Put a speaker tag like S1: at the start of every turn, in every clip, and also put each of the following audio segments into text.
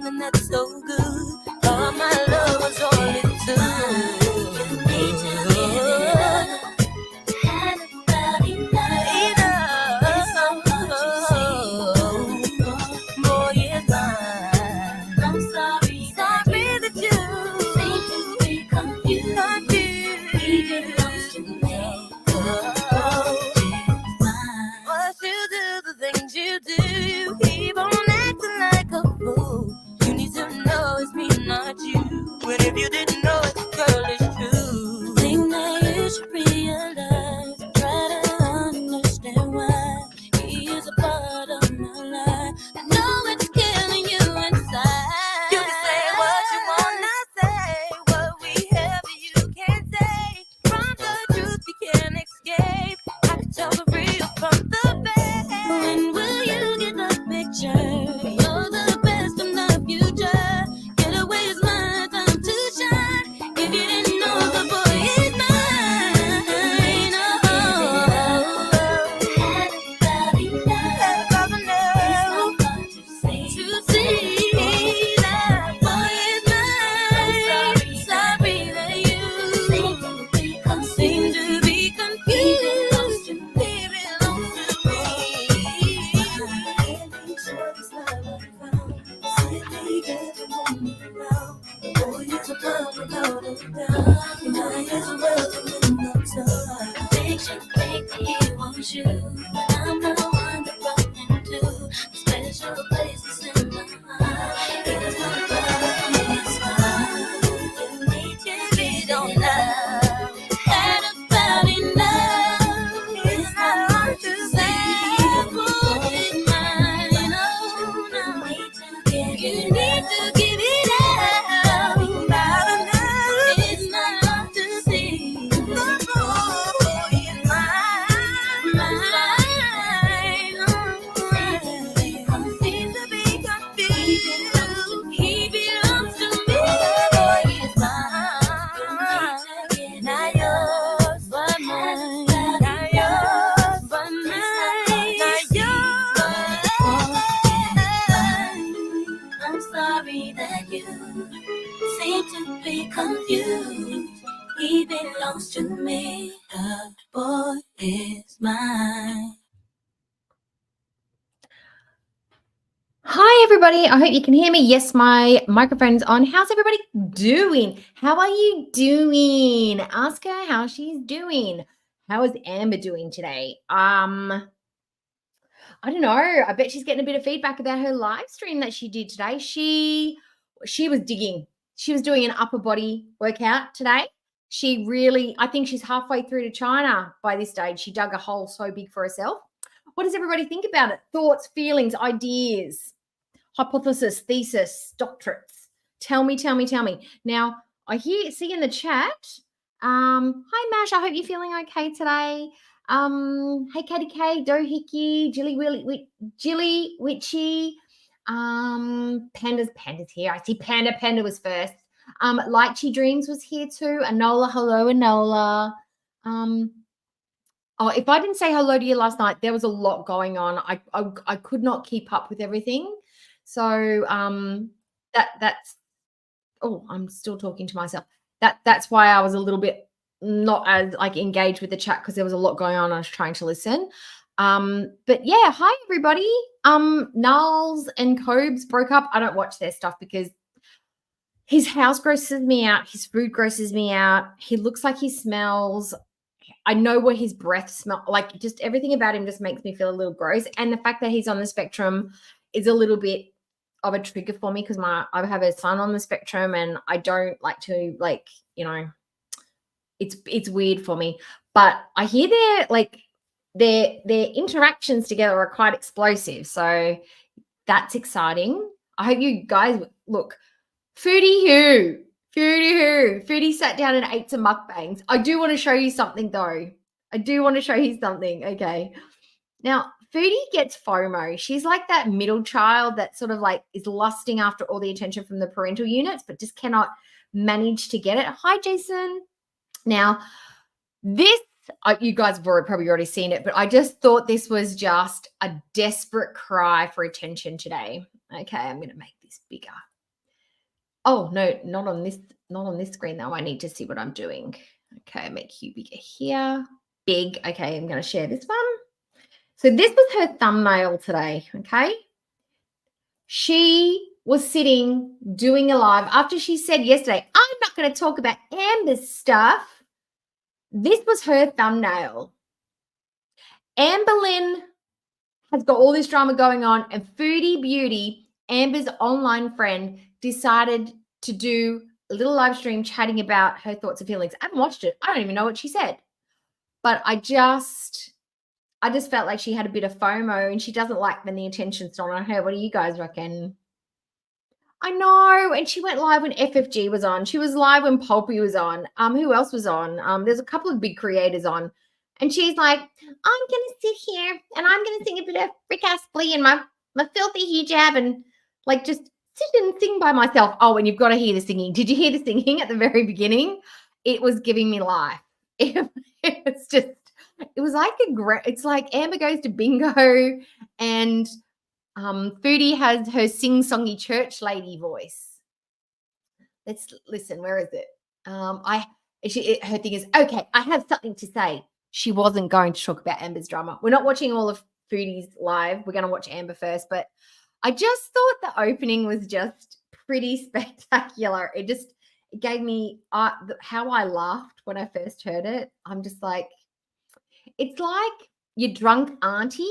S1: feeling that's so good. All my love was only two. You need to give it up. Had about enough. It's so much you see. Boy, it's mine. I'm sorry that you seem to be confused. He belongs to me. What you do, the things you do, you keep on acting like a fool. You need to know it's me, not you. But if you didn't know it, girl, it's true. Think that you should realize, try to understand why he is a part of my life. I know it's killing you inside. You can say what you wanna say, what we have you can't say. From the truth you can't escape. I can tell the real from the fake. When will you get the picture? You're the best in the future. Get away is my time to shine. If you didn't know, the boy is mine. Oh, had about enough. It's so hard to see that boy is mine. Sorry that you seem to be confused. He belongs to me. You, I'm the one that brought him to special places in my heart. He does not love me, it's fine. You need to get on love. Had about enough. It's not hard to say. Boy, it's mine. Oh, no. You need to give it up. About enough. It's not hard to see. The boy is mine. Confused. He belongs to me. The boy is mine.
S2: Hi, everybody. I hope you can hear me. Yes, my microphone's on. How's everybody doing? How are you doing? Ask her how she's doing. How is Amber doing today? I don't know. I bet she's getting a bit of feedback about her live stream that she did today. She was digging. She was doing an upper body workout today. She really, I think she's halfway through to China by this stage. She dug a hole so big for herself. What does everybody think about it? Thoughts, feelings, ideas, hypothesis, thesis, doctorates. Tell me. Now, I see in the chat. Hi, Mash. I hope you're feeling okay today. Hey, Katie K, Dohickey, Jilly Witchy, Panda's here. I see Panda was first. Lychee Dreams was here too. Anola, hello, Anola. Oh, if I didn't say hello to you last night, there was a lot going on. I could not keep up with everything. So that's I'm still talking to myself. That's why I was a little bit not as like engaged with the chat because there was a lot going on. I was trying to listen. But yeah, hi everybody. Nulls and Cobes broke up. I don't watch their stuff because his house grosses me out. His food grosses me out. He looks like he smells. I know what his breath smells like. Just everything about him just makes me feel a little gross. And the fact that he's on the spectrum is a little bit of a trigger for me because I have a son on the spectrum and I don't like to it's weird for me. But I hear their interactions together are quite explosive. So that's exciting. I hope you guys look. Foodie sat down and ate some mukbangs. I do want to show you something though. Okay. Now, Foodie gets FOMO. She's like that middle child that sort of like is lusting after all the attention from the parental units, but just cannot manage to get it. Hi, Jason. Now, this, you guys have probably already seen it, but I just thought this was just a desperate cry for attention today. Okay, I'm going to make this bigger. Oh, no, not on this screen though. I need to see what I'm doing. Okay, make you bigger here. Big. Okay, I'm going to share this one. So this was her thumbnail today, okay? She was sitting doing a live after she said yesterday, I'm not going to talk about Amber's stuff. This was her thumbnail. Amberlynn has got all this drama going on, and Foodie Beauty, Amber's online friend, decided to do a little live stream chatting about her thoughts and feelings. I haven't watched it. I don't even know what she said. But I just felt like she had a bit of FOMO, and she doesn't like when the attention's not on her. What do you guys reckon? I know. And she went live when FFG was on. She was live when Pulpy was on. Who else was on? There's a couple of big creators on. And she's like, I'm gonna sit here and I'm gonna sing a bit of Rick Astley in my filthy hijab and like just sit and sing by myself. Oh, and you've got to hear the singing. Did you hear the singing at the very beginning? It was giving me life. It's just, it was like it's like Amber goes to bingo and Foodie has her sing-songy church lady voice. Let's listen. Where is it? Her thing is, okay, I have something to say. She wasn't going to talk about Amber's drama. We're not watching all of Foodie's live. We're going to watch Amber first, but I just thought the opening was just pretty spectacular. It gave me how I laughed when I first heard it. I'm just like, it's like your drunk auntie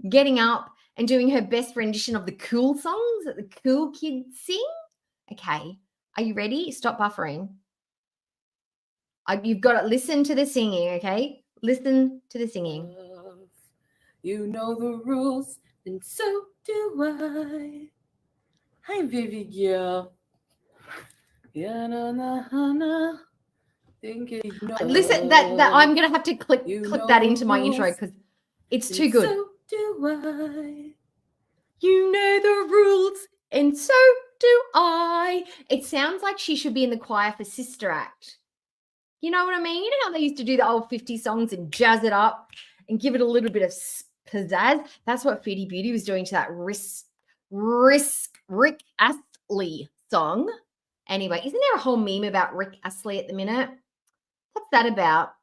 S2: getting up and doing her best rendition of the cool songs that the cool kids sing. Okay, are you ready? Stop buffering. You've got to listen to the singing, okay? Listen to the singing.
S1: You know the rules, and so do I. Hi, baby girl. Yeah, na. Thinking no.
S2: Listen, that I'm gonna have to clip that into my intro because it's too good.
S1: So do I.
S2: You know the rules, and so do I. It sounds like she should be in the choir for Sister Act. You know what I mean? You know how they used to do the old 50 songs and jazz it up and give it a little bit of pizzazz? That's what Foodie Beauty was doing to that Rick Astley song. Anyway, isn't there a whole meme about Rick Astley at the minute? What's that about?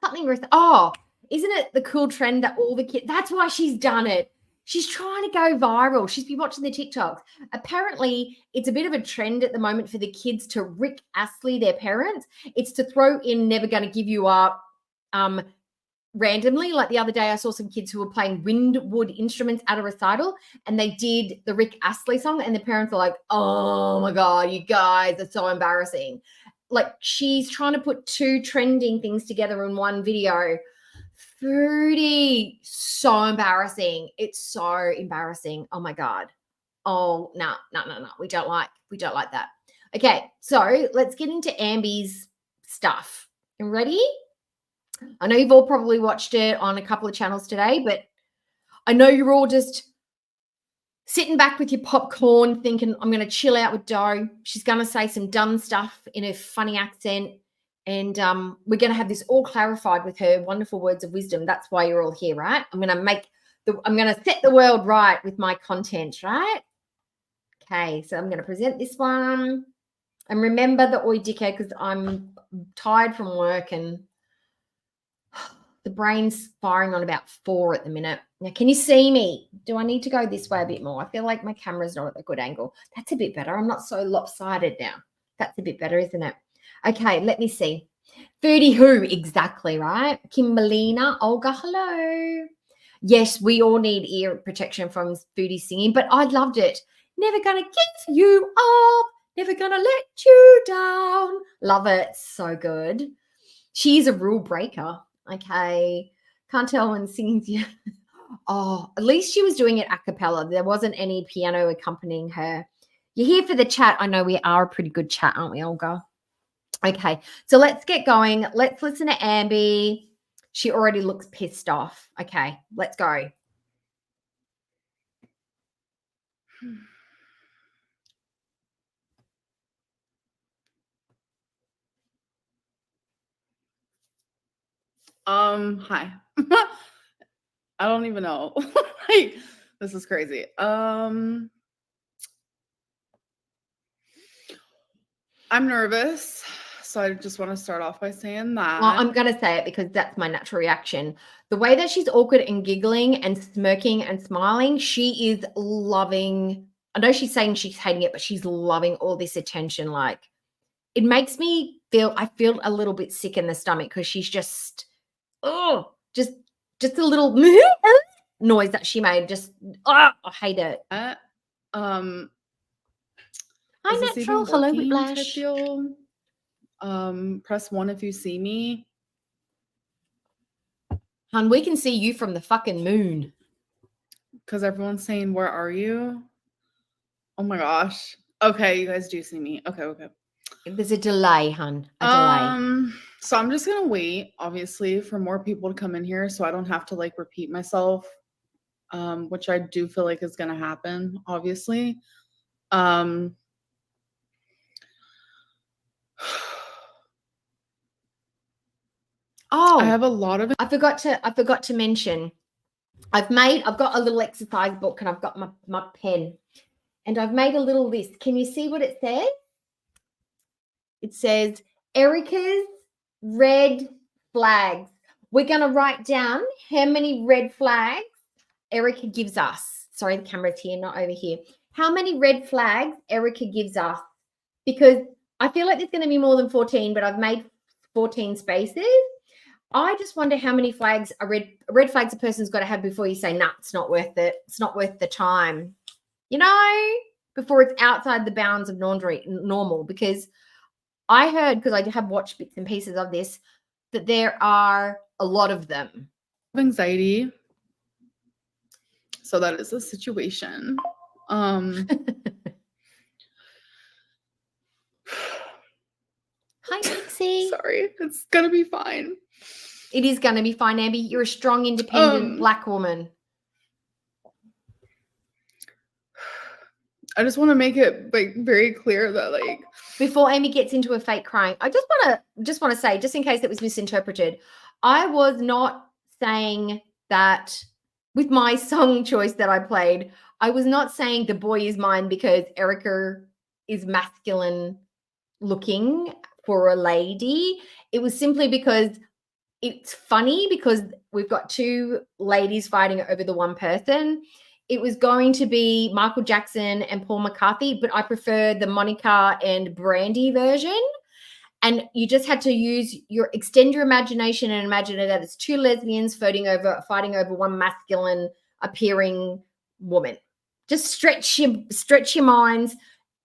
S2: Something isn't it the cool trend that all the kids, that's why she's done it. She's trying to go viral. She's been watching the TikToks. Apparently, it's a bit of a trend at the moment for the kids to Rick Astley their parents. It's to throw in Never Gonna Give You Up randomly. Like the other day, I saw some kids who were playing windwood instruments at a recital, and they did the Rick Astley song, and the parents are like, oh my God, you guys are so embarrassing. Like she's trying to put two trending things together in one video. Foodie, so embarrassing. It's so embarrassing. Oh my God. Oh, no. We don't like that. Okay, so let's get into Amby's stuff. You ready? I know you've all probably watched it on a couple of channels today, but I know you're all just sitting back with your popcorn thinking, I'm going to chill out with Doe. She's going to say some dumb stuff in a funny accent. And we're going to have this all clarified with her wonderful words of wisdom. That's why you're all here, right? I'm going to set the world right with my content, right? Okay, so I'm going to present this one. And remember the oi dickhead because I'm tired from work and the brain's firing on about 4 at the minute. Now, can you see me? Do I need to go this way a bit more? I feel like my camera's not at a good angle. That's a bit better. I'm not so lopsided now. That's a bit better, isn't it? Okay, let me see. Foodie who? Exactly, right? Kimberlina, Olga, hello. Yes, we all need ear protection from Foodie singing, but I loved it. Never gonna give you up. Never gonna let you down. Love it. So good. She's a rule breaker. Okay. Can't tell when singing's you. Oh, at least she was doing it a cappella. There wasn't any piano accompanying her. You're here for the chat. I know we are a pretty good chat, aren't we, Olga? Okay, so let's get going. Let's listen to Amby. She already looks pissed off. Okay, let's go.
S3: Hi. I don't even know. Like, this is crazy. I'm nervous. So I just want to start off by saying that.
S2: Well, I'm going to say it because that's my natural reaction. The way that she's awkward and giggling and smirking and smiling, she is loving. I know she's saying she's hating it, but she's loving all this attention. Like, it makes me I feel a little bit sick in the stomach because she's just a little noise that she made. I hate it.
S3: Hi,
S2: Natural. Hello, Whiplash.
S3: Deal? Press 1 if you see me.
S2: Hun, we can see you from the fucking moon.
S3: Because everyone's saying, where are you? Oh my gosh. Okay, you guys do see me. Okay.
S2: There's a delay, hun. A delay.
S3: So I'm just gonna wait, obviously, for more people to come in here so I don't have to like repeat myself. Which I do feel like is gonna happen, obviously.
S2: Oh,
S3: I have a lot of.
S2: I forgot to mention. I've got a little exercise book and I've got my pen, and I've made a little list. Can you see what it says? It says Erica's red flags. We're gonna write down how many red flags Erica gives us. Sorry, the camera's here, not over here. How many red flags Erica gives us? Because I feel like there's going to be more than 14, but I've made 14 spaces. I just wonder how many flags red flags a person's got to have before you say, nah, it's not worth it. It's not worth the time. You know, before it's outside the bounds of normal. Because I heard, because I have watched bits and pieces of this, that there are a lot of them.
S3: Anxiety. So that is a situation.
S2: Hi, Nixie.
S3: Sorry, it's gonna be fine.
S2: It is gonna be fine, Amber. You're a strong, independent Black woman.
S3: I just want to make it like very clear that like
S2: before Amy gets into a fake crying, I just want to say, just in case it was misinterpreted, I was not saying that with my song choice that I played. I was not saying the boy is mine because Erica is masculine looking for a lady. It was simply because it's funny because we've got two ladies fighting over the one person. It was going to be Michael Jackson and Paul McCartney, but I prefer the Monica and Brandy version. And you just had to extend your imagination and imagine that it's two lesbians fighting over one masculine appearing woman. Just stretch your minds.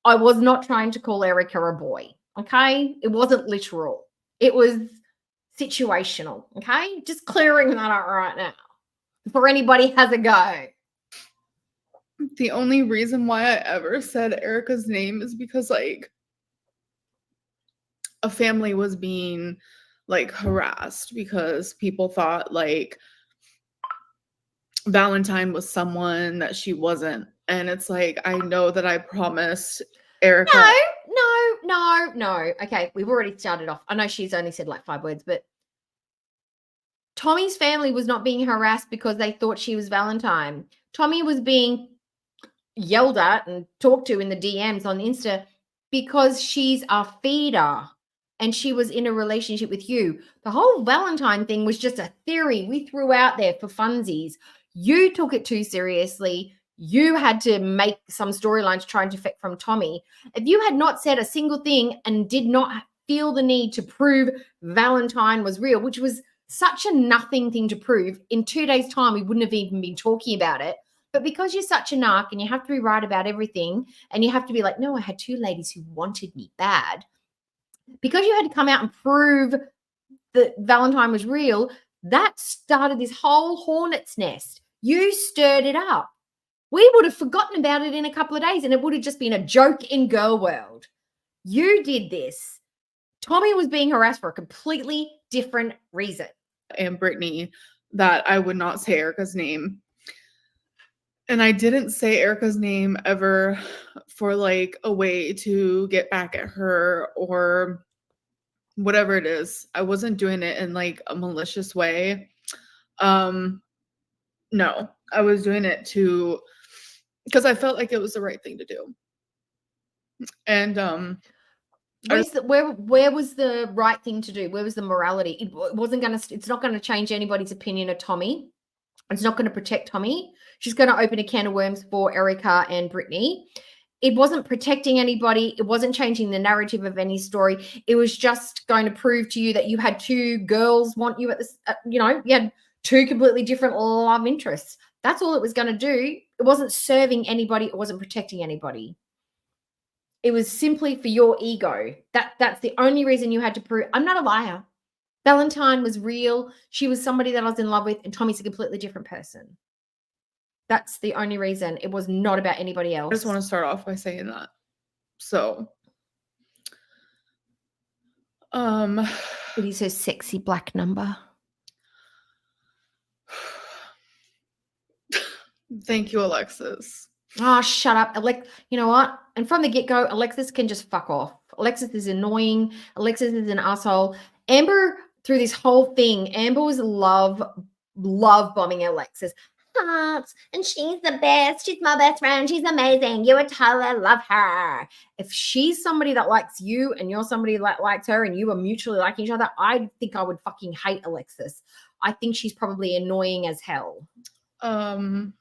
S2: I was not trying to call Erica a boy. Okay. It wasn't literal. It was situational. Okay. Just clearing that out right now before anybody has a go.
S3: The only reason why I ever said Erica's name is because like a family was being like harassed because people thought like Valentine was someone that she wasn't. And it's like, I know that I promised Erica.
S2: No. Okay, we've already started off. I know she's only said like 5 words, but Tommy's family was not being harassed because they thought she was Valentine. Tommy was being yelled at and talked to in the DMs on Insta because she's a feeder and she was in a relationship with you. The whole Valentine thing was just a theory we threw out there for funsies. You took it too seriously. You had to make some storylines trying to defect from Tommy. If you had not said a single thing and did not feel the need to prove Valentine was real, which was such a nothing thing to prove, in 2 days' time, we wouldn't have even been talking about it. But because you're such a narc and you have to be right about everything and you have to be like, no, I had 2 ladies who wanted me bad. Because you had to come out and prove that Valentine was real, that started this whole hornet's nest. You stirred it up. We would have forgotten about it in a couple of days and it would have just been a joke in girl world. You did this. Tommy was being harassed for a completely different reason.
S3: And Brittany, that I would not say Erica's name. And I didn't say Erica's name ever for like a way to get back at her or whatever it is. I wasn't doing it in like a malicious way. No, I was doing it because I felt like it was the right thing to do. And
S2: Where was the right thing to do? Where was the morality? It wasn't going to. It's not going to change anybody's opinion of Tommy. It's not going to protect Tommy. She's going to open a can of worms for Erica and Brittany. It wasn't protecting anybody. It wasn't changing the narrative of any story. It was just going to prove to you that you had two girls want you at this. You had two completely different love interests. That's all it was going to do. It wasn't serving anybody. It wasn't protecting anybody. It was simply for your ego. That's the only reason you had to prove. I'm not a liar. Valentine was real. She was somebody that I was in love with, and Tommy's a completely different person. That's the only reason. It was not about anybody else.
S3: I just want to start off by saying that. So,
S2: it is her sexy black number.
S3: Thank you, Alexis.
S2: Oh, shut up. You know what? And from the get-go, Alexis can just fuck off. Alexis is annoying. Alexis is an asshole. Amber, through this whole thing, Amber was love bombing Alexis. Hearts, and she's the best. She's my best friend. She's amazing. You would totally love her. If she's somebody that likes you and you're somebody that likes her and you are mutually liking each other, I think I would fucking hate Alexis. I think she's probably annoying as hell.
S3: And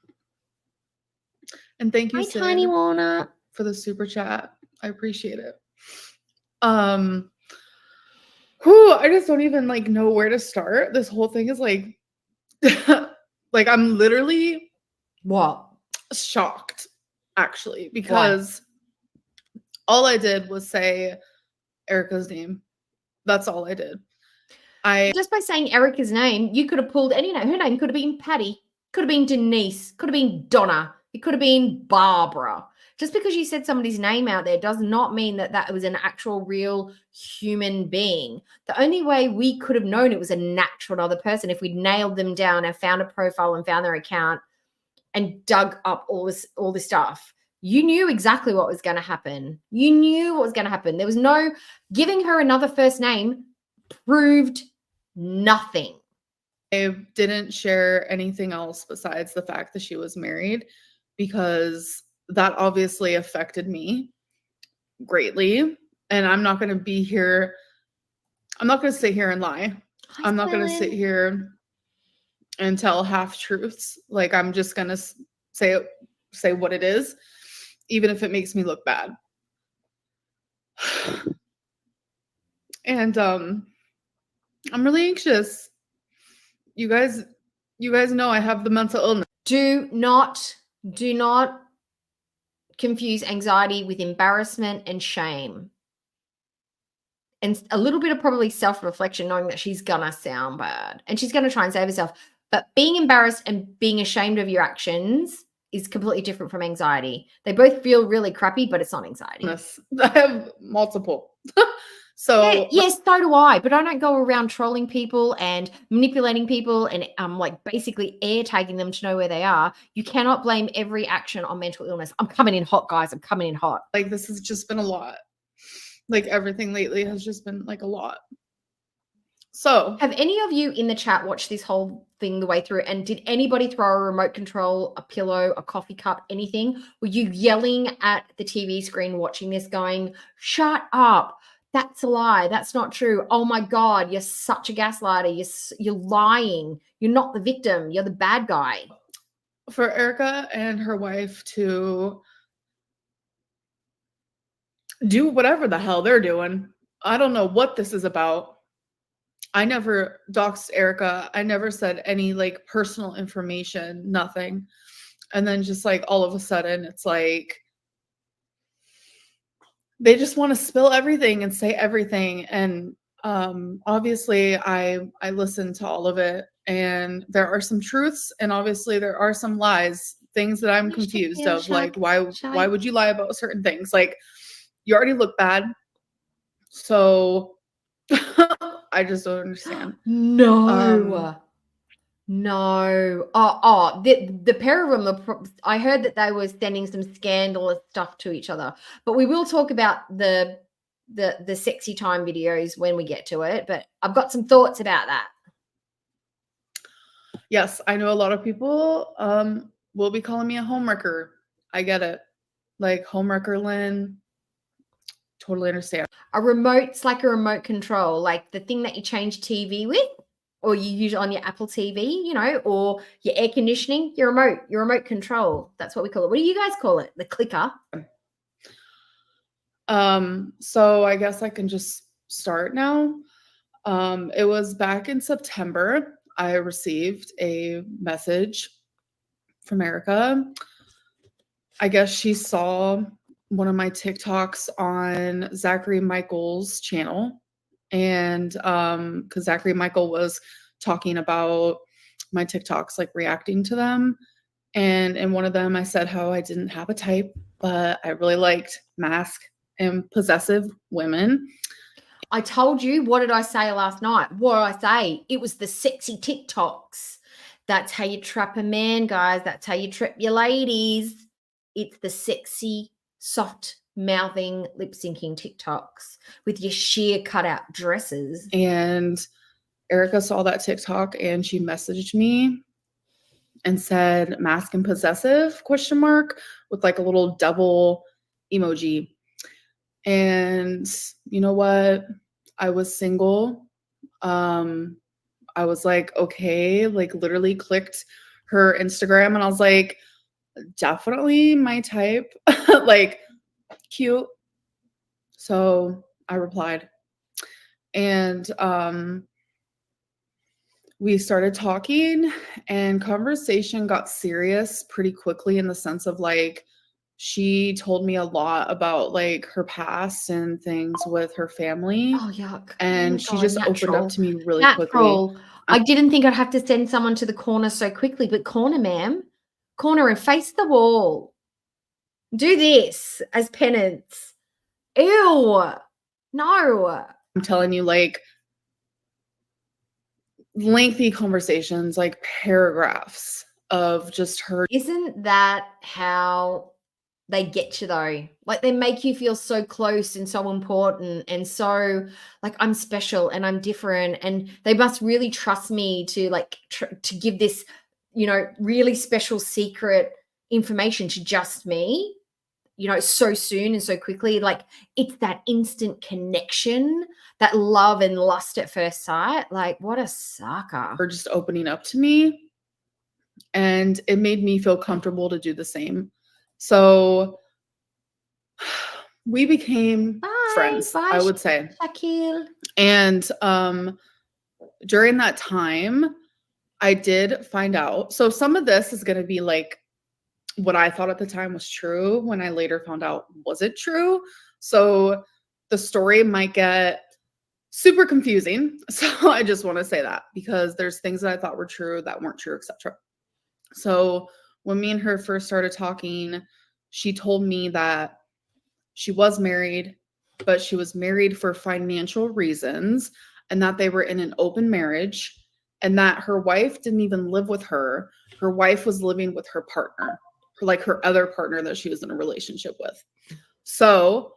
S3: thank you,
S2: Hi,
S3: Sid,
S2: Tiny Walnut,
S3: for the super chat. I appreciate it. I just don't even know where to start. This whole thing is I'm literally shocked, actually, because all I did was say Erica's name. That's all I did.
S2: Just by saying Erica's name, you could have pulled any name. Her name could have been Patty, could have been Denise, could have been Donna. It could have been Barbara. Just because you said somebody's name out there does not mean that was an actual real human being. The only way we could have known it was a natural other person if we'd nailed them down and found a profile and found their account and dug up all this stuff. You knew exactly what was going to happen. You knew what was going to happen. There was no giving her another first name proved nothing.
S3: I didn't share anything else besides the fact that she was married, because that obviously affected me greatly. And I'm not going to be here. I'm not going to sit here and lie. I'm not going to sit here and tell half truths. I'm just going to say what it is, even if it makes me look bad. And I'm really anxious. You guys know I have the mental illness.
S2: Do not confuse anxiety with embarrassment and shame. And a little bit of probably self-reflection, knowing that she's gonna sound bad and she's gonna try and save herself. But being embarrassed and being ashamed of your actions is completely different from anxiety. They both feel really crappy, but it's not anxiety.
S3: I have multiple. So
S2: yes, so do I. But I don't go around trolling people and manipulating people and basically air tagging them to know where they are. You cannot blame every action on mental illness. I'm coming in hot, guys. I'm coming in hot.
S3: This has just been a lot. Everything lately has just been a lot. So
S2: have any of you in the chat watched this whole thing the way through? And did anybody throw a remote control, a pillow, a coffee cup, anything? Were you yelling at the TV screen watching this going, shut up? That's a lie. That's not true. Oh my God, you're such a gaslighter. You're lying. You're not the victim. You're the bad guy.
S3: For Erica and her wife to do whatever the hell they're doing, I don't know what this is about. I never doxed Erica. I never said any personal information, nothing. And then just all of a sudden it's they just want to spill everything and say everything. And obviously I listened to all of it, and there are some truths and obviously there are some lies, things that I'm confused of. Why would you lie about certain things? You already look bad. So I just don't understand.
S2: No. The pair of them, I heard that they were sending some scandalous stuff to each other, but we will talk about the sexy time videos when we get to it. But I've got some thoughts about that.
S3: Yes, I know a lot of people will be calling me a homewrecker. I get it. Homewrecker Lynn. totally understand.
S2: A remote's like a remote control, like the thing that you change TV with, or you use on your Apple TV, you know, or your air conditioning, your remote control. That's what we call it. What do you guys call it? The clicker.
S3: So I guess I can just start now. It was back in September. I received a message from Erica. I guess she saw one of my TikToks on Zachary Michael's channel. And because Zachary Michael was talking about my TikToks, like reacting to them. And in one of them, I said how I didn't have a type, but I really liked mask and possessive women.
S2: I told you, what did I say last night? What did I say? It was the sexy TikToks. That's how you trap a man, guys. That's how you trap your ladies. It's the sexy, soft mouthing, lip syncing TikToks with your sheer cutout dresses.
S3: And Erica saw that TikTok and she messaged me and said mask and possessive ? With like a little double emoji. And you know what? I was single. I was like, okay, like literally clicked her Instagram and I was like, definitely my type. Like cute. So I replied. And we started talking and conversation got serious pretty quickly in the sense of like she told me a lot about like her past and things with her family.
S2: Oh, yuck.
S3: And
S2: Oh,
S3: she
S2: God,
S3: just opened up to me really quickly.
S2: Natural. I didn't think I'd have to send someone to the corner so quickly, but corner, ma'am. Corner and face the wall. Do this as penance. Ew. No.
S3: I'm telling you, like lengthy conversations, like paragraphs of just her.
S2: Isn't that how they get you though? Like they make you feel so close and so important and so like I'm special and I'm different and they must really trust me to like to give this, you know, really special secret information to just me, you know, so soon and so quickly. Like it's that instant connection, that love and lust at first sight. Like what a sucker.
S3: Her just opening up to me. And it made me feel comfortable to do the same. So we became friends, I would say.
S2: Shakil.
S3: And during that time, I did find out. So some of this is going to be like what I thought at the time was true when I later found out wasn't true. So the story might get super confusing. So I just want to say that because there's things that I thought were true that weren't true, etc. So when me and her first started talking, she told me that she was married, but she was married for financial reasons and that they were in an open marriage and that her wife didn't even live with her. Her wife was living with her partner, like her other partner that she was in a relationship with. So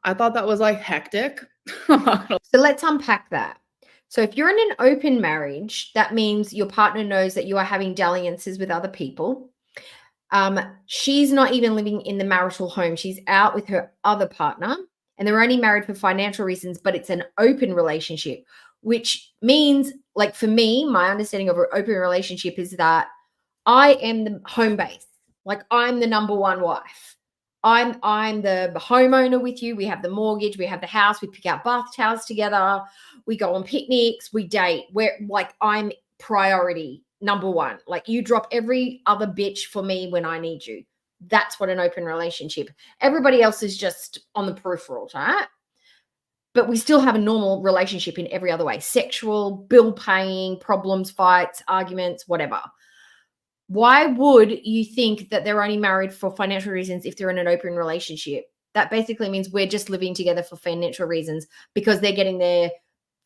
S3: I thought that was like hectic.
S2: So let's unpack that. So if you're in an open marriage, that means your partner knows that you are having dalliances with other people. She's not even living in the marital home. She's out with her other partner and they're only married for financial reasons, but it's an open relationship, which means like for me, my understanding of an open relationship is that I am the home base. Like I'm the number one wife. I'm the homeowner with you. We have the mortgage, we have the house, we pick out bath towels together, we go on picnics, we date. We're like I'm priority number one. Like you drop every other bitch for me when I need you. That's what an open relationship. Everybody else is just on the peripheral, right? But we still have a normal relationship in every other way. Sexual, bill paying, problems, fights, arguments, whatever. Why would you think that they're only married for financial reasons if they're in an open relationship? That basically means we're just living together for financial reasons because they're getting their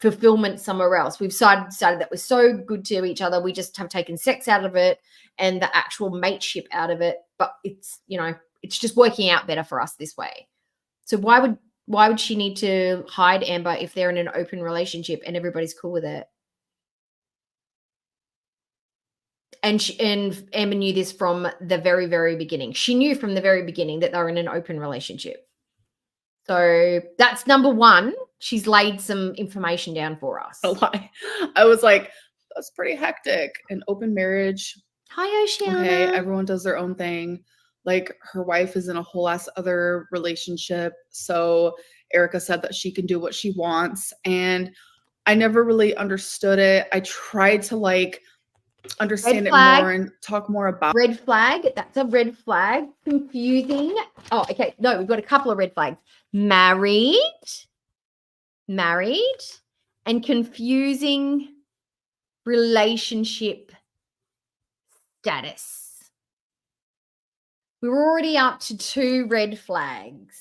S2: fulfillment somewhere else. We've decided that we're so good to each other. We just have taken sex out of it and the actual mateship out of it. But it's, you know, it's just working out better for us this way. So why would she need to hide Amber if they're in an open relationship and everybody's cool with it? And Amber knew this from the very, very beginning. She knew from the very beginning that they were in an open relationship. So that's number one. She's laid some information down for us.
S3: A lie. I was like, that's pretty hectic. An open marriage.
S2: Hi, Oceana.
S3: Okay, everyone does their own thing. Like her wife is in a whole ass other relationship. So Erica said that she can do what she wants. And I never really understood it. I tried to like understand it more and talk more about
S2: red flag. That's a red flag. Confusing. Oh, okay. No, we've got a couple of red flags. Married, and confusing relationship status. We were already up to 2 red flags.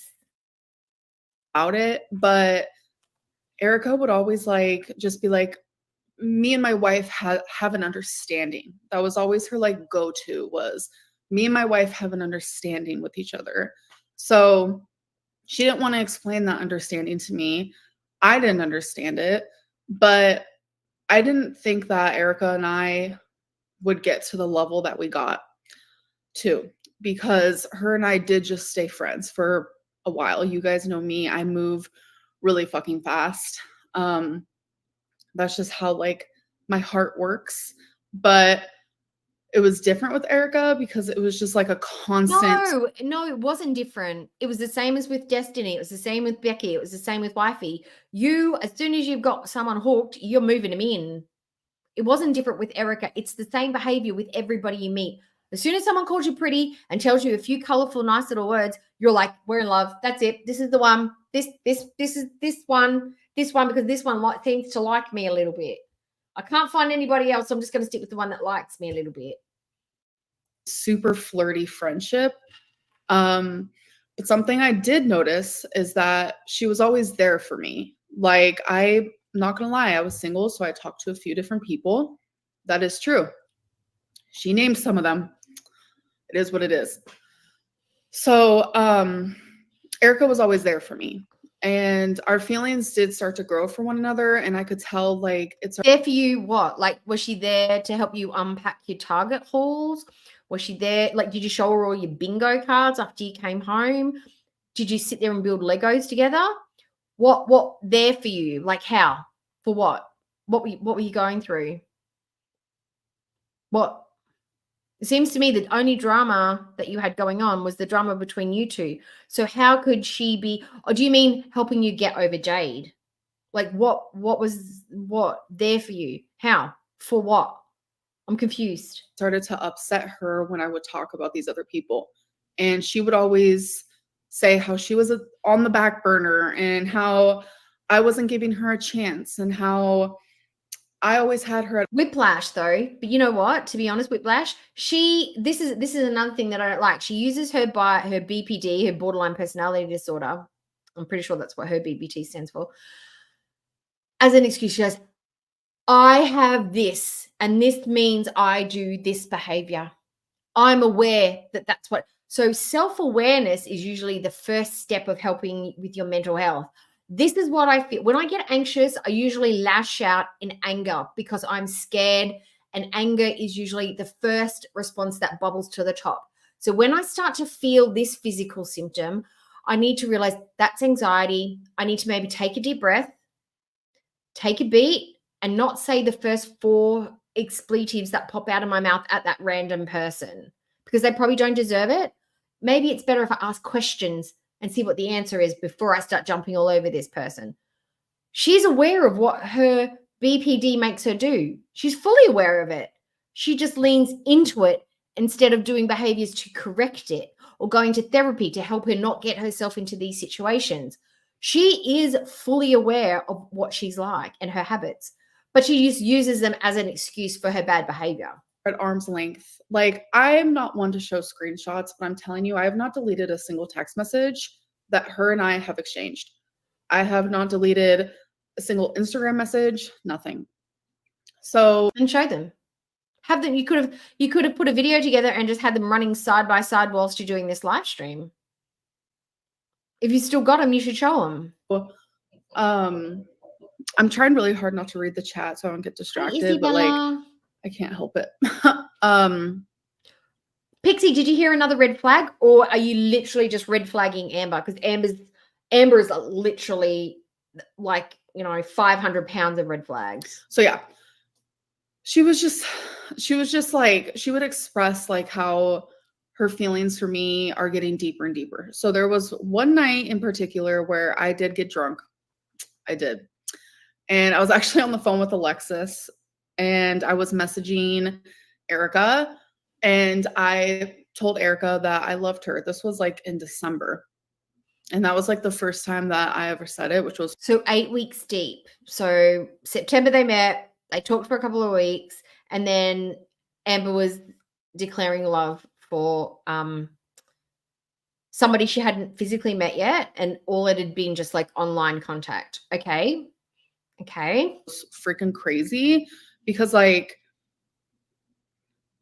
S3: it, but Erica would always like just be like, me and my wife have an understanding. That was always her like go-to, was me and my wife have an understanding with each other. So she didn't want to explain that understanding to me. I didn't understand it, but I didn't think that Erica and I would get to the level that we got to, because her and I did just stay friends for a while. You guys know me, I move really fucking fast. That's just how like my heart works. But it was different with Erica because it was just like a constant.
S2: No, it wasn't different. It was the same as with Destiny. It was the same with Becky. It was the same with Wifey. You, as soon as you've got someone hooked, you're moving them in. It wasn't different with Erica. It's the same behavior with everybody you meet. As soon as someone calls you pretty and tells you a few colorful, nice little words, you're like, we're in love. That's it. This is the one. This is this one, because this one seems to like me a little bit. I can't find anybody else. So I'm just going to stick with the one that likes me a little bit.
S3: Super flirty friendship. But something I did notice is that she was always there for me. Like, I'm not gonna lie, I was single, so I talked to a few different people. That is true. She named some of them. It is what it is. So Erica was always there for me, and our feelings did start to grow for one another, and I could tell like it's
S2: there for you. What, like, was she there to help you unpack your Target hauls? Was she there, like, did you show her all your bingo cards after you came home? Did you sit there and build Legos together? What there for you? Like, how? For what? What were you going through? What? It seems to me that only drama that you had going on was the drama between you two. So how could she be, or do you mean helping you get over Jade? Like, what was there for you? How? For what? I'm confused.
S3: Started to upset her when I would talk about these other people. And she would always say how she was on the back burner and how I wasn't giving her a chance and how I always had her at
S2: Whiplash, though. But you know what? To be honest, Whiplash, this is another thing that I don't like. She uses her BPD, her borderline personality disorder. I'm pretty sure that's what her BPD stands for, as an excuse. She goes, I have this, and this means I do this behavior. I'm aware that that's what. So self-awareness is usually the first step of helping with your mental health. This is what I feel. When I get anxious, I usually lash out in anger because I'm scared, and anger is usually the first response that bubbles to the top. So when I start to feel this physical symptom, I need to realize that's anxiety. I need to maybe take a deep breath, take a beat, and not say the first 4 expletives that pop out of my mouth at that random person, because they probably don't deserve it. Maybe it's better if I ask questions and see what the answer is before I start jumping all over this person. She's aware of what her BPD makes her do. She's fully aware of it. She just leans into it instead of doing behaviors to correct it or going to therapy to help her not get herself into these situations. She is fully aware of what she's like and her habits, but she just uses them as an excuse for her bad behavior.
S3: At arm's length. Like, I'm not one to show screenshots, but I'm telling you, I have not deleted a single text message that her and I have exchanged. I have not deleted a single Instagram message, nothing. So,
S2: and show them. Have them. You could have put a video together and just had them running side by side whilst you're doing this live stream. If you still got them, you should show them.
S3: I'm trying really hard not to read the chat so I don't get distracted, but like, I can't help it.
S2: Pixie, did you hear another red flag, or are you literally just red flagging Amber? Because Amber is literally like, 500 pounds of red flags.
S3: So yeah, she was just like, she would express like how her feelings for me are getting deeper and deeper. So there was one night in particular where I did get drunk. I did. And I was actually on the phone with Alexis, and I was messaging Erica, and I told Erica that I loved her. This was like in December. And that was like the first time that I ever said it, which was
S2: So 8 weeks deep. So September they met, they talked for a couple of weeks, and then Amber was declaring love for somebody she hadn't physically met yet, and all it had been just like online contact. Okay.
S3: freaking crazy because like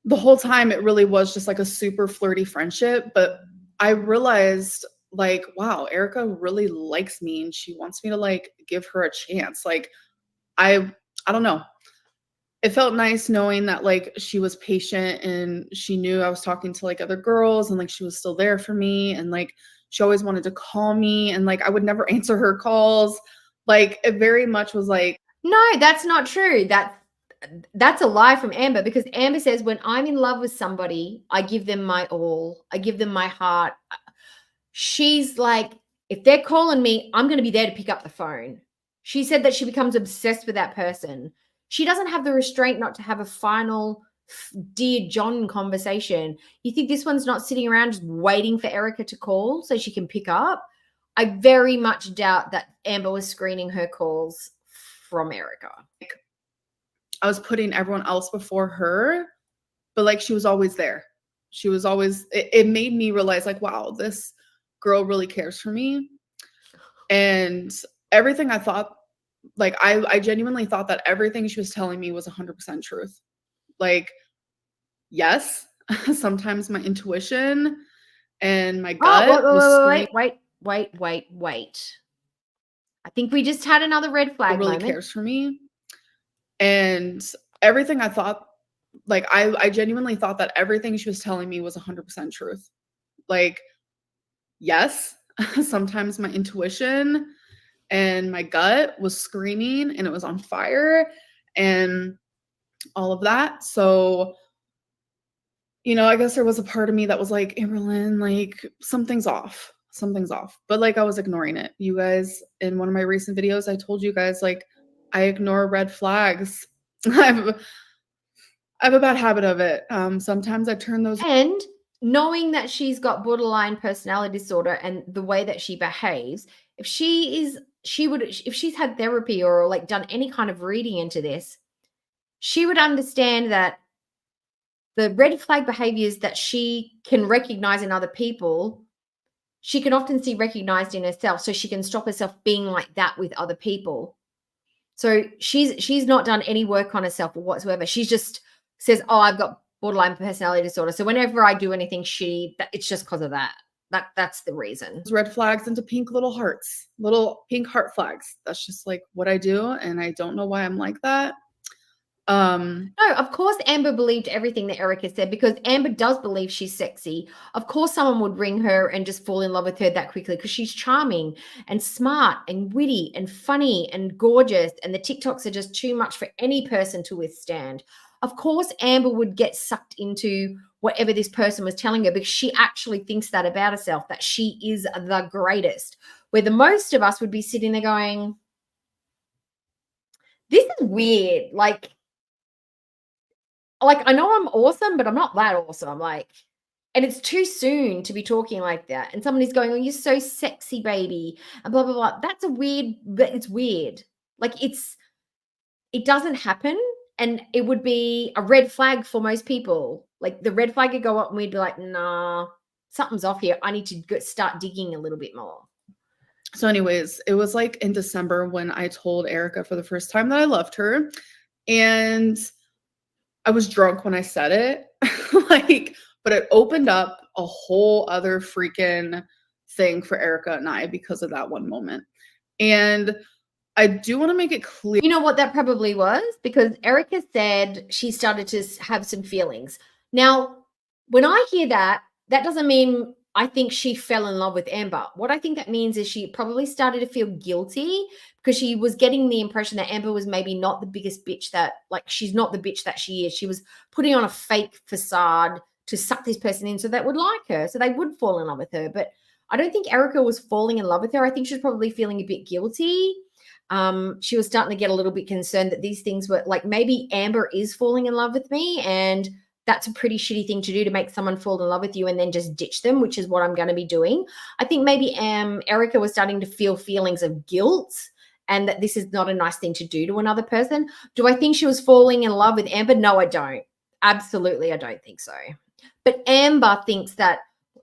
S3: the whole time it really was just like a super flirty friendship. But I realized like, wow, Erica really likes me and she wants me to like give her a chance. Like I don't know. It felt nice knowing that like she was patient and she knew I was talking to like other girls and like she was still there for me, and like she always wanted to call me, and like I would never answer her calls. Like it very much was like,
S2: No, that's not true. That's a lie from Amber, because Amber says when I'm in love with somebody, I give them my all. I give them my heart. She's like, if they're calling me, I'm going to be there to pick up the phone. She said that she becomes obsessed with that person. She doesn't have the restraint not to have a final Dear John conversation. You think this one's not sitting around just waiting for Erica to call so she can pick up? I very much doubt that Amber was screening her calls from Erica.
S3: I was putting everyone else before her, but like she was always there. She was always, it made me realize like, wow, this girl really cares for me. And everything I thought, like I genuinely thought that everything she was telling me was 100% truth. Like, yes, sometimes my intuition and my gut was
S2: Wait. I think we just had another red flag
S3: really
S2: moment.
S3: cares for me. And everything I thought, like I genuinely thought that everything she was telling me was 100% truth. Like, yes, sometimes my intuition and my gut was screaming and it was on fire and all of that. So, I guess there was a part of me that was like, Amberlynn, like something's off. Something's off. But like I was ignoring it. You guys, in one of my recent videos, I told you guys like I ignore red flags. I have a bad habit of it. Sometimes I turn those.
S2: And knowing that she's got borderline personality disorder and the way that she behaves, if she's had therapy or like done any kind of reading into this, she would understand that the red flag behaviors that she can recognize in other people, she can often see recognized in herself, so she can stop herself being like that with other people. So she's not done any work on herself whatsoever. She just says, "Oh, I've got borderline personality disorder." So whenever I do anything shitty, it's just because of that. That's the reason.
S3: Red flags into pink little hearts, little pink heart flags. That's just like what I do, and I don't know why I'm like that.
S2: No, of course Amber believed everything that Erica said, because Amber does believe she's sexy. Of course someone would ring her and just fall in love with her that quickly because she's charming and smart and witty and funny and gorgeous, and the TikToks are just too much for any person to withstand. Of course Amber would get sucked into whatever this person was telling her because she actually thinks that about herself, that she is the greatest, where the most of us would be sitting there going, this is weird. Like I know I'm awesome, but I'm not that awesome. I'm like, and it's too soon to be talking like that. And somebody's going, "Oh, you're so sexy, baby," and blah, blah, blah. That's it's weird. Like it doesn't happen. And it would be a red flag for most people. Like the red flag would go up and we'd be like, nah, something's off here. I need to start digging a little bit more.
S3: So anyways, it was like in December when I told Erica for the first time that I loved her. And I was drunk when I said it, but it opened up a whole other freaking thing for Erica and I because of that one moment. And I do want to make it clear.
S2: You know what that probably was? Because Erica said she started to have some feelings. Now, when I hear that, that doesn't mean I think she fell in love with Amber. What I think that means is she probably started to feel guilty because she was getting the impression that Amber was maybe not the biggest bitch that, like, she's not the bitch that she is. She was putting on a fake facade to suck this person in so that would like her, so they would fall in love with her. But I don't think Erica was falling in love with her. I think she was probably feeling a bit guilty. She was starting to get a little bit concerned that these things were like, maybe Amber is falling in love with me, and that's a pretty shitty thing to do, to make someone fall in love with you and then just ditch them, which is what I'm going to be doing. I think maybe Erica was starting to feel feelings of guilt and that this is not a nice thing to do to another person. Do I think she was falling in love with Amber? No, I don't. Absolutely, I don't think so. But Amber thinks that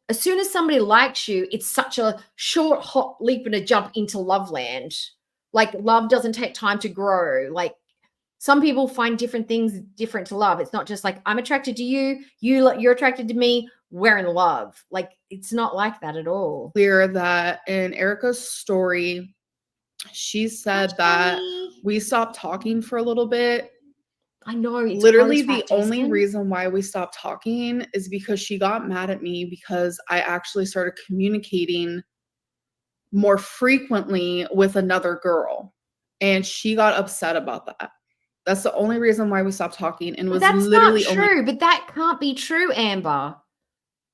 S2: as soon as somebody likes you, it's such a short, hot leap and a jump into love land. Like, love doesn't take time to grow. Like, some people find different things different to love. It's not just like, I'm attracted to you, you're attracted to me, we're in love. Like, it's not like that at all.
S3: Clear that in Erica's story, she said that we stopped talking for a little bit.
S2: I know. It's
S3: literally
S2: gross,
S3: the only reason why we stopped talking is because she got mad at me because I actually started communicating more frequently with another girl, and she got upset about that. That's the only reason why we stopped talking, and was
S2: that's
S3: literally
S2: not true. But that can't be true, Amber.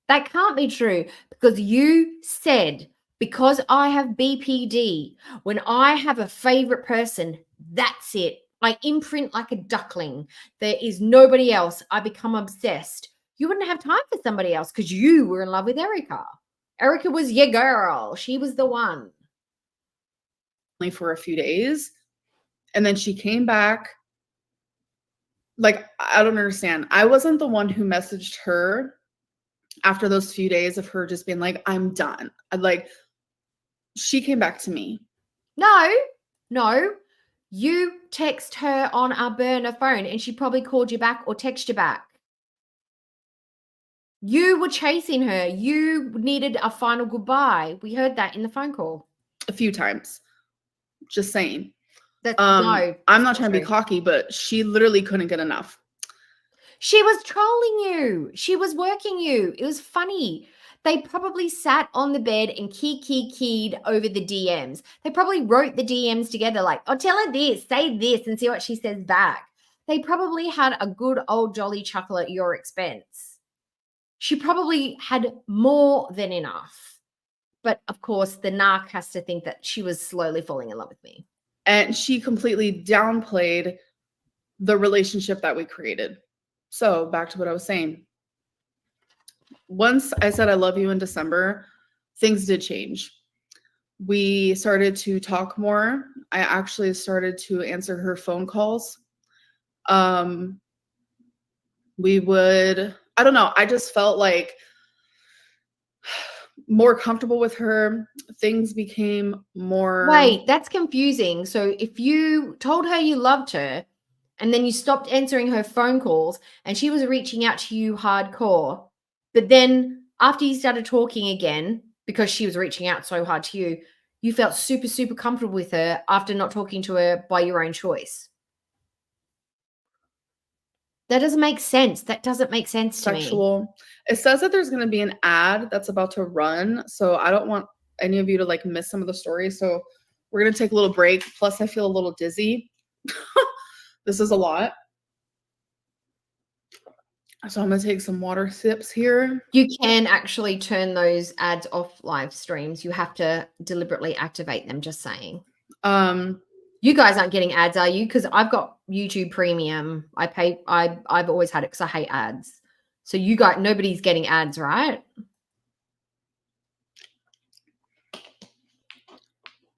S2: That can't be true, because you said, because I have BPD, when I have a favorite person, that's it. I imprint like a duckling. There is nobody else. I become obsessed. You wouldn't have time for somebody else because you were in love with Erica. Erica was your girl. She was the one.
S3: only for a few days, and then she came back. Like, I don't understand. I wasn't the one who messaged her after those few days of her just being like, I'm done. She came back to me.
S2: No. You text her on a burner phone and she probably called you back or texted you back. You were chasing her. You needed a final goodbye. We heard that in the phone call.
S3: A few times. Just saying.
S2: No,
S3: I'm not trying to be cocky, but she literally couldn't get enough.
S2: She was trolling you. She was working you. It was funny. They probably sat on the bed and keyed over the DMs. They probably wrote the DMs together like, oh, tell her this, say this, and see what she says back. They probably had a good old jolly chuckle at your expense. She probably had more than enough. But, of course, the narc has to think that she was slowly falling in love with me.
S3: And she completely downplayed the relationship that we created. So back to what I was saying. Once I said I love you in December, things did change. We started to talk more. I actually started to answer her phone calls. We would, I don't know, I just felt like more comfortable with her. Things became more...
S2: Wait, that's confusing. So if you told her you loved her and then you stopped answering her phone calls and she was reaching out to you hardcore, but then after you started talking again, because she was reaching out so hard to you, you felt super, super comfortable with her after not talking to her by your own choice. That doesn't make sense. That doesn't make sense to me.
S3: It says that there's going to be an ad that's about to run, so I don't want any of you to like miss some of the story. So we're going to take a little break. Plus, I feel a little dizzy. This is a lot. So I'm going to take some water sips here.
S2: You can actually turn those ads off live streams. You have to deliberately activate them, just saying. You guys aren't getting ads, are you? Because I've got YouTube Premium. I've always had it because I hate ads. So you got, nobody's getting ads, right?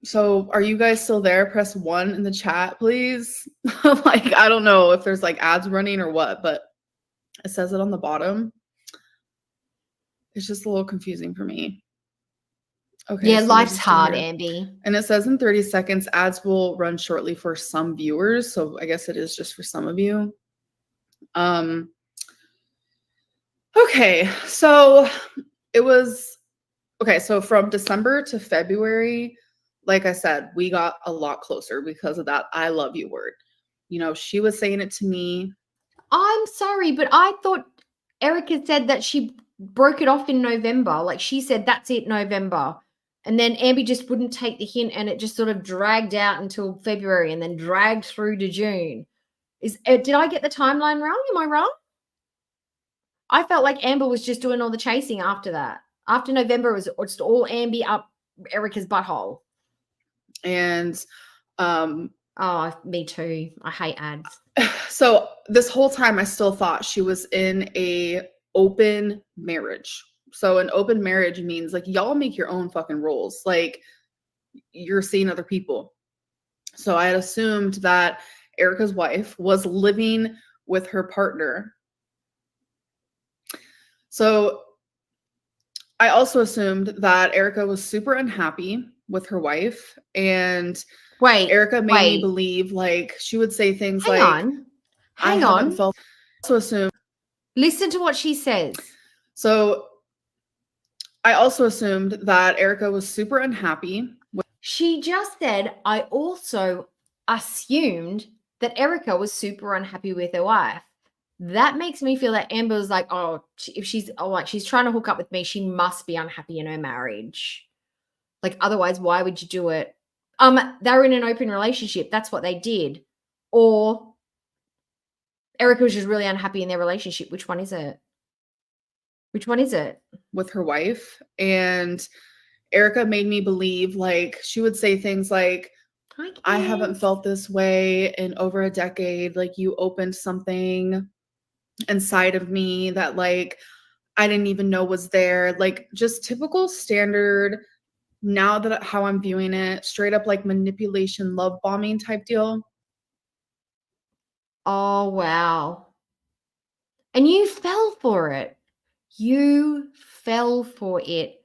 S3: So are you guys still there? Press 1 in the chat, please. Like, I don't know if there's like ads running or what, but it says it on the bottom. It's just a little confusing for me. Okay.
S2: Yeah,
S3: so
S2: life's hard, Amby.
S3: And it says in 30 seconds, ads will run shortly for some viewers. So I guess it is just for some of you. Okay. So it was, okay. So from December to February, like I said, we got a lot closer because of that I love you word. You know, she was saying it to me.
S2: I'm sorry, but I thought Erica said that she broke it off in November. Like she said, that's it, November. And then Amber just wouldn't take the hint, and it just sort of dragged out until February and then dragged through to June. Did I get the timeline wrong? Am I wrong? I felt like Amber was just doing all the chasing after that. After November, it was just all Amber up Erica's butthole.
S3: And
S2: oh, me too. I hate ads.
S3: So this whole time I still thought she was in a open marriage. So an open marriage means like y'all make your own fucking rules. Like you're seeing other people. So I had assumed that Erica's wife was living with her partner. So I also assumed that Erica was super unhappy with her wife, and Erica made me believe like she would say things
S2: Hang
S3: like,
S2: on.
S3: I haven't felt. Also assumed.
S2: Listen to what she says.
S3: So I also assumed that Erica was super unhappy.
S2: She just said, I also assumed that Erica was super unhappy with her wife. That makes me feel that Amber was like, oh, if she's trying to hook up with me, she must be unhappy in her marriage. Like, otherwise, why would you do it? They were in an open relationship. That's what they did. Or Erica was just really unhappy in their relationship. Which one is it? Which one is it?
S3: With her wife. And Erica made me believe, like, she would say things like, I haven't felt this way in over a decade. Like, you opened something inside of me that, like, I didn't even know was there. Like, just typical standard, now that how I'm viewing it, straight up like manipulation, love bombing type deal.
S2: Oh, wow. And you fell for it. You fell for it.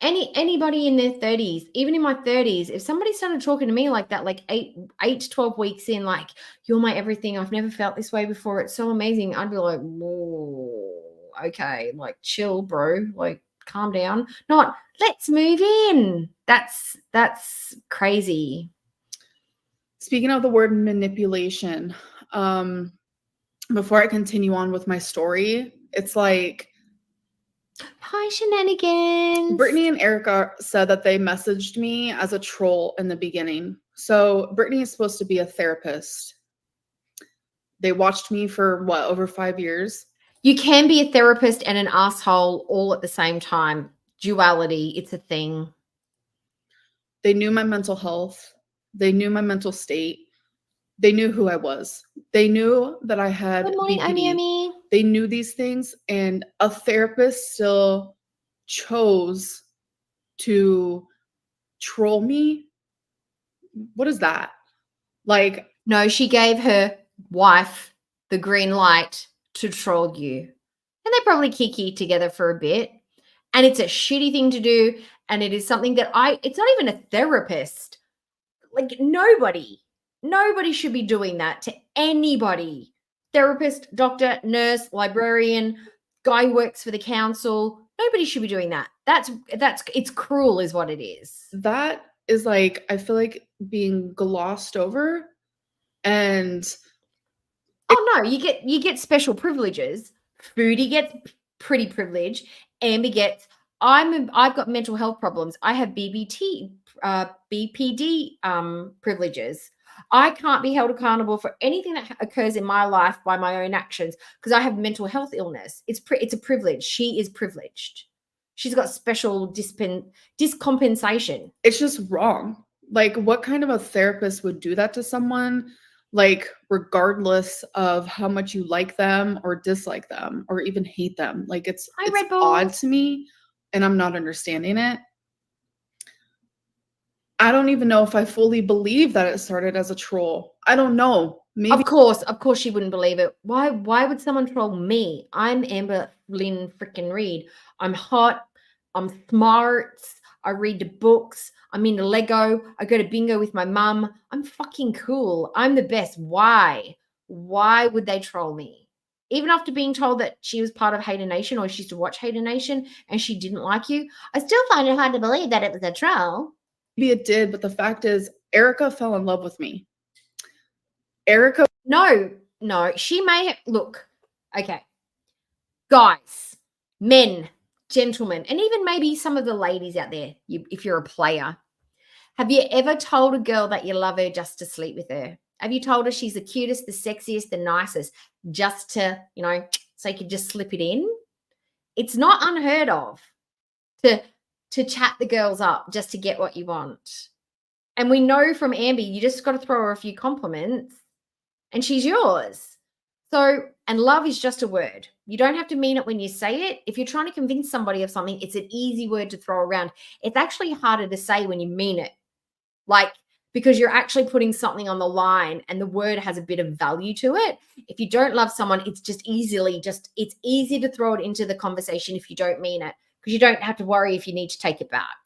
S2: Anybody in their 30s, even in my 30s, if somebody started talking to me like that, like 8 to 12 weeks in, like, you're my everything, I've never felt this way before, it's so amazing, I'd be like, whoa, okay, like, chill, bro, like, calm down. Not, let's move in. That's crazy.
S3: Speaking of the word manipulation, before I continue on with my story, it's like,
S2: hi, shenanigans.
S3: Brittany and Erica said that they messaged me as a troll in the beginning. So Brittany is supposed to be a therapist. They watched me for what, over 5 years?
S2: You can be a therapist and an asshole all at the same time. Duality, it's a thing.
S3: They knew my mental health. They knew my mental state. They knew who I was. They knew that I had BPD. They knew these things, and a therapist still chose to troll me. What is that? Like,
S2: no, she gave her wife the green light to troll you. And they probably kiki together for a bit. And it's a shitty thing to do. And it is something that it's not even a therapist. Like, nobody should be doing that to anybody. Therapist, doctor, nurse, librarian, guy who works for the council. Nobody should be doing that. It's cruel is what it is.
S3: That is like, I feel like being glossed over. And
S2: oh no, you get special privileges. Foodie gets pretty privilege. Amber gets, I've got mental health problems. I have BPD privileges. I can't be held accountable for anything that occurs in my life by my own actions because I have mental health illness. It's a privilege. She is privileged. She's got special discompensation.
S3: It's just wrong. Like, what kind of a therapist would do that to someone? Like, regardless of how much you like them or dislike them or even hate them. Like, it's odd to me, and I'm not understanding it. I don't even know if I fully believe that it started as a troll. I don't know. Maybe.
S2: Of course she wouldn't believe it. Why would someone troll me? I'm Amberlynn freaking Reed. I'm hot. I'm smart. I read the books. I'm into Lego. I go to bingo with my mum. I'm fucking cool. I'm the best. Why? Why would they troll me? Even after being told that she was part of Hater Nation or she used to watch Hater Nation and she didn't like you, I still find it hard to believe that it was a troll.
S3: Maybe it did, but the fact is, Erica fell in love with me. Erica.
S2: No, she may have, look, okay. Guys, men, gentlemen, and even maybe some of the ladies out there, if you're a player, have you ever told a girl that you love her just to sleep with her? Have you told her she's the cutest, the sexiest, the nicest, just to, so you could just slip it in? It's not unheard of to chat the girls up just to get what you want. And we know from Amber, you just got to throw her a few compliments and she's yours. So, and love is just a word. You don't have to mean it when you say it. If you're trying to convince somebody of something, it's an easy word to throw around. It's actually harder to say when you mean it. Like, because you're actually putting something on the line and the word has a bit of value to it. If you don't love someone, it's it's easy to throw it into the conversation if you don't mean it, because you don't have to worry if you need to take it back.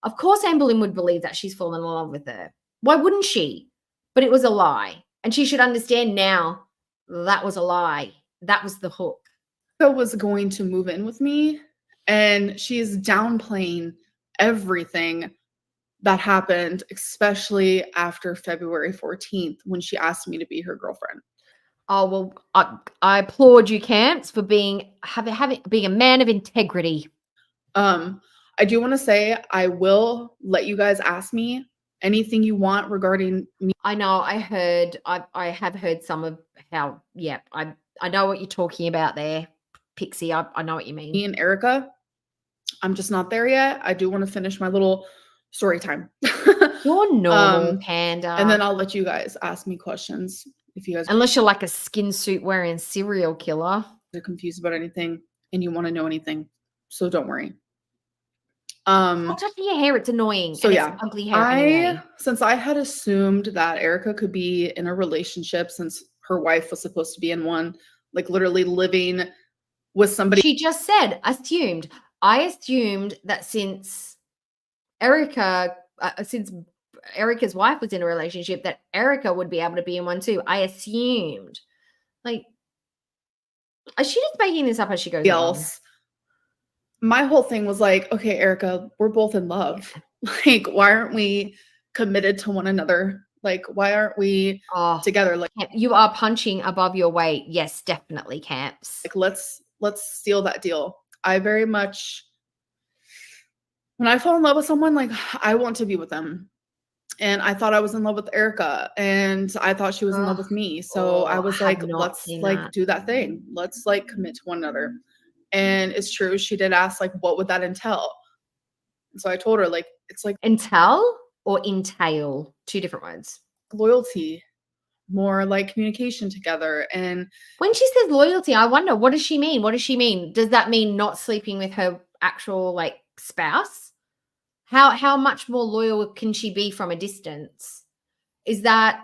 S2: Of course, Amberlynn would believe that she's fallen in love with her. Why wouldn't she? But it was a lie. And she should understand now that was a lie. That was the hook.
S3: Was going to move in with me, and she's downplaying everything that happened, especially after February 14th when she asked me to be her girlfriend.
S2: Oh, well, I applaud you, Camps, for being a man of integrity.
S3: I do want to say I will let you guys ask me anything you want regarding me.
S2: I know. I have heard some of how. Yeah, I know what you're talking about there, Pixie. I know what you mean.
S3: Me and Erica, I'm just not there yet. I do want to finish my little story time.
S2: You're normal, Panda.
S3: And then I'll let you guys ask me questions if you guys,
S2: unless you're like a skin suit wearing serial killer,
S3: are confused about anything and you want to know anything. So don't worry.
S2: Stop touching your hair. It's annoying.
S3: So
S2: and
S3: yeah,
S2: it's ugly hair anyway.
S3: Since I had assumed that Erica could be in a relationship since her wife was supposed to be in one, like literally living with somebody.
S2: She just said, assumed. I assumed that since Erica's wife was in a relationship, that Erica would be able to be in one too. I assumed. Like, is she just making this up as she goes along?
S3: My whole thing was like, okay, Erica, we're both in love. Like, why aren't we committed to one another? Like, why aren't we together? Like,
S2: you are punching above your weight. Yes, definitely, Camps.
S3: Like, let's seal that deal. I very much, when I fall in love with someone, like, I want to be with them. And I thought I was in love with Erica, and I thought she was in love with me. So I was like, let's like do that thing. Let's like commit to one another. And it's true. She did ask, like, what would that entail? And so I told her, like, it's like
S2: entail or entail, two different words.
S3: Loyalty, more like communication together. And
S2: when she says loyalty, I wonder, what does she mean? What does she mean? Does that mean not sleeping with her actual like spouse? How much more loyal can she be from a distance? Is that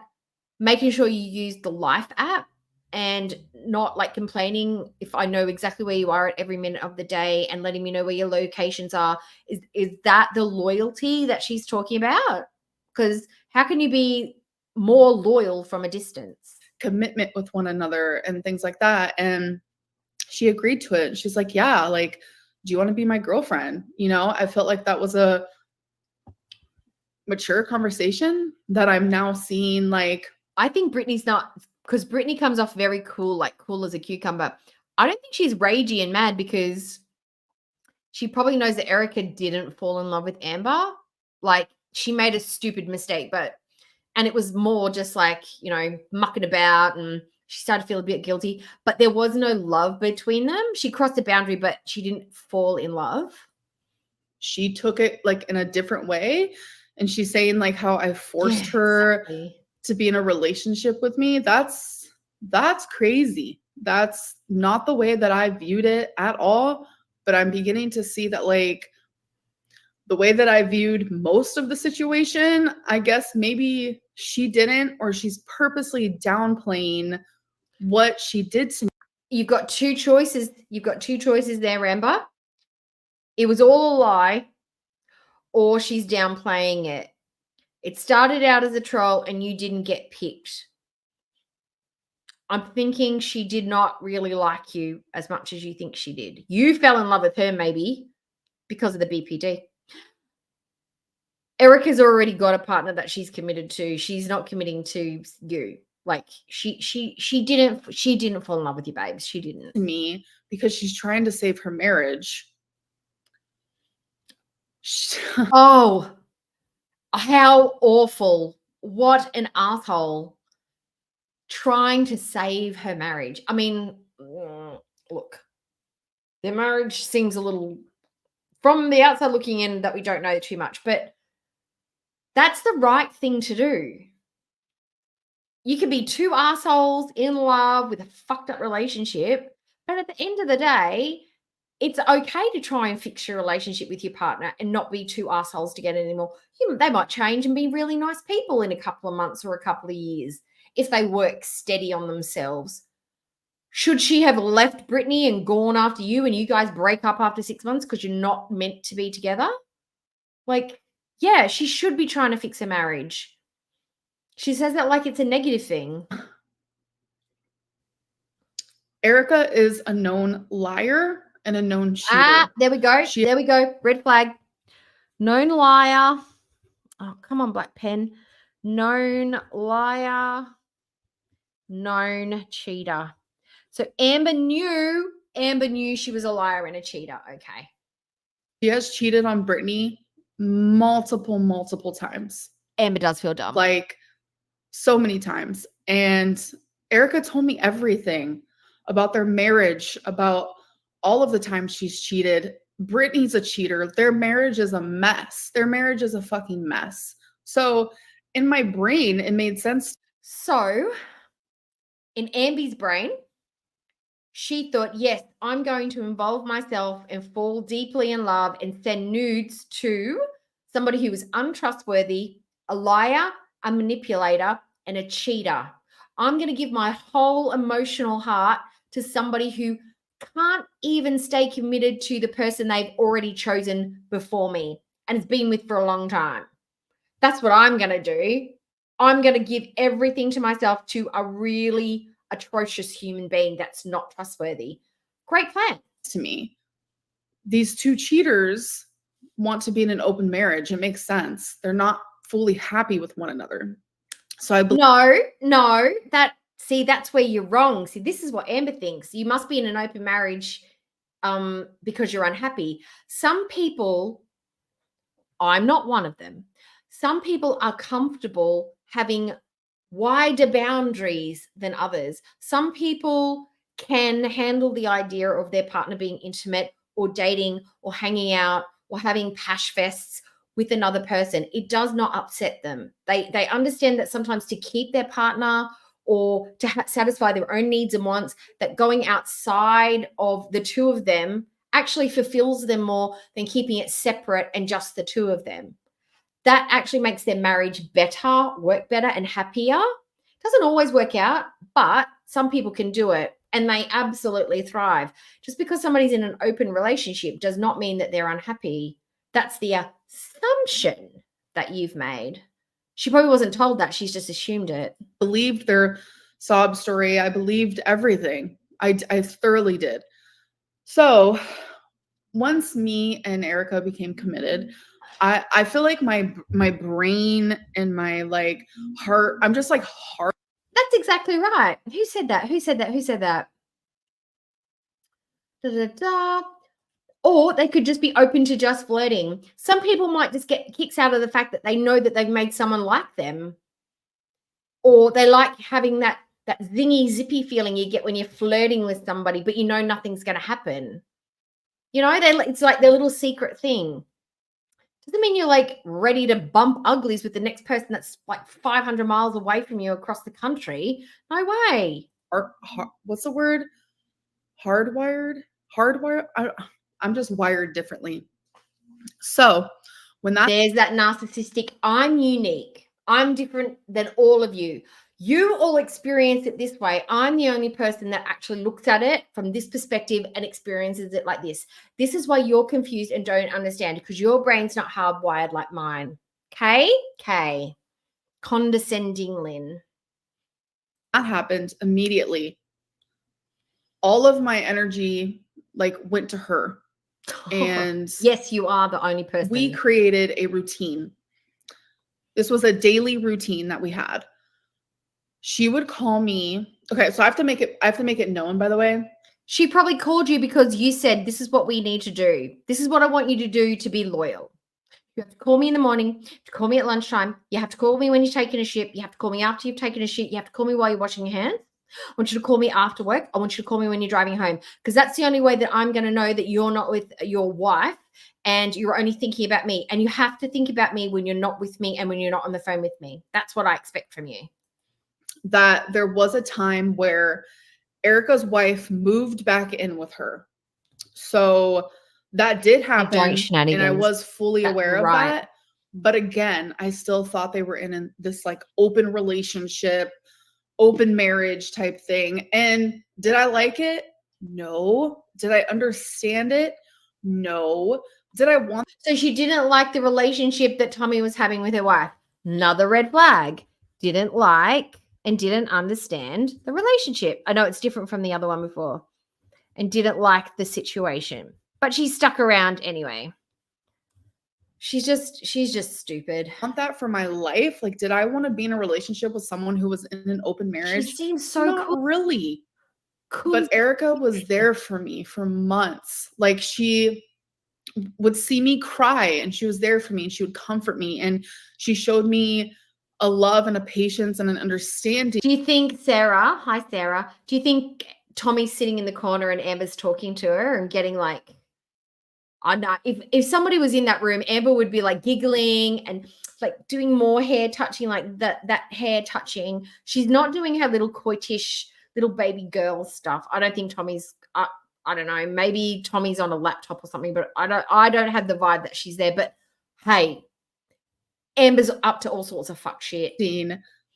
S2: making sure you use the Life app and not like complaining if I know exactly where you are at every minute of the day and letting me know where your locations are? Is that the loyalty that she's talking about? Because how can you be more loyal from a distance?
S3: Commitment with one another and things like that. And she agreed to it. She's like, yeah, like, do you want to be my girlfriend? You know, I felt like that was a mature conversation that I'm now seeing. Like,
S2: I think Brittany's not, because Brittany comes off very cool, like cool as a cucumber. I don't think she's ragey and mad because she probably knows that Erica didn't fall in love with Amber. Like, she made a stupid mistake, and it was more just like, mucking about, and she started to feel a bit guilty, but there was no love between them. She crossed a boundary, but she didn't fall in love.
S3: She took it like in a different way. And she's saying like how I forced her to be in a relationship with me. That's crazy. That's not the way that I viewed it at all. But I'm beginning to see that like the way that I viewed most of the situation, I guess maybe she didn't, or she's purposely downplaying what she did to me.
S2: You've got two choices. There, Amber. It was all a lie, or she's downplaying it. It started out as a troll and you didn't get picked. I'm thinking she did not really like you as much as you think she did. You fell in love with her maybe because of the BPD. Erica's already got a partner that she's committed to. She's not committing to you. Like, she didn't fall in love with you, babes. She didn't.
S3: Me, because she's trying to save her marriage.
S2: Oh, how awful. What an asshole trying to save her marriage. I mean, look, their marriage seems a little, from the outside looking in, that we don't know too much, but that's the right thing to do. You could be two assholes in love with a fucked up relationship, but at the end of the day, it's okay to try and fix your relationship with your partner and not be two assholes together anymore. They might change and be really nice people in a couple of months or a couple of years if they work steady on themselves. Should she have left Brittany and gone after you and you guys break up after 6 months because you're not meant to be together? Like, yeah, she should be trying to fix her marriage. She says that like it's a negative thing.
S3: Erica is a known liar and a known cheater.
S2: There we go. There we go. Red flag. Known liar. Oh, come on, black pen. Known liar. Known cheater. So Amber knew she was a liar and a cheater. Okay.
S3: She has cheated on Brittany multiple times.
S2: Amber does feel dumb.
S3: Like, so many times. And Erica told me everything about their marriage, about all of the times she's cheated. Brittany's a cheater. Their marriage is a mess. Their marriage is a fucking mess. So in my brain, it made sense.
S2: So in Amber's brain, she thought, yes, I'm going to involve myself and fall deeply in love and send nudes to somebody who was untrustworthy, a liar, a manipulator, and a cheater. I'm going to give my whole emotional heart to somebody who can't even stay committed to the person they've already chosen before me and has been with for a long time. That's what I'm going to do. I'm going to give everything to myself to a really atrocious human being that's not trustworthy. Great plan.
S3: To me, these two cheaters want to be in an open marriage. It makes sense. They're not fully happy with one another. So I believe
S2: no, that's where you're wrong. See, this is what Amber thinks. You must be in an open marriage because you're unhappy. Some people, I'm not one of them. Some people are comfortable having wider boundaries than others. Some people can handle the idea of their partner being intimate or dating or hanging out or having pash fests with another person. It does not upset them. They understand that sometimes to keep their partner or to satisfy their own needs and wants, that going outside of the two of them actually fulfills them more than keeping it separate and just the two of them. That actually makes their marriage better, work better, and happier. Doesn't always work out, but some people can do it and they absolutely thrive. Just because somebody's in an open relationship does not mean that they're unhappy. That's the assumption that you've made. She probably wasn't told that. She's just assumed it.
S3: Believed their sob story. I believed everything. I thoroughly did. So once me and Erica became committed, I feel like my brain and my like heart, I'm just like heart.
S2: That's exactly right. Who said that? Who said that? Who said that? Da, da, da. Or they could just be open to just flirting. Some people might just get kicks out of the fact that they know that they've made someone like them. Or they like having that zingy, zippy feeling you get when you're flirting with somebody, but you know nothing's going to happen. You know, it's like their little secret thing. Doesn't mean you're like ready to bump uglies with the next person that's like 500 miles away from you across the country. No way.
S3: What's the word? Hardwired? I'm just wired differently. So when
S2: there's that narcissistic, I'm unique. I'm different than all of you. You all experience it this way. I'm the only person that actually looks at it from this perspective and experiences it like this. This is why you're confused and don't understand, because your brain's not hardwired like mine. Okay? Condescending Lynn.
S3: That happened immediately. All of my energy like went to her. And
S2: yes, you are the only person.
S3: We created a routine. This was a daily routine that we had. She would call me. Okay, so I have to make it known, by the way.
S2: She probably called you because you said, this is what we need to do. This is what I want you to do to be loyal. You have to call me in the morning. You have to call me at lunchtime. You have to call me when you're taking a shit. You have to call me after you've taken a shit. You have to call me while you're washing your hands. I want you to call me after work. I want you to call me when you're driving home, because that's the only way that I'm going to know that you're not with your wife and you're only thinking about me. And you have to think about me when you're not with me and when you're not on the phone with me. That's what I expect from you.
S3: That there was a time where Erica's wife moved back in with her. So that did happen, and I was fully aware of that. But again, I still thought they were in this like open relationship, open marriage type thing. And did I like it? No. Did I understand it? No. Did I want?
S2: So she didn't like the relationship that Tommy was having with her wife. Another red flag. Didn't like and didn't understand the relationship. I know it's different from the other one before. And didn't like the situation. But she stuck around anyway. She's just stupid.
S3: Want that for my life? Like, did I want to be in a relationship with someone who was in an open marriage?
S2: She seems so
S3: Not
S2: cool.
S3: really.
S2: Cool.
S3: But Erica was there for me for months. Like, she would see me cry and she was there for me and she would comfort me and she showed me a love and a patience and an understanding.
S2: Do you think Sarah, hi Sarah, do you think Tommy's sitting in the corner and Amber's talking to her and getting like, I know if somebody was in that room, Amber would be like giggling and like doing more hair touching, like that hair touching. She's not doing her little coitish little baby girl stuff. I don't think Tommy's I don't know, maybe Tommy's on a laptop or something, but I don't have the vibe that she's there. But hey, Amber's up to all sorts of fuck shit.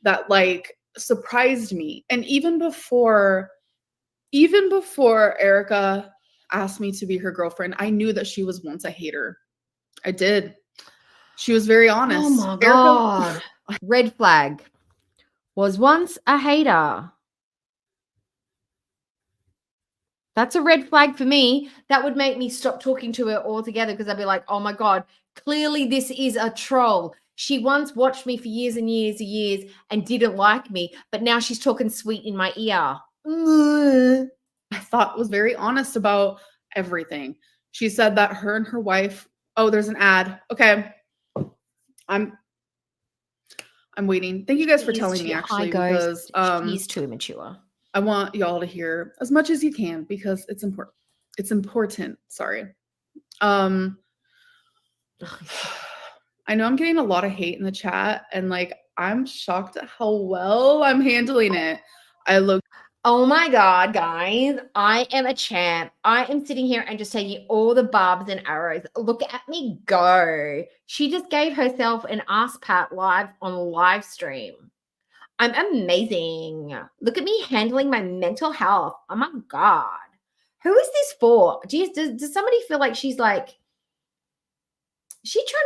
S3: That like surprised me. And even before Erica asked me to be her girlfriend, I knew that she was once a hater. I did. She was very honest.
S2: Oh my God. Red flag. Was once a hater. That's a red flag for me. That would make me stop talking to her altogether, because I'd be like, oh my God, clearly this is a troll. She once watched me for years and years and years and didn't like me, but now she's talking sweet in my ear.
S3: I thought was very honest about everything. She said that her and her wife, oh, there's an ad. Okay. I'm waiting. Thank you guys for telling me, actually, because
S2: she's too immature.
S3: I want y'all to hear as much as you can because it's important. It's important. Sorry. I know I'm getting a lot of hate in the chat, and like I'm shocked at how well I'm handling it.
S2: Oh my God, guys, I am a champ. I am sitting here and just taking all the barbs and arrows. Look at me go. She just gave herself an ass pat live on live stream. I'm amazing. Look at me handling my mental health. Oh my God. Who is this for? Does somebody feel like she's trying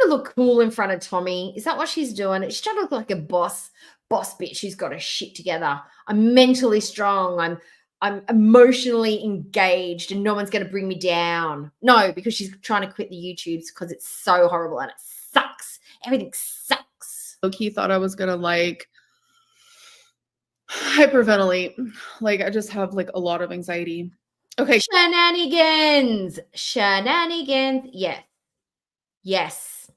S2: to look cool in front of Tommy? Is that what she's doing? She's trying to look like a boss bitch. She's got her shit together. I'm mentally strong. I'm emotionally engaged and no one's going to bring me down. No, because she's trying to quit the YouTubes because it's so horrible and it sucks. Everything sucks.
S3: Low-key thought I was going to like hyperventilate. Like I just have like a lot of anxiety. Okay.
S2: Shenanigans. Yes.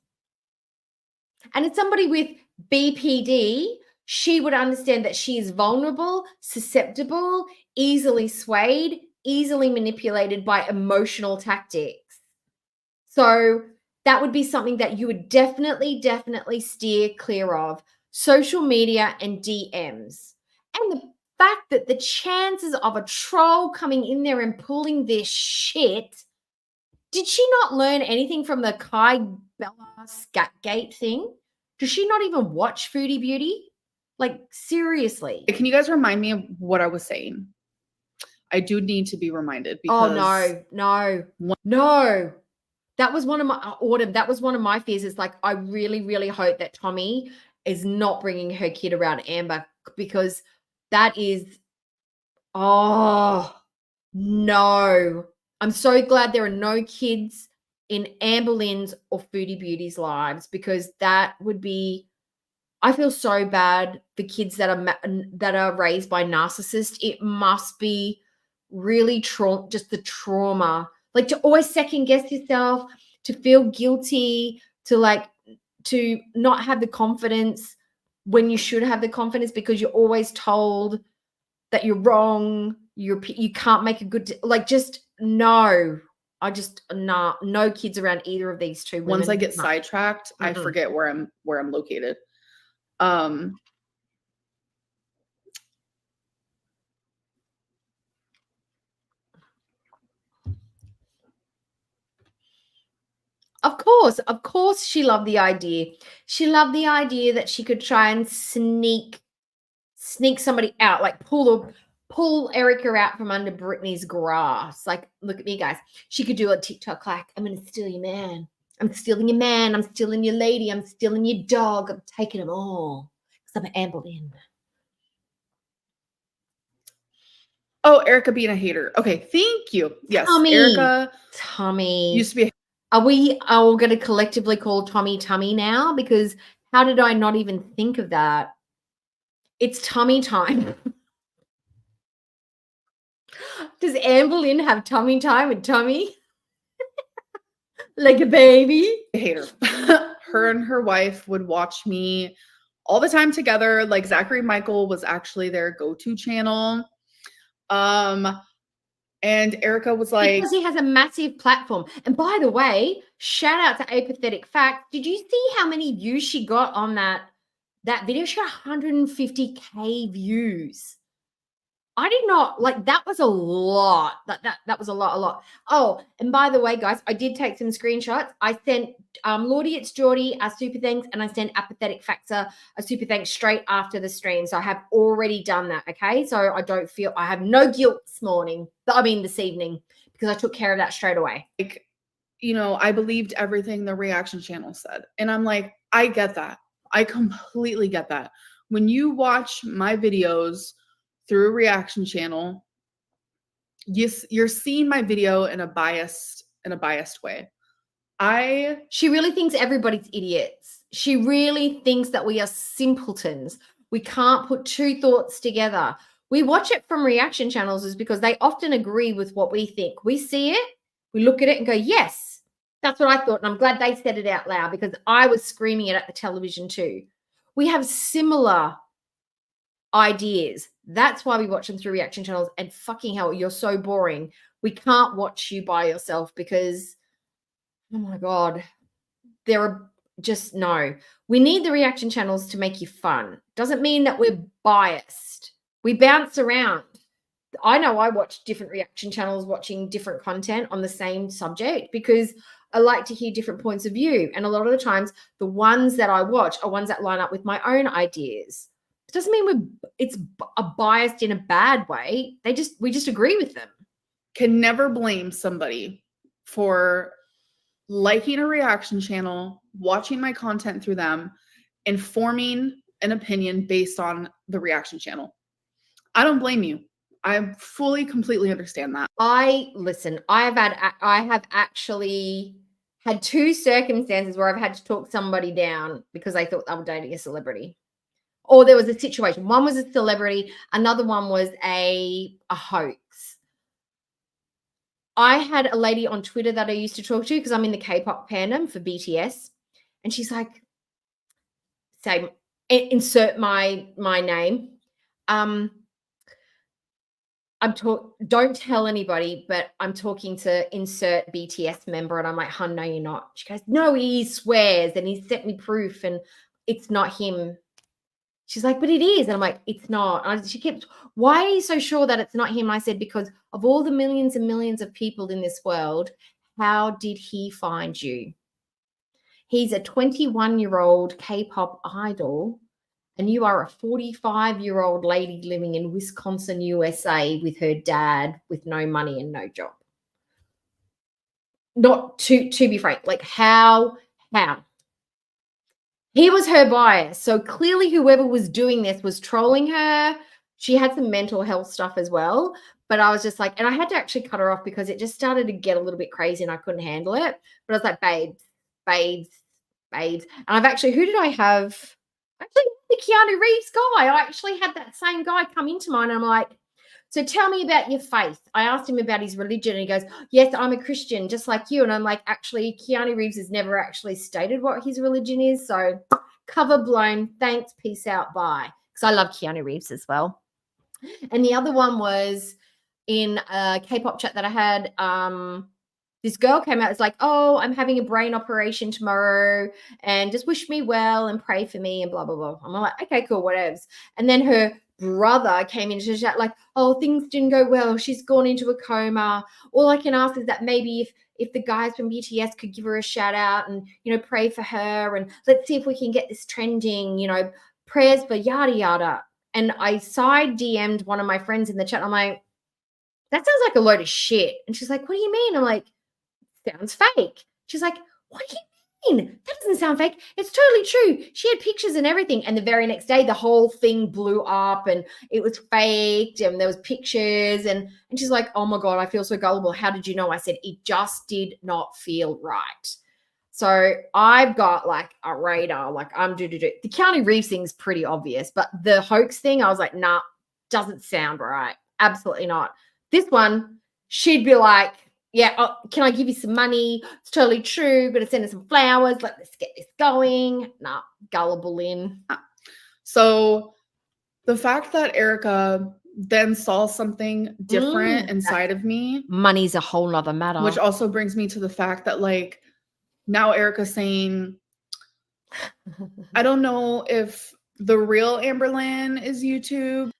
S2: And it's somebody with BPD, she would understand that she is vulnerable, susceptible, easily swayed, easily manipulated by emotional tactics. So that would be something that you would definitely steer clear of. Social media and DMs. And the fact that the chances of a troll coming in there and pulling this shit, did she not learn anything from the Kai Bella Scatgate thing? Does she not even watch Foodie Beauty? Like, seriously.
S3: Can you guys remind me of what I was saying? I do need to be reminded because...
S2: Oh, no. That was one of my... Autumn, that was one of my fears. Is like, I really hope that Tommy is not bringing her kid around Amber, because that is... Oh, no. I'm so glad there are no kids in Amberlynn's or Foodie Beauty's lives, because that would be... I feel so bad for kids that are raised by narcissists. It must be really just the trauma, like to always second guess yourself, to feel guilty, to not have the confidence when you should have the confidence because you're always told that you're wrong, you can't make a good just no. I just no kids around either of these two women.
S3: Once I get sidetracked, I forget where I'm located.
S2: Of course she loved the idea. She loved the idea that she could try and sneak somebody out, like pull Erica out from under Brittany's grass. Like, look at me, guys. She could do a TikTok like, I'm going to steal your man. I'm stealing your man. I'm stealing your lady. I'm stealing your dog. I'm taking them all. Because I'm Amberlynn.
S3: Oh, Erica being a hater. Okay, thank you. Yes, Erica.
S2: Tommy.
S3: Used to be.
S2: Are we all going to collectively call Tommy Tummy now? Because how did I not even think of that? It's tummy time. Does Amberlynn have tummy time with Tommy? Like a baby?
S3: Hater. Her and her wife would watch me all the time together. Like Zachary Michael was actually their go-to channel. And Erica was like,
S2: because he has a massive platform. And by the way, shout out to Apathetic Fact. Did you see how many views she got on that video? She got 150K views. I did not that was a lot. That was a lot. Oh, and by the way, guys, I did take some screenshots. I sent Lordy It's Geordie a super thanks, and I sent Apathetic Factor a super thanks straight after the stream. So I have already done that. Okay. So I don't feel I have no guilt this evening, because I took care of that straight away.
S3: Like, I believed everything the reaction channel said. And I'm like, I get that. I completely get that. When you watch my videos through a reaction channel, you're seeing my video in a biased way.
S2: She really thinks everybody's idiots. She really thinks that we are simpletons. We can't put two thoughts together. We watch it from reaction channels is because they often agree with what we think. We see it, we look at it and go, yes, that's what I thought. And I'm glad they said it out loud, because I was screaming it at the television too. We have similar ideas. That's why we watch them through reaction channels. And fucking hell, you're so boring. We can't watch you by yourself because, oh my God, there are just no. We need the reaction channels to make you fun. Doesn't mean that we're biased. We bounce around. I know I watch different reaction channels watching different content on the same subject because I like to hear different points of view. And a lot of the times, the ones that I watch are ones that line up with my own ideas. It doesn't mean it's a biased in a bad way. We just agree with them.
S3: Can never blame somebody for liking a reaction channel, watching my content through them, and forming an opinion based on the reaction channel. I don't blame you. I fully, completely understand that.
S2: I have actually had two circumstances where I've had to talk somebody down because they thought they were dating a celebrity. Or there was a situation. One was a celebrity. Another one was a hoax. I had a lady on Twitter that I used to talk to because I'm in the K-pop fandom for BTS. And she's like, say, insert my name. Don't tell anybody, but I'm talking to insert BTS member. And I'm like, hun, no, you're not. She goes, no, he swears and he sent me proof and it's not him. She's like, but it is. And I'm like, it's not. And she kept, why are you so sure that it's not him? I said, because of all the millions and millions of people in this world, how did he find you? He's a 21-year-old K-pop idol, and you are a 45-year-old lady living in Wisconsin, USA with her dad with no money and no job. Not to be frank, like how? He was her bias. So clearly whoever was doing this was trolling her. She had some mental health stuff as well. But I was just like, and I had to actually cut her off because it just started to get a little bit crazy and I couldn't handle it. But I was like, babes. And I've actually, who did I have? Actually, the Keanu Reeves guy. I actually had that same guy come into mine. And I'm like, So tell me about your faith. I asked him about his religion and he goes, yes, I'm a Christian, just like you. And I'm like, actually, Keanu Reeves has never actually stated what his religion is. So cover blown. Thanks. Peace out. Bye. Because I love Keanu Reeves as well. And the other one was in a K-pop chat that I had. This girl came out, it's like, oh, I'm having a brain operation tomorrow and just wish me well and pray for me and blah, blah, blah. I'm like, okay, cool, whatevs. And then her brother came into the chat like, oh, things didn't go well. She's gone into a coma. All I can ask is that maybe if the guys from BTS could give her a shout out and, pray for her and let's see if we can get this trending, prayers for yada, yada. And I side DM'd one of my friends in the chat. I'm like, that sounds like a load of shit. And she's like, what do you mean? I'm like, sounds fake. She's like, what do you mean? That doesn't sound fake. It's totally true. She had pictures and everything. And the very next day, the whole thing blew up and it was faked and there was pictures. And she's like, oh my God, I feel so gullible. How did you know? I said, it just did not feel right. So I've got like a radar, like I'm The Keanu Reeves thing's pretty obvious, but the hoax thing, I was like, nah, doesn't sound right. Absolutely not. This one, she'd be like, yeah, can I give you some money? It's totally true. Gonna send her some flowers. Like, let's get this going. Nah, gullible in.
S3: So the fact that Erica then saw something different inside of me.
S2: Money's a whole nother matter.
S3: Which also brings me to the fact that like now Erica's saying, I don't know if the real Amberlynn is YouTube.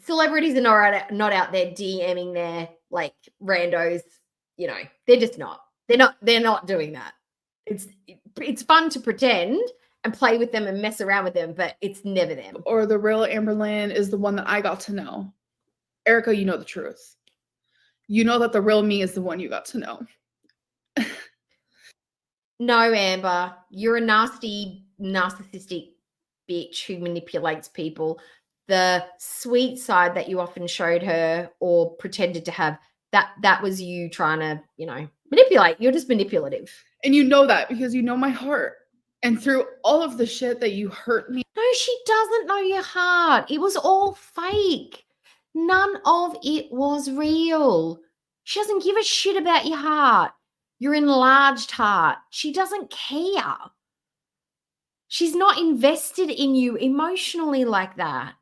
S2: Celebrities are not out there DMing their like randos. They're just not. They're not doing that. It's fun to pretend and play with them and mess around with them, but it's never them.
S3: Or the real Amberlynn is the one that I got to know. Erica, you know the truth. You know that the real me is the one you got to know.
S2: No, Amber, you're a nasty, narcissistic bitch who manipulates people. The sweet side that you often showed her or pretended to have, that was you trying to, manipulate. You're just manipulative.
S3: And you know that because you know my heart. And through all of the shit that you hurt me.
S2: No, she doesn't know your heart. It was all fake. None of it was real. She doesn't give a shit about your heart. Your enlarged heart. She doesn't care. She's not invested in you emotionally like that.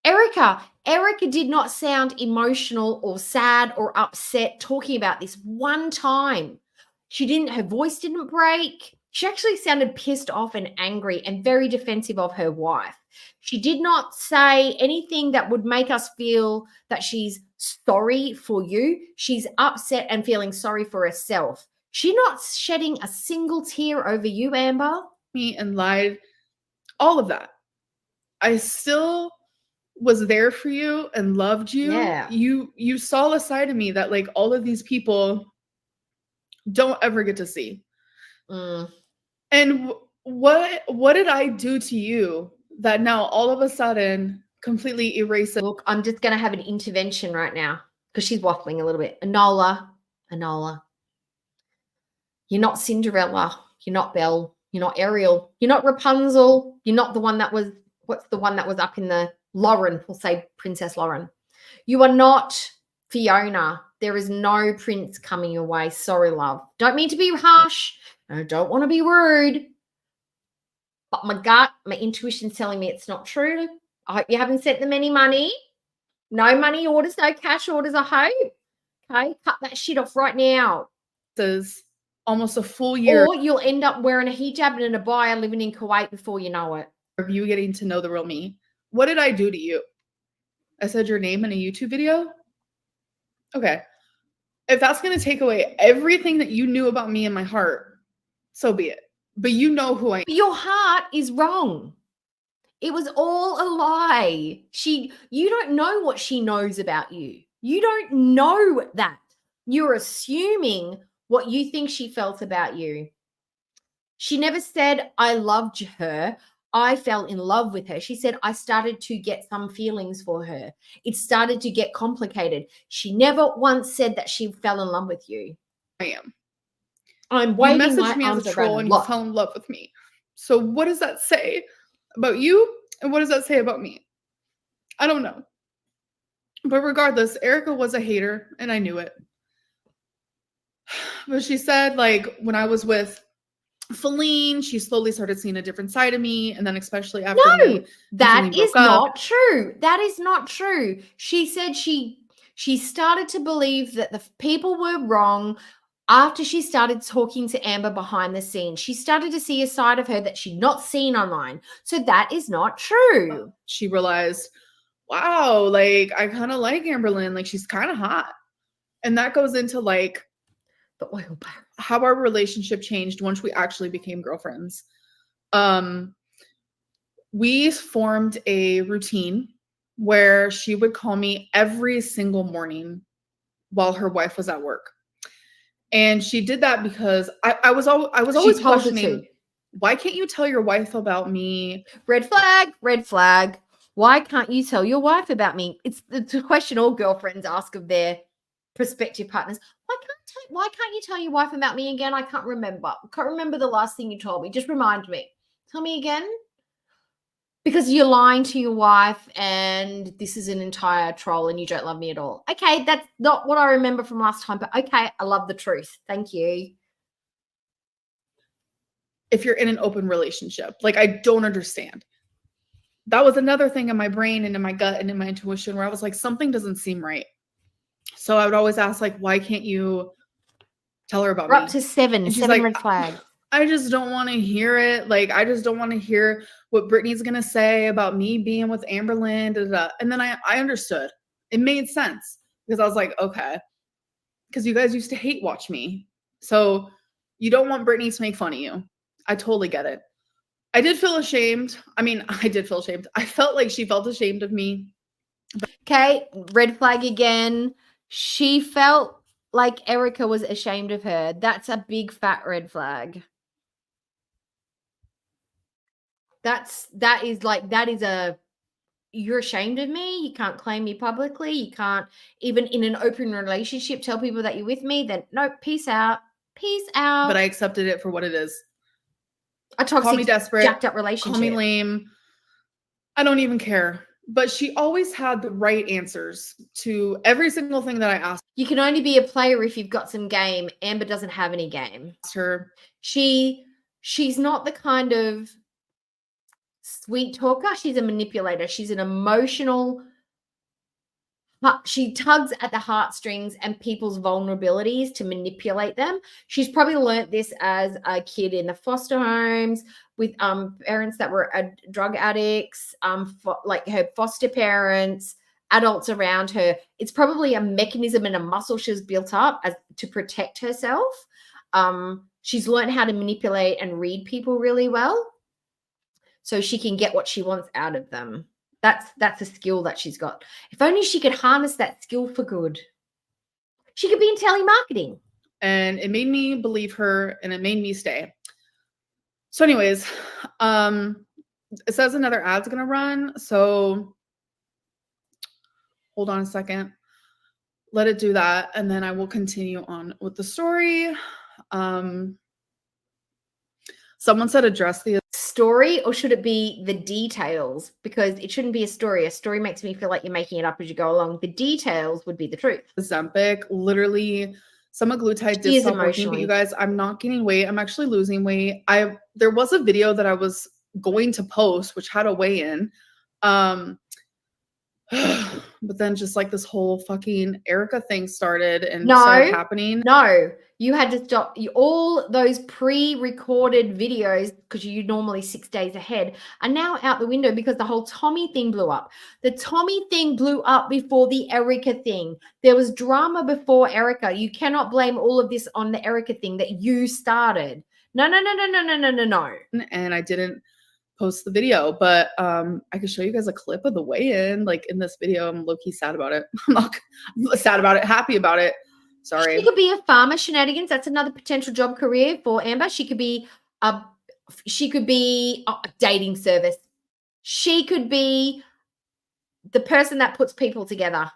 S2: Erica did not sound emotional or sad or upset talking about this one time. Her voice didn't break. She actually sounded pissed off and angry and very defensive of her wife. She did not say anything that would make us feel that she's sorry for you. She's upset and feeling sorry for herself. She's not shedding a single tear over you, Amber.
S3: Me and lied. All of that. I still was there for you and loved you.
S2: Yeah.
S3: You saw a side of me that like all of these people don't ever get to see. And what did I do to you that now all of a sudden completely erases?
S2: Look, I'm just going to have an intervention right now because she's waffling a little bit. Enola, you're not Cinderella. You're not Belle. You're not Ariel. You're not Rapunzel. You're not the one that was, what's the one that was up in the Lauren? We'll say Princess Lauren. You are not Fiona. There is no prince coming your way. Sorry, love. Don't mean to be harsh. I don't want to be rude. But my gut, my intuition's telling me it's not true. I hope you haven't sent them any money. No money orders, no cash orders, I hope. Okay, cut that shit off right now.
S3: This is almost a full year.
S2: Or you'll end up wearing a hijab and a abaya living in Kuwait before you know it.
S3: Of you getting to know the real me. What did I do to you? I said your name in a YouTube video? Okay. If that's going to take away everything that you knew about me and my heart, so be it. But you know who I am.
S2: Your heart is wrong. It was all a lie. You don't know what she knows about you. You don't know that. You're assuming what you think she felt about you. She never said, I loved her. I fell in love with her. She said, I started to get some feelings for her. It started to get complicated. She never once said that she fell in love with you.
S3: I am.
S2: I'm waving
S3: you
S2: my
S3: messaged me
S2: arms
S3: as a troll
S2: around
S3: and you fell in love with me. So what does that say about you? And what does that say about me? I don't know. But regardless, Erica was a hater, and I knew it. But she said, like, when I was with Feline, she slowly started seeing a different side of me, and then especially after
S2: No,
S3: me and
S2: that
S3: Feline
S2: is
S3: broke up,
S2: not true. That is not true. She said she started to believe that the people were wrong after she started talking to Amber behind the scenes. She started to see a side of her that she'd not seen online. So that is not true.
S3: she realized, wow, like, I kind of like Amberlynn. Like, she's kind of hot. And that goes into, like,
S2: The oil baron.
S3: how our relationship changed once we actually became girlfriends. We formed a routine where she would call me every single morning while her wife was at work. And she did that because I was always questioning, why can't you tell your wife about me?
S2: Red flag, red flag. Why can't you tell your wife about me? It's a question all girlfriends ask of their prospective partners. Why can't you tell your wife about me again? I can't remember. Can't remember the last thing you told me. Just remind me. Tell me again. Because you're lying to your wife and this is an entire troll and you don't love me at all. Okay, that's not what I remember from last time, but okay, I love the truth. Thank you.
S3: If you're in an open relationship, like, I don't understand. That was another thing in my brain and in my gut and in my intuition where I was like, something doesn't seem right. So I would always ask, like, why can't you tell her about
S2: We're
S3: me?
S2: up to 7
S3: And she's
S2: like,
S3: like,
S2: red flags.
S3: I just don't want to hear it. Like, I just don't want to hear what Brittany's going to say about me being with Amberlynn. Da, da, da. And then I understood. It made sense because I was like, okay. Because you guys used to hate watch me. So you don't want Brittany to make fun of you. I totally get it. I did feel ashamed. I mean, I did feel ashamed. I felt like she felt ashamed of me.
S2: Okay, red flag again. She felt like Erica was ashamed of her. That's a big fat red flag. That is a, you're ashamed of me. You can't claim me publicly. You can't even in an open relationship tell people that you're with me. Then no, peace out. Peace out.
S3: But I accepted it for what it is.
S2: A toxic,
S3: call me desperate,
S2: jacked up relationship.
S3: Call me lame. I don't even care. But she always had the right answers to every single thing that I asked.
S2: You can only be a player if you've got some game. Amber doesn't have any game.
S3: Her.
S2: She's not the kind of sweet talker. She's a manipulator. She's an emotional. She tugs at the heartstrings and people's vulnerabilities to manipulate them. She's probably learnt this as a kid in the foster homes with parents that were drug addicts, like her foster parents, adults around her. It's probably a mechanism and a muscle she's built up to protect herself. She's learned how to manipulate and read people really well so she can get what she wants out of them. That's a skill that she's got. If only she could harness that skill for good. She could be in telemarketing.
S3: And it made me believe her and it made me stay. So anyways, it says another ad's going to run. So hold on a second. Let it do that. And then I will continue on with the story. Someone said address the
S2: story, or should it be the details? Because it shouldn't be a story. A story makes me feel like you're making it up as you go along. The details would be the truth.
S3: Ozempic, literally, semaglutide did stop working, but you guys, I'm not gaining weight. I'm actually losing weight. There was a video that I was going to post, which had a weigh-in. But then just like this whole fucking Erica thing started and started happening.
S2: No, you had to stop all those pre-recorded videos because you normally 6 days ahead are now out the window because the whole Tommy thing blew up. The Tommy thing blew up before the Erica thing. There was drama before Erica. You cannot blame all of this on the Erica thing that you started. No.
S3: And I didn't post the video, but I could show you guys a clip of the weigh-in. Like in this video, I'm low-key sad about it. I'm not sad about it, happy about it. Sorry.
S2: She could be a farmer, shenanigans. That's another potential job career for Amber. She could be a dating service. She could be the person that puts people together.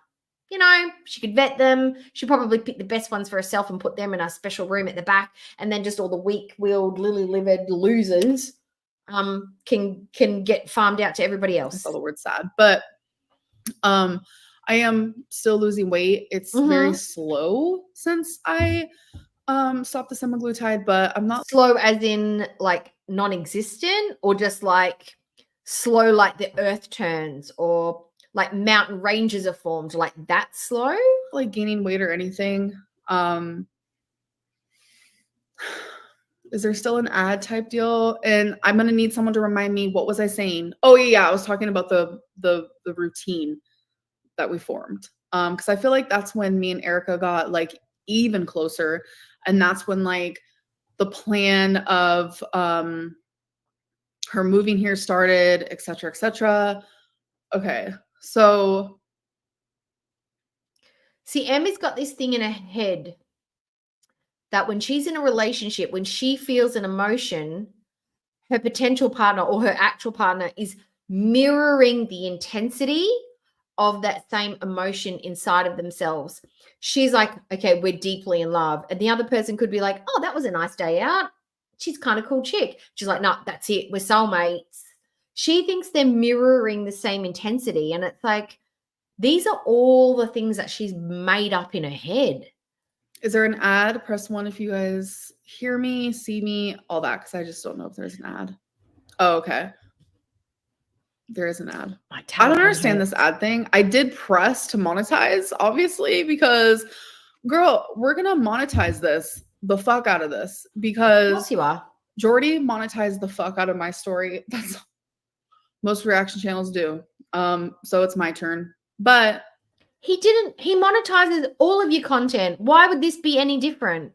S2: You know, she could vet them. She'd probably pick the best ones for herself and put them in a special room at the back. And then just all the weak-willed, lily-livered losers can get farmed out to everybody else.
S3: I saw the word sad. But I I am still losing weight. It's very slow since I stopped the semaglutide, but I'm not
S2: slow as in like non-existent, or just like slow like the earth turns, or like mountain ranges are formed, like that slow?
S3: like gaining weight or anything. Is there still an ad type deal? And I'm gonna need someone to remind me, what was I saying? Oh yeah, I was talking about the routine that we formed. Because I feel like that's when me and Erica got like even closer, and that's when like the plan of her moving here started, etc., etc. Okay, so
S2: See, Amber's got this thing in her head that when she's in a relationship, when she feels an emotion, her potential partner or her actual partner is mirroring the intensity of that same emotion inside of themselves. She's like, okay, we're deeply in love. And the other person could be like, oh, that was a nice day out. She's kind of cool chick. She's like, no, that's it. We're soulmates. She thinks they're mirroring the same intensity. And it's like, these are all the things that she's made up in her head.
S3: is there an ad? Press 1 if you guys hear me, see me, all that, because I just don't know if there's an ad. Oh, okay. There is an ad. I don't understand this ad thing. I did press to monetize, obviously, because girl, we're gonna monetize this, the fuck out of this, because
S2: Yes, you are.
S3: Jordy monetized the fuck out of my story. That's most reaction channels do. So it's my turn. But
S2: he monetizes all of your content. Why would this be any different?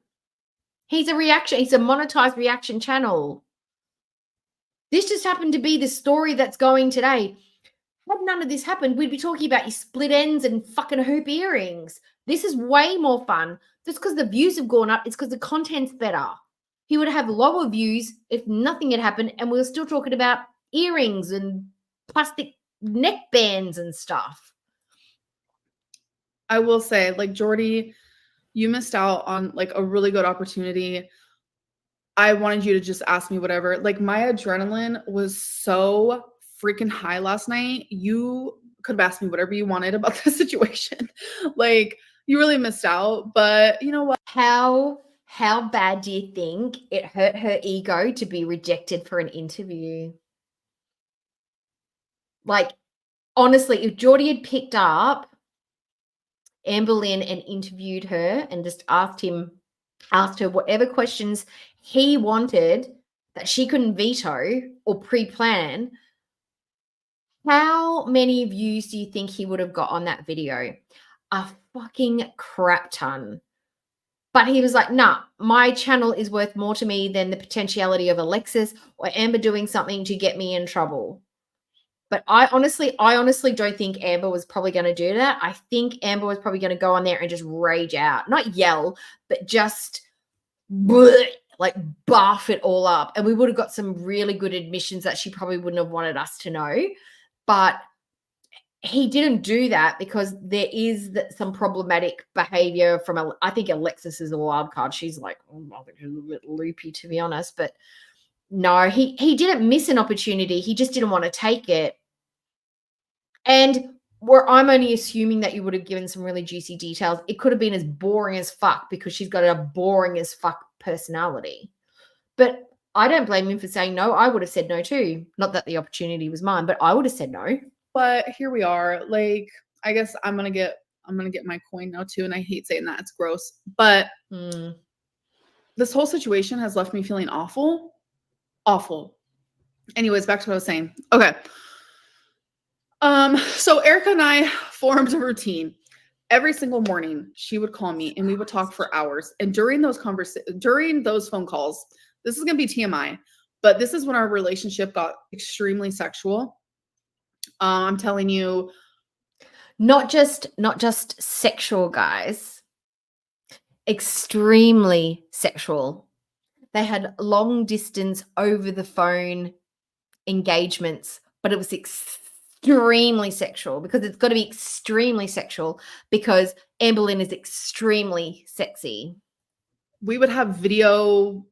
S2: He's a monetized reaction channel. This just happened to be the story that's going today. Had none of this happened, we'd be talking about your split ends and fucking hoop earrings. This is way more fun. Just because the views have gone up, it's because the content's better. He would have lower views if nothing had happened, and we were still talking about earrings and plastic neck bands and stuff.
S3: I will say, like, Jordy, you missed out on like a really good opportunity. I wanted you to just ask me whatever. Like, my adrenaline was so freaking high last night. You could have asked me whatever you wanted about the situation. Like, you really missed out. But you know what?
S2: How bad do you think it hurt her ego to be rejected for an interview? Like, honestly, if Geordie had picked up Amberlynn and interviewed her and just asked her whatever questions he wanted that she couldn't veto or pre-plan, how many views do you think he would have got on that video? A fucking crap ton. But he was like, nah, my channel is worth more to me than the potentiality of Alexis or Amber doing something to get me in trouble. But I honestly don't think Amber was probably going to do that. I think Amber was probably going to go on there and just rage out. Not yell, but just like barf it all up. And we would have got some really good admissions that she probably wouldn't have wanted us to know. But he didn't do that because there is some problematic behavior from, I think Alexis is a wild card. She's like, I think she's a bit loopy, to be honest. But no, he didn't miss an opportunity. He just didn't want to take it. And I'm only assuming that you would have given some really juicy details. It could have been as boring as fuck because she's got a boring as fuck personality. But I don't blame him for saying no. I would have said no too. Not that the opportunity was mine, but I would have said no.
S3: But here we are. Like, I guess I'm gonna get my coin now too. And I hate saying that, it's gross. But this whole situation has left me feeling awful. Awful. Anyways, back to what I was saying. Okay. So Erica and I formed a routine. Every single morning, she would call me and we would talk for hours. And during those phone calls, this is gonna be TMI, but this is when our relationship got extremely sexual. I'm telling you,
S2: not just sexual, guys. Extremely sexual. They had long distance over the phone engagements, but it was extremely sexual because it's got to be extremely sexual because Amberlynn is extremely sexy.
S3: We would have video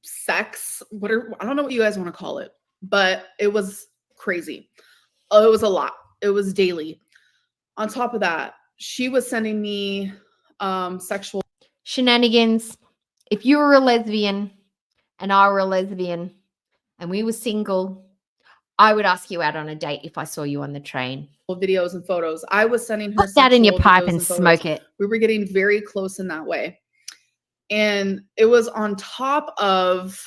S3: sex, I don't know what you guys want to call it, but it was crazy. Oh, it was a lot. It was daily. on top of that, she was sending me sexual
S2: shenanigans. If you were a lesbian and I were a lesbian and we were single, I would ask you out on a date if I saw you on the train.
S3: videos and photos. I was sending her
S2: Put that in your
S3: sexual
S2: pipe
S3: videos
S2: and
S3: photos.
S2: smoke it.
S3: We were getting very close in that way. And it was on top of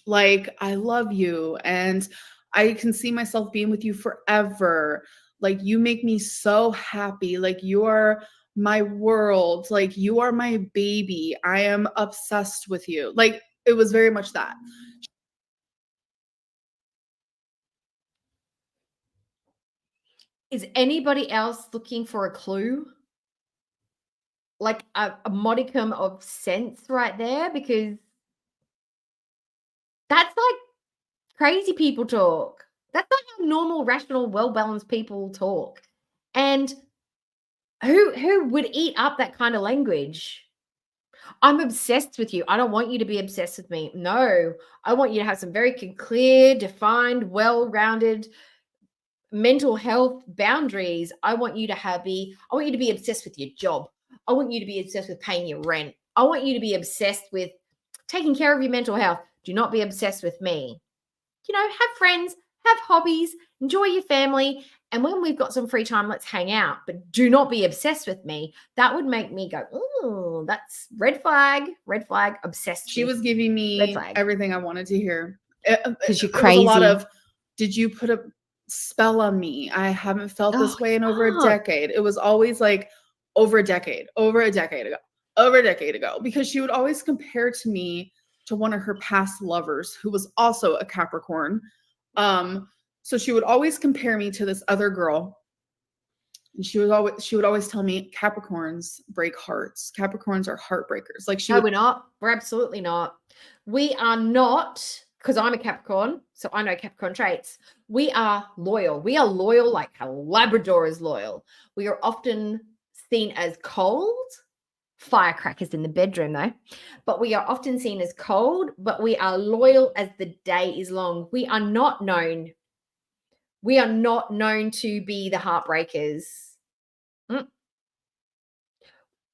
S3: like, I love you and I can see myself being with you forever. Like, you make me so happy. Like, you are my world. Like, you are my baby. I am obsessed with you. Like, it was very much that.
S2: Is anybody else looking for a clue? Like a modicum of sense right there? Because that's like crazy people talk. That's not how normal, rational, well-balanced people talk. And who would eat up that kind of language? I'm obsessed with you. I don't want you to be obsessed with me. No, I want you to have some very clear, defined, well-rounded mental health boundaries. I want you to be obsessed with your job. I want you to be obsessed with paying your rent. I want you to be obsessed with taking care of your mental health. Do not be obsessed with me. You know, have friends, have hobbies, enjoy your family. And when we've got some free time, let's hang out. But do not be obsessed with me. That would make me go, oh, that's red flag, obsessed.
S3: She was giving me everything I wanted to hear.
S2: Because you're
S3: It
S2: crazy.
S3: was a lot of, did you put a spell on me? I haven't felt this way in over a decade. It was always like over a decade ago, because she would always compare to me to one of her past lovers who was also a Capricorn. So she would always compare me to this other girl. And she would always tell me Capricorns break hearts. Capricorns are heartbreakers. Like
S2: No, we're not. We're absolutely not. We are not, because I'm a Capricorn, so I know Capricorn traits. We are loyal. We are loyal like a Labrador is loyal. We are often seen as cold. Firecrackers in the bedroom, though. But we are often seen as cold, but we are loyal as the day is long. We are not known to be the heartbreakers.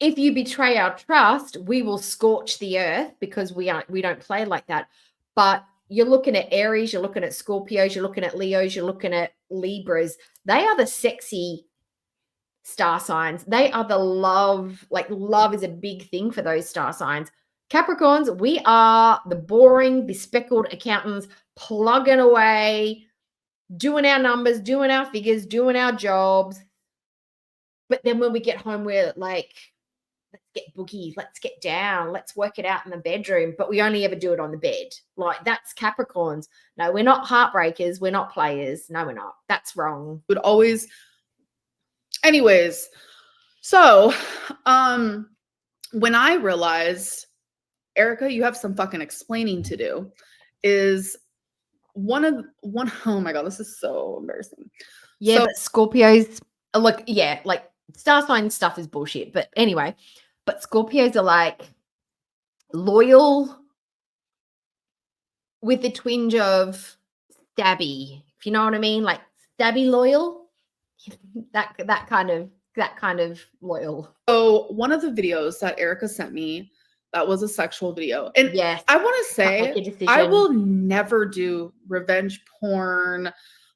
S2: If you betray our trust, we will scorch the earth, because we don't play like that. But you're looking at Aries, you're looking at Scorpios, you're looking at Leos, you're looking at Libras. They are the sexy star signs. They are the love. Like, love is a big thing for those star signs. Capricorns, we are the boring, bespectacled accountants, plugging away, doing our numbers, doing our figures, doing our jobs. But then when we get home, we're like, let's get boogie, let's get down, let's work it out in the bedroom. But we only ever do it on the bed. Like, that's Capricorns. No, we're not heartbreakers. We're not players. No, we're not. That's wrong.
S3: Would always. Anyways, so when I realized, Erica, you have some fucking explaining to do, is one. Oh my God, this is so embarrassing.
S2: Yeah, but Scorpios, look, yeah, like star sign stuff is bullshit. But anyway, but Scorpios are like loyal with the twinge of stabby, if you know what I mean, like stabby loyal. that kind of loyal.
S3: So one of the videos that Erica sent me, that was a sexual video. And
S2: yes,
S3: I want to say, I will never do revenge porn,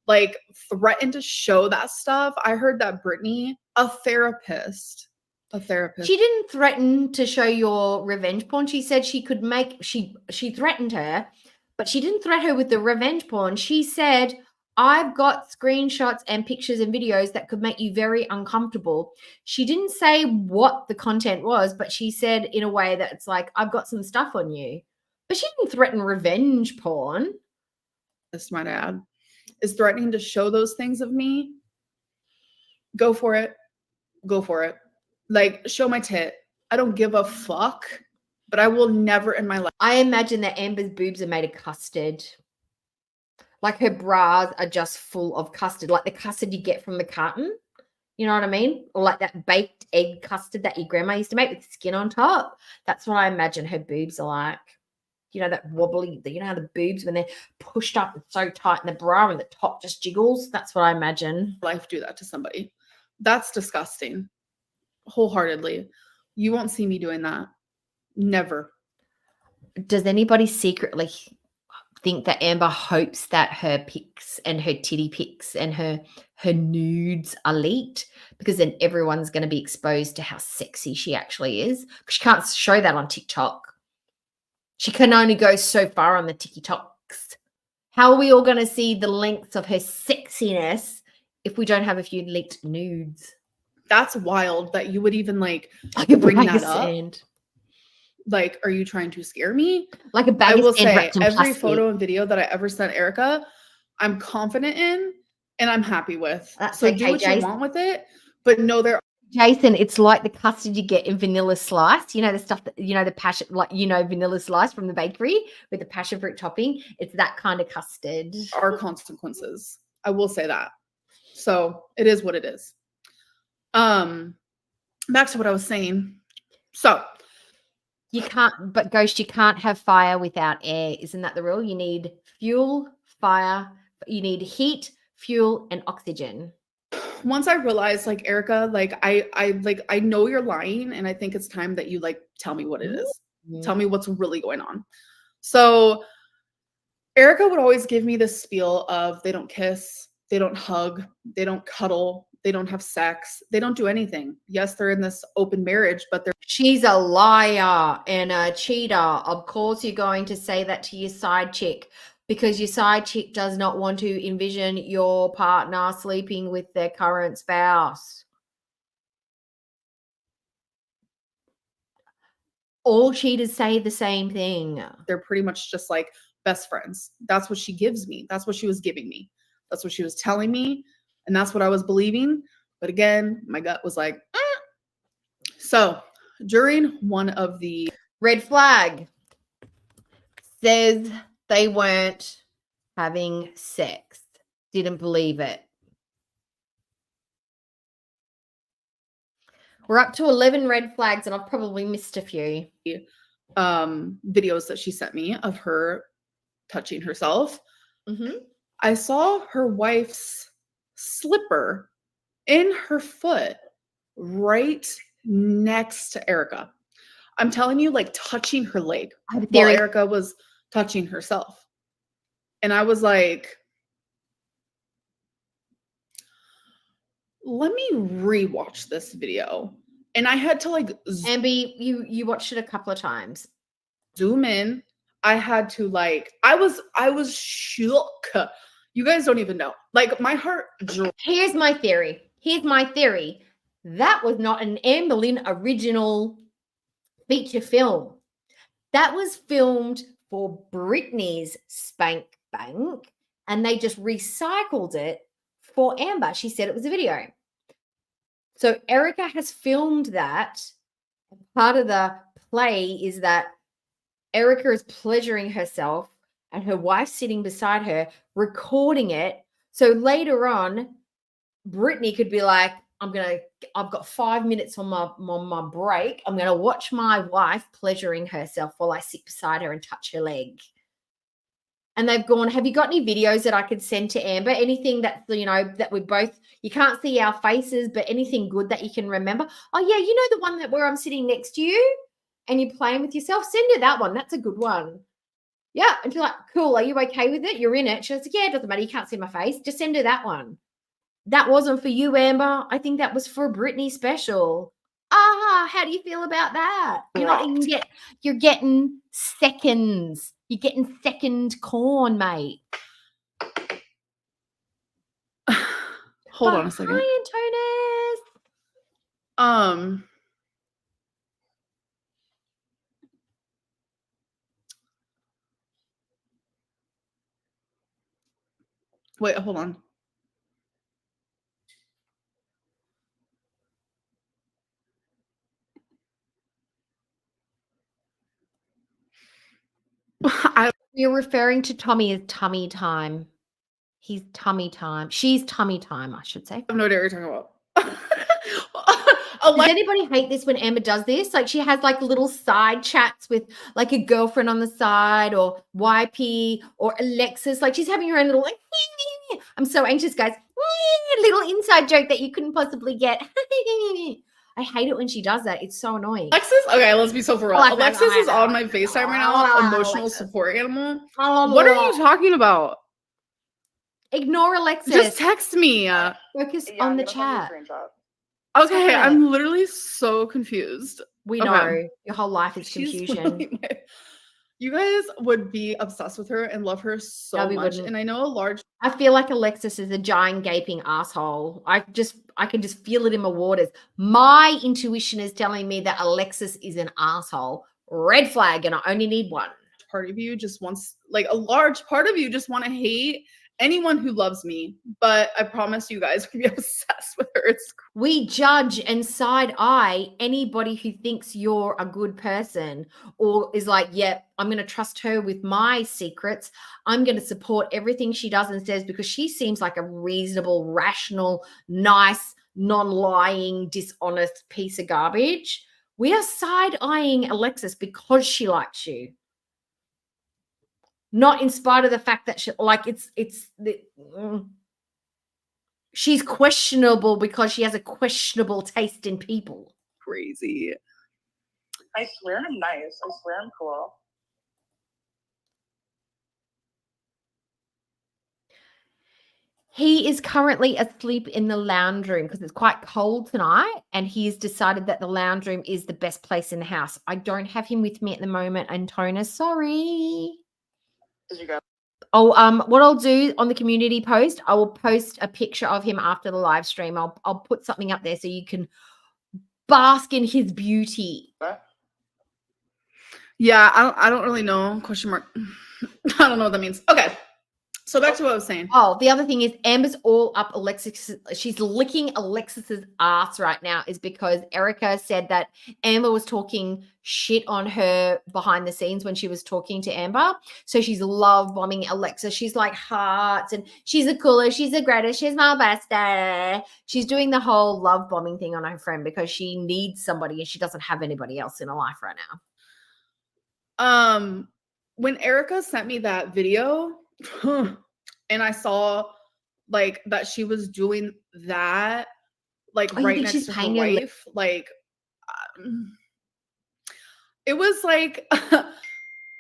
S3: like threaten to show that stuff. I heard that Brittany, a therapist.
S2: She didn't threaten to show your revenge porn. She said she could make, she threatened her, but she didn't threaten her with the revenge porn. She said, I've got screenshots and pictures and videos that could make you very uncomfortable. She didn't say what the content was, but she said in a way that it's like, I've got some stuff on you. But she didn't threaten revenge porn.
S3: This might add, is threatening to show those things of me. Go for it. Go for it. Like, show my tit. I don't give a fuck, but I will never in my life.
S2: I imagine that Amber's boobs are made of custard. Like, her bras are just full of custard, like the custard you get from the carton. You know what I mean? Or like that baked egg custard that your grandma used to make with skin on top. That's what I imagine her boobs are like. that wobbly, how the boobs when they're pushed up and so tight in the bra and the top just jiggles. That's what I imagine.
S3: Life do that to somebody. That's disgusting. Wholeheartedly. You won't see me doing that. Never.
S2: Does anybody secretly think that Amber hopes that her pics and her titty pics and her nudes are leaked, because then everyone's going to be exposed to how sexy she actually is? Because she can't show that on TikTok. She can only go so far on the TikToks. How are we all going to see the lengths of her sexiness if we don't have a few leaked nudes?
S3: That's wild that you would even like
S2: Like a
S3: bring
S2: bag
S3: that
S2: of
S3: up.
S2: sand.
S3: Like, are you trying to scare me?
S2: Like a bag
S3: I will
S2: of sand
S3: say
S2: wrapped in
S3: every
S2: plastic.
S3: photo and video that I ever sent Erica, I'm confident in and I'm happy with.
S2: That's
S3: so
S2: okay,
S3: do what
S2: Jason.
S3: you want with it, but know there.
S2: Jason, it's like the custard you get in Vanilla Slice. The stuff that, the passion, Vanilla Slice from the bakery with the passion fruit topping. It's that kind of custard.
S3: Are consequences. I will say that. So it is what it is. Back to what I was saying. So
S2: You can't, but Ghost, you can't have fire without air. Isn't that the rule? You need fuel, fire, you need heat, fuel, and oxygen.
S3: once I realized, like, Erica, like I know you're lying, and I think it's time that you like tell me what it is. Tell me what's really going on. So Erica would always give me this spiel of they don't kiss, they don't hug, they don't cuddle, they don't have sex, they don't do anything. Yes, they're in this open marriage, but they're
S2: She's a liar and a cheater. Of course you're going to say that to your side chick, because your side chick does not want to envision your partner sleeping with their current spouse. All cheaters say the same thing.
S3: they're pretty much just like best friends. That's what she gives me. That's what she was giving me. That's what she was telling me. And that's what I was believing. But again, my gut was like, So during one of the
S2: red flag says they weren't having sex. Didn't believe it. We're up to 11 red flags, and I've probably missed a few.
S3: Videos that she sent me of her touching herself,
S2: Mm-hmm.
S3: I saw her wife's slipper in her foot right next to Erica. I'm telling you, like touching her leg
S2: I have a
S3: while
S2: theory.
S3: Erica was touching herself. And I was like, let me rewatch this video. And I had to like
S2: Amby, you watched it a couple of times.
S3: zoom in. I had to like, I was shook. You guys don't even know. Like my heart dropped.
S2: Here's my theory. That was not an Amberlynn original feature film. That was filmed for Britney's Spank Bank, and they just recycled it for Amber. She said it was a video. So Erica has filmed that. Part of the play is that Erica is pleasuring herself and her wife's sitting beside her recording it. So later on, Brittany could be like, I've got 5 minutes on my break. I'm going to watch my wife pleasuring herself while I sit beside her and touch her leg. And they've gone, have you got any videos that I could send to Amber? Anything that, that we both, you can't see our faces, but anything good that you can remember? Oh yeah, the one where I'm sitting next to you and you're playing with yourself? Send her that one. That's a good one. Yeah. And she's like, cool. Are you okay with it? You're in it. She goes, yeah, it doesn't matter. You can't see my face. Just send her that one. That wasn't for you, Amber. I think that was for Brittany special. How do you feel about that? You're getting seconds. You're getting second corn, mate.
S3: Hold on a second.
S2: Hi, Antonis.
S3: Wait, hold on.
S2: You're referring to Tommy as tummy time. He's tummy time. She's tummy time, I should say.
S3: I have no idea what you're talking about.
S2: Does anybody hate this when Amber does this? Like she has like little side chats with like a girlfriend on the side or YP or Alexis. Like she's having her own little like, I'm so anxious, guys. Little inside joke that you couldn't possibly get. I hate it when she does that. It's so annoying.
S3: Alexis, okay, let's be so for real. Alexis is on my FaceTime right now. Emotional support animal. What are you talking about?
S2: Ignore Alexis.
S3: Just text me.
S2: Focus on the chat.
S3: Okay, I'm literally so confused.
S2: We know your whole life is confusion.
S3: You guys would be obsessed with her and love her so much. And I know
S2: I feel like Alexis is a giant gaping asshole. I can just feel it in my waters. My intuition is telling me that Alexis is an asshole. Red flag, and I only need one.
S3: Part of you just wants, like a large part of you just want to hate anyone who loves me, but I promise you guys would be obsessed with her.
S2: We judge and side eye anybody who thinks you're a good person or is like, yep, I'm going to trust her with my secrets. I'm going to support everything she does and says because she seems like a reasonable, rational, nice, non-lying, dishonest piece of garbage. We are side eyeing Alexis because she likes you. Not in spite of the fact that she's questionable because she has a questionable taste in people.
S3: Crazy.
S4: I swear I'm nice. I swear I'm cool.
S2: He is currently asleep in the lounge room because it's quite cold tonight, and he's decided that the lounge room is the best place in the house. I don't have him with me at the moment, Antona. Sorry.
S4: Did you go?
S2: Oh, what I'll do on the community post, I will post a picture of him after the live stream. I'll put something up there so you can bask in his beauty.
S3: Yeah, I don't really know. Question mark. I don't know what that means. Okay. So back to what I was saying.
S2: Oh, the other thing is Amber's all up Alexis. She's licking Alexis's ass right now is because Erica said that Amber was talking shit on her behind the scenes when she was talking to Amber. So she's love bombing Alexis. She's like hearts and she's the coolest, she's the greatest, she's my best. She's doing the whole love bombing thing on her friend because she needs somebody and she doesn't have anybody else in her life right
S3: now. When Erica sent me that video, and I saw like that she was doing that like right next to her wife, like it was like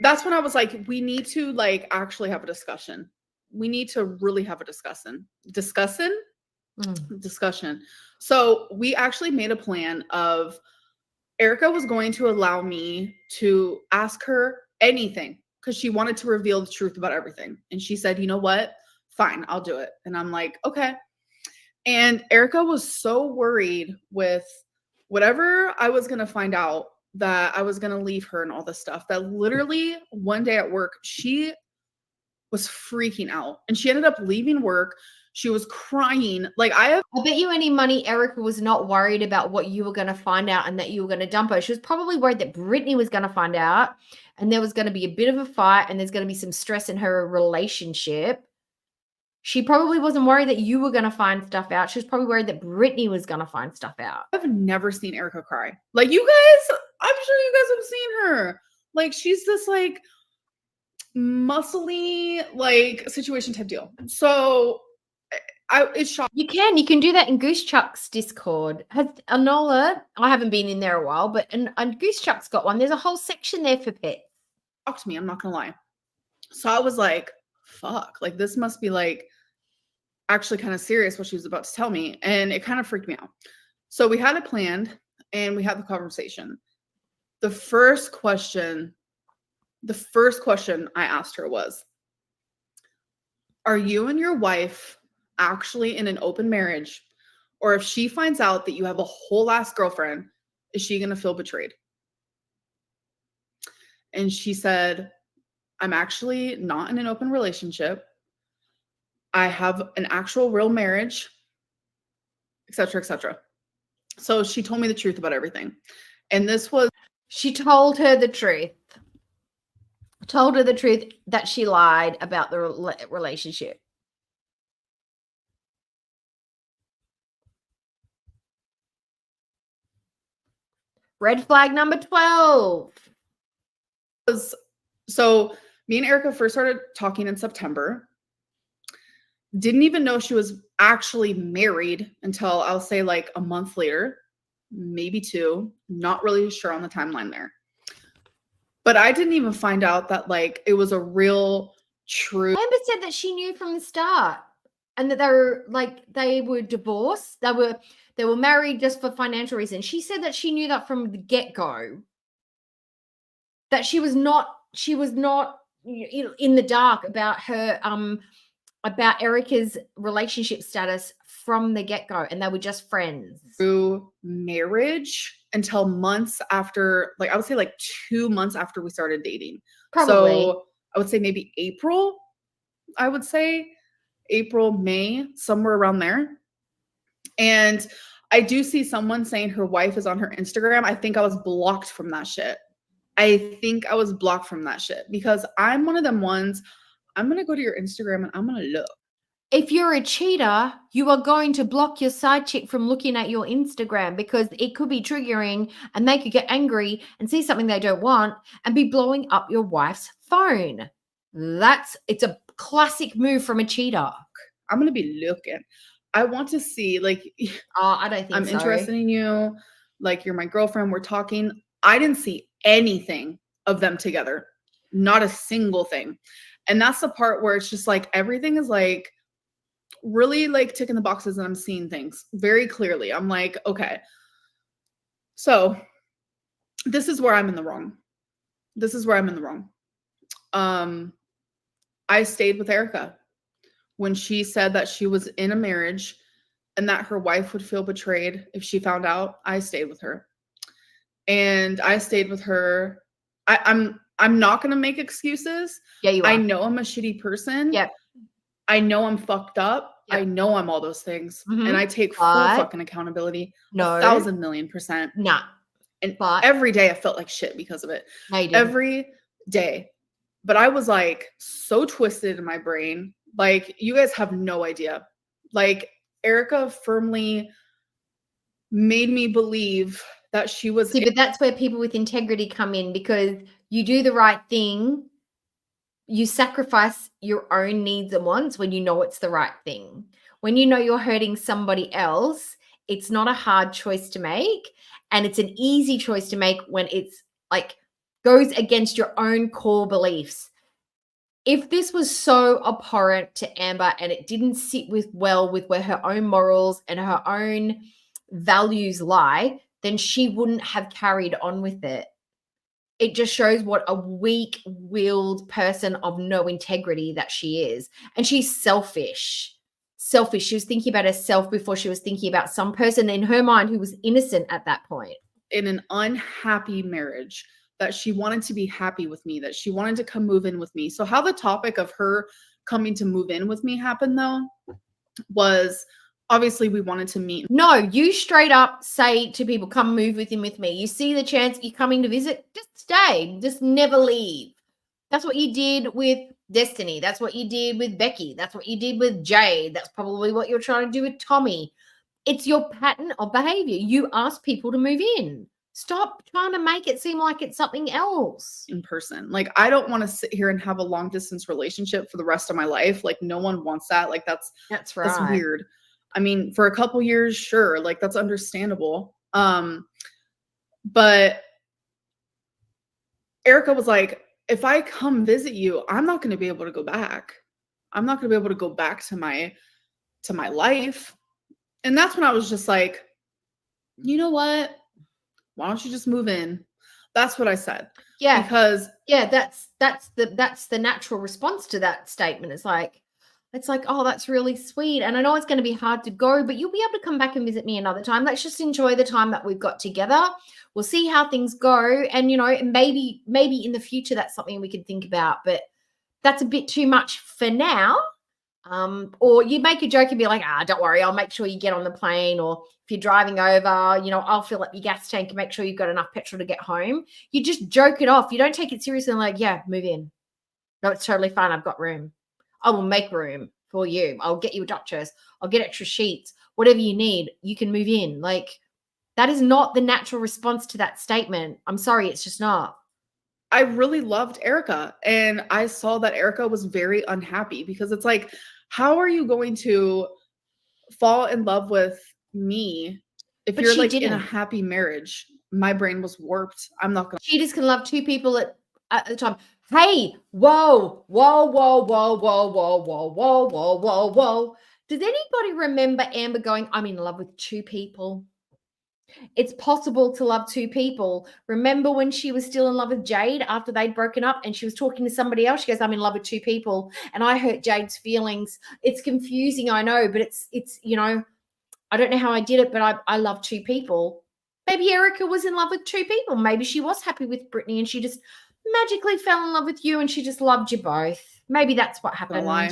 S3: that's when I was like, we need to like actually have a discussion. We need to really have a discussion. So we actually made a plan of Erica was going to allow me to ask her anything because she wanted to reveal the truth about everything. And she said, you know what? Fine, I'll do it. And I'm like, okay. And Erica was so worried with whatever I was going to find out that I was going to leave her and all this stuff that literally one day at work, she was freaking out and she ended up leaving work. She was crying. Like I
S2: bet you any money Erica was not worried about what you were going to find out and that you were going to dump her. She was probably worried that Brittany was going to find out and there was going to be a bit of a fight and there's going to be some stress in her relationship. She probably wasn't worried that you were going to find stuff out. She was probably worried that Brittany was going to find stuff out.
S3: I've never seen Erica cry. Like you guys, I'm sure you guys have seen her. Like she's this like muscly like situation type deal. So it's shocking.
S2: You can do that in Goose Chuck's Discord. Has Anola, I haven't been in there a while, but and Goose Chuck's got one. There's a whole section there for pets.
S3: Talk to me, I'm not gonna lie. So I was like, fuck, like this must be like actually kind of serious what she was about to tell me. And it kind of freaked me out. So we had it planned and we had the conversation. The first question I asked her was, are you and your wife actually in an open marriage? Or if she finds out that you have a whole ass girlfriend, is she going to feel betrayed? And she said, I'm actually not in an open relationship. I have an actual real marriage, etc., etc. So she told me the truth about everything. And
S2: she told her the truth. Told her the truth that she lied about the relationship. Red flag number 12.
S3: So me and Erica first started talking in September. Didn't even know she was actually married until I'll say like a month later, maybe 2. Not really sure on the timeline there. But I didn't even find out that like it was a real true.
S2: Amber said that she knew from the start, and that they were divorced. They were married just for financial reasons. She said that she knew that from the get-go. That she was not in the dark about her about Erica's relationship status from the get-go, and they were just friends.
S3: Through marriage until months after, like I would say like 2 months after we started dating.
S2: Probably.
S3: So I would say maybe April, April, May, somewhere around there. And I do see someone saying her wife is on her Instagram. I think I was blocked from that shit. Because I'm one of them ones, I'm going to go to your Instagram and I'm going to look.
S2: If you're a cheater, you are going to block your side chick from looking at your Instagram, because it could be triggering and they could get angry and see something they don't want and be blowing up your wife's phone. It's a classic move from a cheater.
S3: I'm going to be looking. I want to see, like,
S2: I don't think
S3: I'm
S2: so.
S3: interested in you. Like, you're my girlfriend. We're talking. I didn't see anything of them together. Not a single thing. And that's the part where it's just like everything is like really like ticking the boxes, and I'm seeing things very clearly. I'm like, okay, so this is where I'm in the wrong. I stayed with Erica when she said that she was in a marriage and that her wife would feel betrayed if she found out. I stayed with her. And I stayed with her. I'm not going to make excuses.
S2: Yeah, you are.
S3: I know I'm a shitty person.
S2: Yep.
S3: I know I'm fucked up.
S2: Yep.
S3: I know I'm all those things.
S2: Mhm.
S3: And I take full fucking accountability.
S2: No.
S3: 1,000,000,000%.
S2: Nah.
S3: And
S2: But
S3: every day I felt like shit because of it.
S2: no, you didn't.
S3: Every day. But I was like so twisted in my brain. Like, you guys have no idea. Like, Erica firmly made me believe that she was.
S2: See, but that's where people with integrity come in, because you do the right thing. You sacrifice your own needs and wants when you know it's the right thing. When you know you're hurting somebody else, it's not a hard choice to make. And it's an easy choice to make when it's like goes against your own core beliefs. If this was so abhorrent to Amber and it didn't sit well with where her own morals and her own values lie, then she wouldn't have carried on with it. It just shows what a weak-willed person of no integrity that she is. And she's selfish. Selfish. She was thinking about herself before she was thinking about some person in her mind who was innocent at that point.
S3: In an unhappy marriage, that she wanted to be happy with me, that she wanted to come move in with me. So how the topic of her coming to move in with me happened, though, was obviously we wanted to meet.
S2: No, you straight up say to people, come move with me. You see the chance you're coming to visit, just stay. Just never leave. That's what you did with Destiny. That's what you did with Becky. That's what you did with Jade. That's probably what you're trying to do with Tommy. It's your pattern of behavior. You ask people to move in. Stop trying to make it seem like it's something else.
S3: In person. Like, I don't want to sit here and have a long distance relationship for the rest of my life. Like, no one wants that. Like, that's
S2: right.
S3: That's weird. I mean, for a couple years, sure. Like, that's understandable. But Erica was like, if I come visit you, I'm not going to be able to go back. I'm not going to be able to go back to my life. And that's when I was just like, you know what? Why don't you just move in? That's what I said.
S2: Yeah.
S3: Because
S2: that's the natural response to that statement. It's like, oh, that's really sweet. And I know it's going to be hard to go, but you'll be able to come back and visit me another time. Let's just enjoy the time that we've got together. We'll see how things go. And, you know, maybe in the future, that's something we can think about, but that's a bit too much for now. Or you make a joke and be like, don't worry, I'll make sure you get on the plane. Or if you're driving over, you know, I'll fill up your gas tank and make sure you've got enough petrol to get home. You just joke it off. You don't take it seriously and like, yeah, move in. No, it's totally fine. I've got room. I will make room for you. I'll get you a duchess. I'll get extra sheets. Whatever you need, you can move in. Like, That is not the natural response to that statement. I'm sorry, it's just not.
S3: I really loved Erica, and I saw that Erica was very unhappy because it's like, how are you going to fall in love with me if
S2: But
S3: you're
S2: she
S3: like in a
S2: didn't.
S3: happy marriage? My brain was warped. I'm not gonna.
S2: She just can love two people at the time. Hey, whoa, whoa, whoa, whoa, whoa, whoa, whoa, whoa, whoa, whoa, whoa. Does anybody remember Amber going, I'm in love with two people? It's possible to love two people. Remember when she was still in love with Jade after they'd broken up and she was talking to somebody else? She goes, I'm in love with two people. And I hurt Jade's feelings. It's confusing, I know, but it's I don't know how I did it, but I love two people. Maybe Erica was in love with two people. Maybe she was happy with Brittany and she just magically fell in love with you and she just loved you both. Maybe that's what happened.
S3: Lie.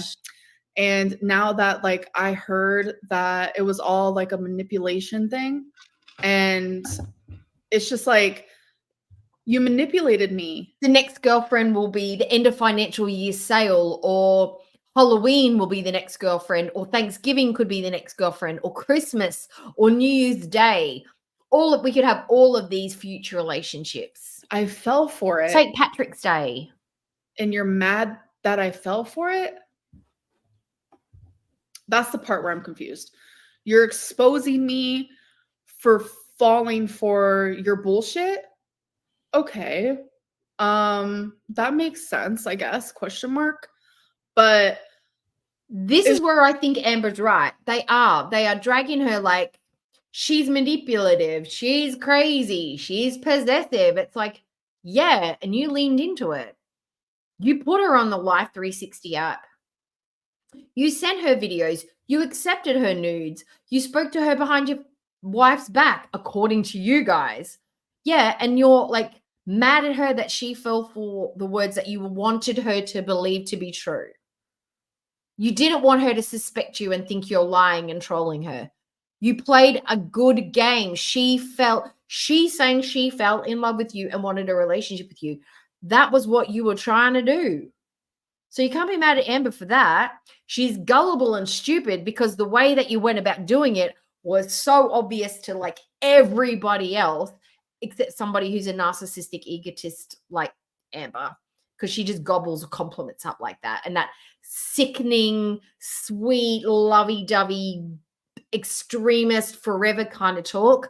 S3: And now that like I heard that it was all like a manipulation thing, and it's just like, you manipulated me.
S2: The next girlfriend will be the end of financial year sale, or Halloween will be the next girlfriend, or Thanksgiving could be the next girlfriend, or Christmas, or New Year's Day. We could have all of these future relationships.
S3: I fell for it.
S2: St. Patrick's Day.
S3: And you're mad that I fell for it? That's the part where I'm confused. You're exposing me for falling for your bullshit? Okay. That makes sense, I guess, question mark. But
S2: this is where I think Amber's right. They are dragging her like she's manipulative, she's crazy, she's possessive. It's like, yeah, and you leaned into it. You put her on the Life 360 app. You sent her videos. You accepted her nudes. You spoke to her behind your wife's back, according to you guys. Yeah, and you're like mad at her that she fell for the words that you wanted her to believe to be true. You didn't want her to suspect you and think you're lying and trolling her. You played a good game. She's saying she fell in love with you and wanted a relationship with you. That was what you were trying to do. So you can't be mad at Amber for that. She's gullible and stupid because the way that you went about doing it was so obvious to like everybody else, except somebody who's a narcissistic egotist like Amber, because she just gobbles compliments up like that. And that sickening, sweet, lovey-dovey, extremist, forever kind of talk.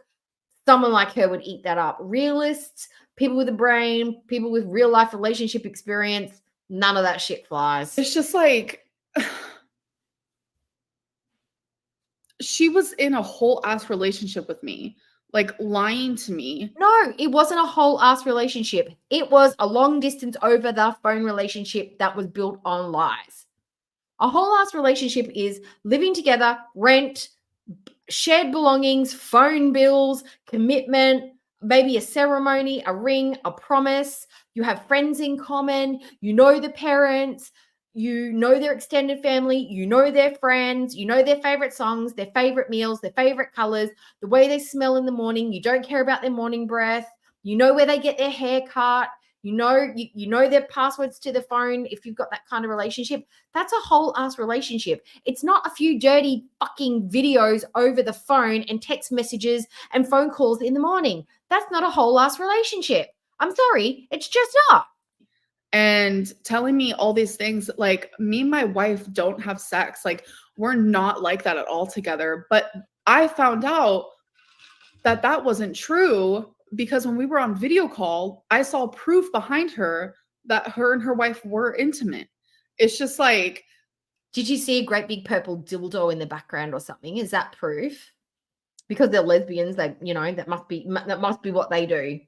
S2: Someone like her would eat that up. Realists, people with a brain, people with real life relationship experience, none of that shit flies.
S3: It's just like, she was in a whole ass relationship with me, like lying to me.
S2: No, it wasn't a whole ass relationship. It was a long distance over the phone relationship that was built on lies. A whole ass relationship is living together, rent, shared belongings, phone bills, commitment, maybe a ceremony, a ring, a promise. You have friends in common. You know the parents. You know their extended family. You know their friends. You know their favorite songs, their favorite meals, their favorite colors, the way they smell in the morning. You don't care about their morning breath. You know where they get their hair cut. You know their passwords to the phone if you've got that kind of relationship. That's a whole ass relationship. It's not a few dirty fucking videos over the phone and text messages and phone calls in the morning. That's not a whole ass relationship. I'm sorry, it's just not.
S3: And telling me all these things, like me and my wife don't have sex. Like we're not like that at all together. But I found out that that wasn't true because when we were on video call, I saw proof behind her that her and her wife were intimate. It's just like,
S2: did you see a great big purple dildo in the background or something? Is that proof? Because they're lesbians, that must be what they do.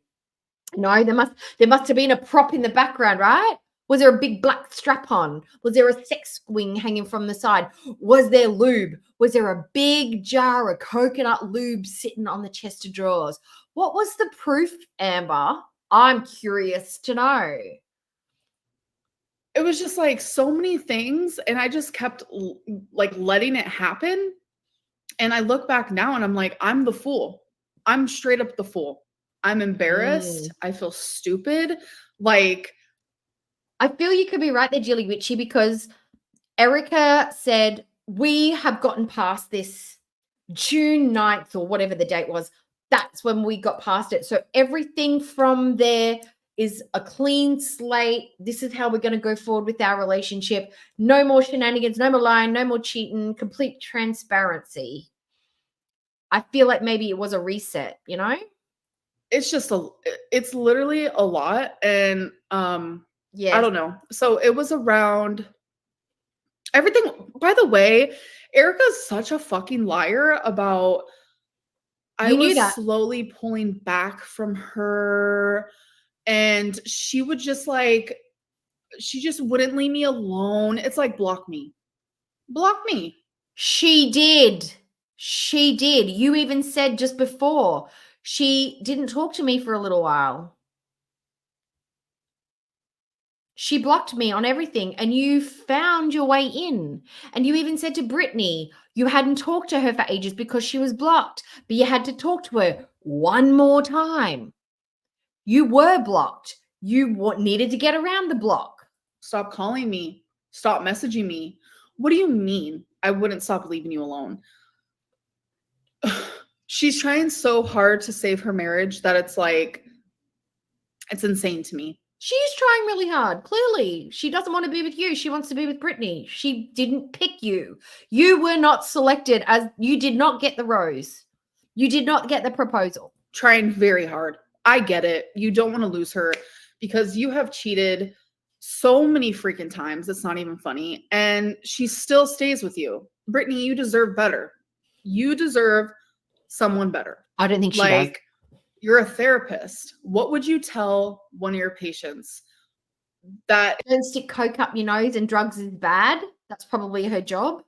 S2: No, there must have been a prop in the background, right? Was there a big black strap on? Was there a sex swing hanging from the side? Was there lube? Was there a big jar of coconut lube sitting on the chest of drawers? What was the proof, Amber? I'm curious to know.
S3: It was just like so many things, and I just kept like letting it happen. And I look back now and I'm like, I'm the fool. I'm straight up the fool. I'm embarrassed. I feel stupid. Like,
S2: I feel you could be right there, Jilly Witchy, because Erica said, we have gotten past this June 9th or whatever the date was. that's when we got past it. So everything from there is a clean slate. This is how we're going to go forward with our relationship. No more shenanigans, no more lying, no more cheating, complete transparency. I feel like maybe it was a reset, you know?
S3: It's literally a lot. And
S2: Yeah.
S3: I don't know. So it was around everything. By the way, Erica's such a fucking liar about I
S2: knew
S3: was
S2: that.
S3: slowly pulling back from her, and she would just like, she just wouldn't leave me alone. It's like, block me. Block me.
S2: She did. She did. You even said just before she didn't talk to me for a little while. She blocked me on everything, and you found your way in. And you even said to Brittany, you hadn't talked to her for ages because she was blocked, but you had to talk to her one more time. You were blocked. You needed to get around the block.
S3: Stop calling me. Stop messaging me. What do you mean I wouldn't stop leaving you alone? She's trying so hard to save her marriage that it's like, it's insane to me.
S2: She's trying really hard. Clearly, she doesn't want to be with you. She wants to be with Brittany. She didn't pick you. You were not selected, as you did not get the rose. You did not get the proposal.
S3: Trying very hard. I get it. You don't want to lose her because you have cheated so many freaking times. It's not even funny. And she still stays with you. Brittany, you deserve better. You deserve someone better.
S2: I don't think she does.
S3: You're a therapist. What would you tell one of your patients that
S2: Don't stick coke up your nose and drugs is bad? That's probably her job.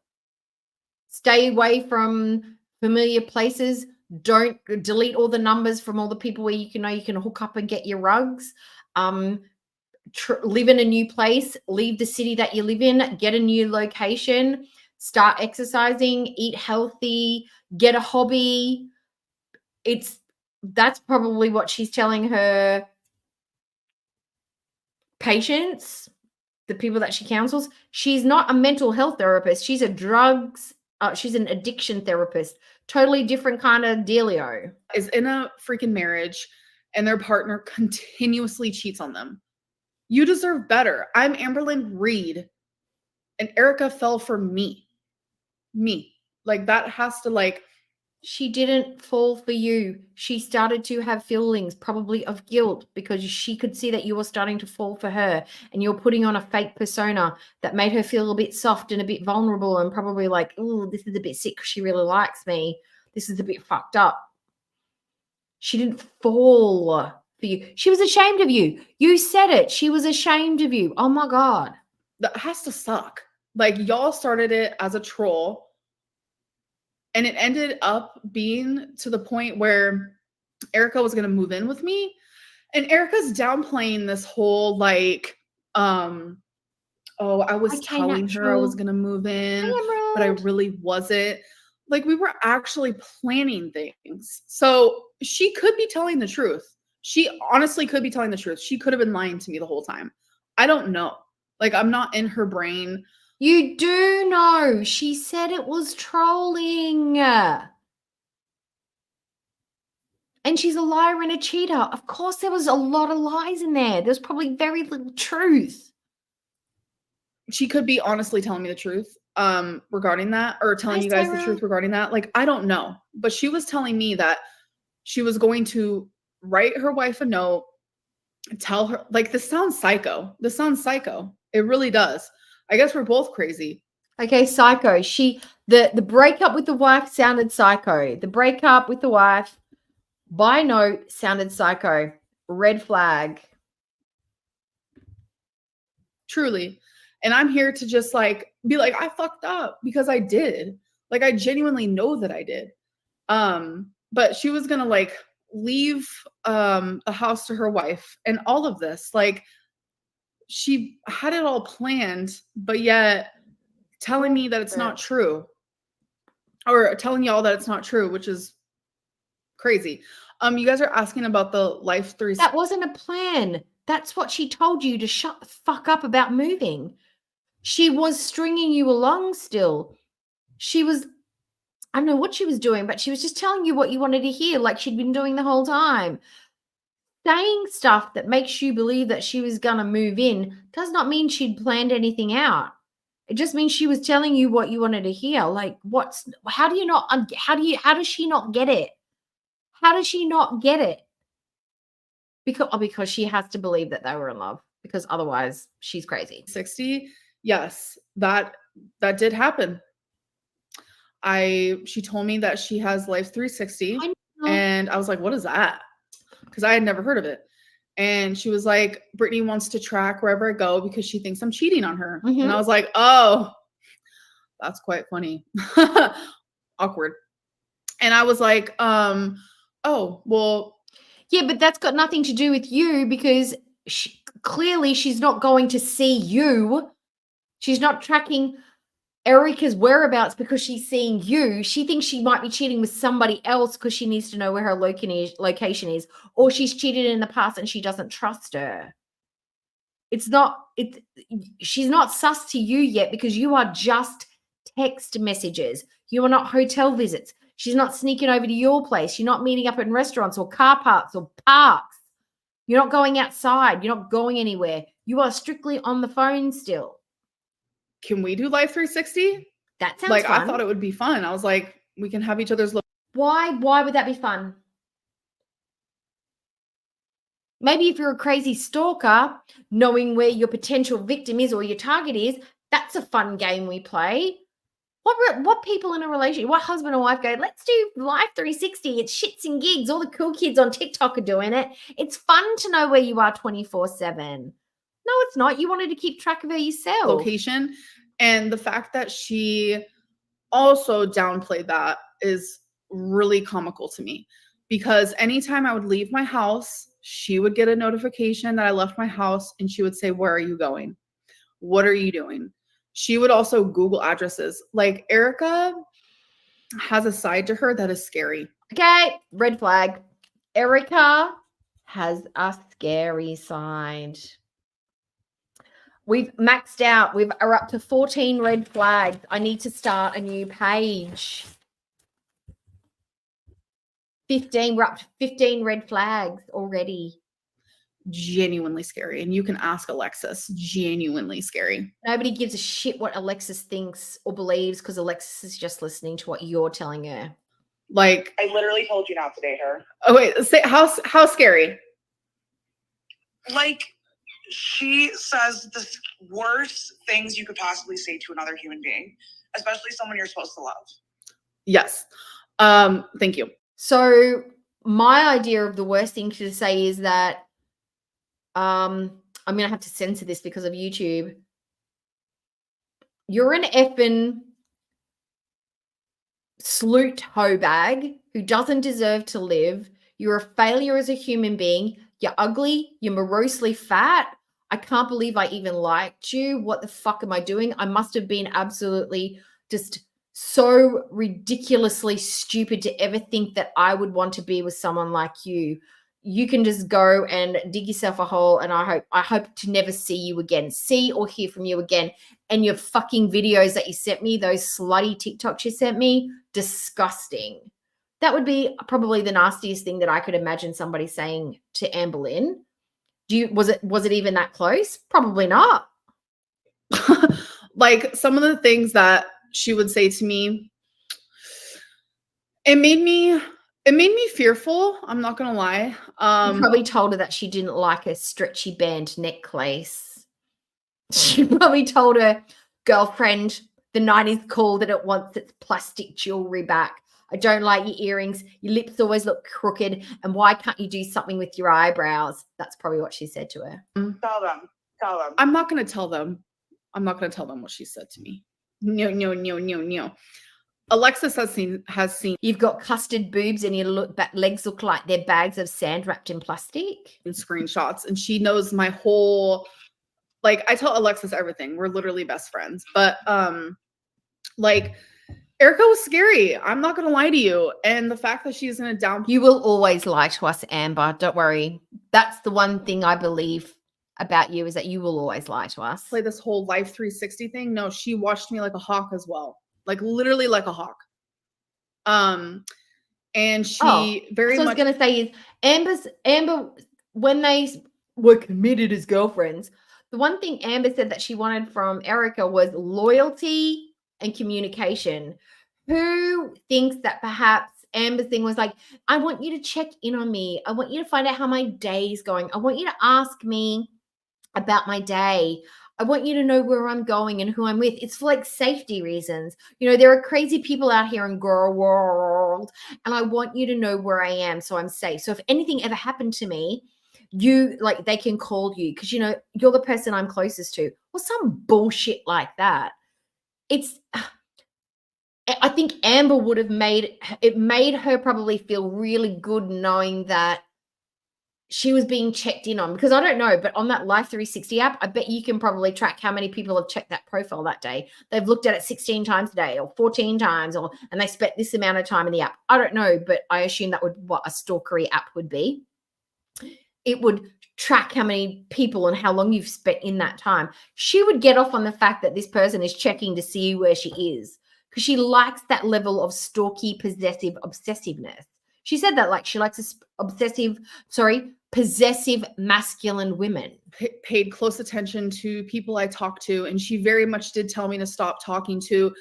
S2: Stay away from familiar places. Don't delete all the numbers from all the people where you can hook up and get your rugs. Live in a new place. Leave the city that you live in. Get a new location. Start exercising. Eat healthy. Get a hobby. That's probably what she's telling her patients, the people that she counsels. She's not a mental health therapist. She's a she's an addiction therapist. Totally different kind of dealio.
S3: is in a freaking marriage and their partner continuously cheats on them. You deserve better. I'm Amberlynn Reed and Erica fell for me. Like that has to like.
S2: She didn't fall for you. She started to have feelings, probably of guilt, because she could see that you were starting to fall for her and you're putting on a fake persona that made her feel a bit soft and a bit vulnerable and probably like, oh, this is a bit sick because she really likes me. This is a bit fucked up. She didn't fall for you. She was ashamed of you. You said it. She was ashamed of you. Oh my God.
S3: That has to suck. Like y'all started it as a troll. And it ended up being to the point where Erica was going to move in with me. And Erica's downplaying this whole like, I was telling her I was going to move in, but I really wasn't. Like we were actually planning things. So she could be telling the truth. She honestly could be telling the truth. She could have been lying to me the whole time. I don't know. Like I'm not in her brain.
S2: You do know. She said it was trolling. And she's a liar and a cheater. Of course, there was a lot of lies in there. There's probably very little truth.
S3: She could be honestly telling me the truth regarding that, or telling you guys the truth regarding that. Like, I don't know. But she was telling me that she was going to write her wife a note, tell her, like, this sounds psycho. This sounds psycho. It really does. I guess we're both crazy.
S2: Okay, psycho. The breakup with the wife sounded psycho. The breakup with the wife by note sounded psycho. Red flag.
S3: Truly. And I'm here to just like be like, I fucked up because I did. Like I genuinely know that I did. But she was gonna like leave the house to her wife and all of this. Like she had it all planned, but yet telling me that it's not true. Or telling y'all that it's not true, which is crazy. You guys are asking about the Life 3.
S2: That wasn't a plan. That's what she told you, to shut the fuck up about moving. She was stringing you along still. She was I don't know what she was doing, but she was just telling you what you wanted to hear, like she'd been doing the whole time. Saying stuff that makes you believe that she was going to move in does not mean she'd planned anything out. It just means she was telling you what you wanted to hear. Like, how does she not get it? How does she not get it? Because she has to believe that they were in love, because otherwise she's crazy.
S3: 60. Yes, that did happen. She told me that she has Life 360, and I was like, what is that? Because I had never heard of it. And she was like, Brittany wants to track wherever I go because she thinks I'm cheating on her. And I was like, oh, that's quite funny. Awkward. And I was like, oh, well.
S2: Yeah, but that's got nothing to do with you, because clearly she's not going to see you. She's not tracking Erica's whereabouts because she's seeing you. She thinks she might be cheating with somebody else because she needs to know where her location is, or she's cheated in the past and she doesn't trust her. She's not sus to you yet, because you are just text messages. You are not hotel visits. She's not sneaking over to your place. You're not meeting up in restaurants or car parks or parks. You're not going outside. You're not going anywhere. You are strictly on the phone still.
S3: Can we do Life 360?
S2: That sounds fun.
S3: I thought it would be fun. I was like, we can have each other's.
S2: Why would that be fun? Maybe if you're a crazy stalker, knowing where your potential victim is or your target is, that's a fun game we play. What people in a relationship, what husband or wife go, let's do Life 360. It's shits and gigs. All the cool kids on TikTok are doing it. It's fun to know where you are 24/7. No, it's not. You wanted to keep track of her yourself.
S3: Location. And the fact that she also downplayed that is really comical to me, because anytime I would leave my house, she would get a notification that I left my house, and she would say, where are you going? What are you doing? She would also Google addresses. Like, Erica has a side to her that is scary.
S2: Okay, red flag. Erica has a scary side. We've maxed out. We're up to 14 red flags. I need to start a new page. 15. We're up to 15 red flags already.
S3: Genuinely scary. And you can ask Alexis. Genuinely scary.
S2: Nobody gives a shit what Alexis thinks or believes, because Alexis is just listening to what you're telling her.
S3: Like,
S4: I literally told you not to date her.
S3: Oh wait, say how scary?
S4: Like, she says the worst things you could possibly say to another human being, especially someone you're supposed to love.
S3: Yes. Thank you.
S2: So my idea of the worst thing to say is that I'm going to have to censor this because of YouTube. You're an effing sleut hoe bag who doesn't deserve to live. You're a failure as a human being. You're ugly. You're morosely fat. I can't believe I even liked you. What the fuck am I doing? I must have been absolutely just so ridiculously stupid to ever think that I would want to be with someone like you. You can just go and dig yourself a hole, and I hope to never see you again, see or hear from you again. And your fucking videos that you sent me, those slutty TikToks you sent me, disgusting. That would be probably the nastiest thing that I could imagine somebody saying to Amberlynn. Was it even that close? Probably not.
S3: Like, some of the things that she would say to me, it made me fearful. I'm not gonna lie.
S2: You probably told her that she didn't like a stretchy band necklace. She probably told her girlfriend, the night is cool, that it wants its plastic jewelry back. I don't like your earrings. Your lips always look crooked. And why can't you do something with your eyebrows? That's probably what she said to her.
S4: Tell them.
S3: I'm not gonna tell them. I'm not gonna tell them what she said to me. No. Alexis has seen.
S2: You've got custard boobs and your legs look like they're bags of sand wrapped in plastic.
S3: Screenshots, and she knows my whole. Like, I tell Alexis everything. We're literally best friends. But like, Erica was scary. I'm not gonna lie to you. And the fact that she's in a down.
S2: You will always lie to us, Amber. Don't worry. That's the one thing I believe about you, is that you will always lie to us.
S3: Play this whole Life 360 thing. No, she watched me like a hawk as well. Like, literally like a hawk. And she very
S2: so
S3: much.
S2: I was going to say is Amber, when they were committed as girlfriends, the one thing Amber said that she wanted from Erica was loyalty and communication. Who thinks that perhaps Amber's thing was like, I want you to check in on me. I want you to find out how my day's going. I want you to ask me about my day. I want you to know where I'm going and who I'm with. It's for like safety reasons. You know, there are crazy people out here in girl world, and I want you to know where I am so I'm safe. So if anything ever happened to me, you like they can call you because you know you're the person I'm closest to, or some bullshit like that. It's I think Amber would have made her probably feel really good knowing that she was being checked in on, because I don't know, but on that Life 360 app, I bet you can probably track how many people have checked that profile that day. They've looked at it 16 times a day or 14 times, and they spent this amount of time in the app. I don't know, but I assume that would what a stalkery app would be. It would track how many people and how long you've spent in that time. She would get off on the fact that this person is checking to see where she is because she likes that level of stalky, possessive obsessiveness. She said that like she likes possessive masculine women.
S3: Paid close attention to people I talked to, and she very much did tell me to stop talking to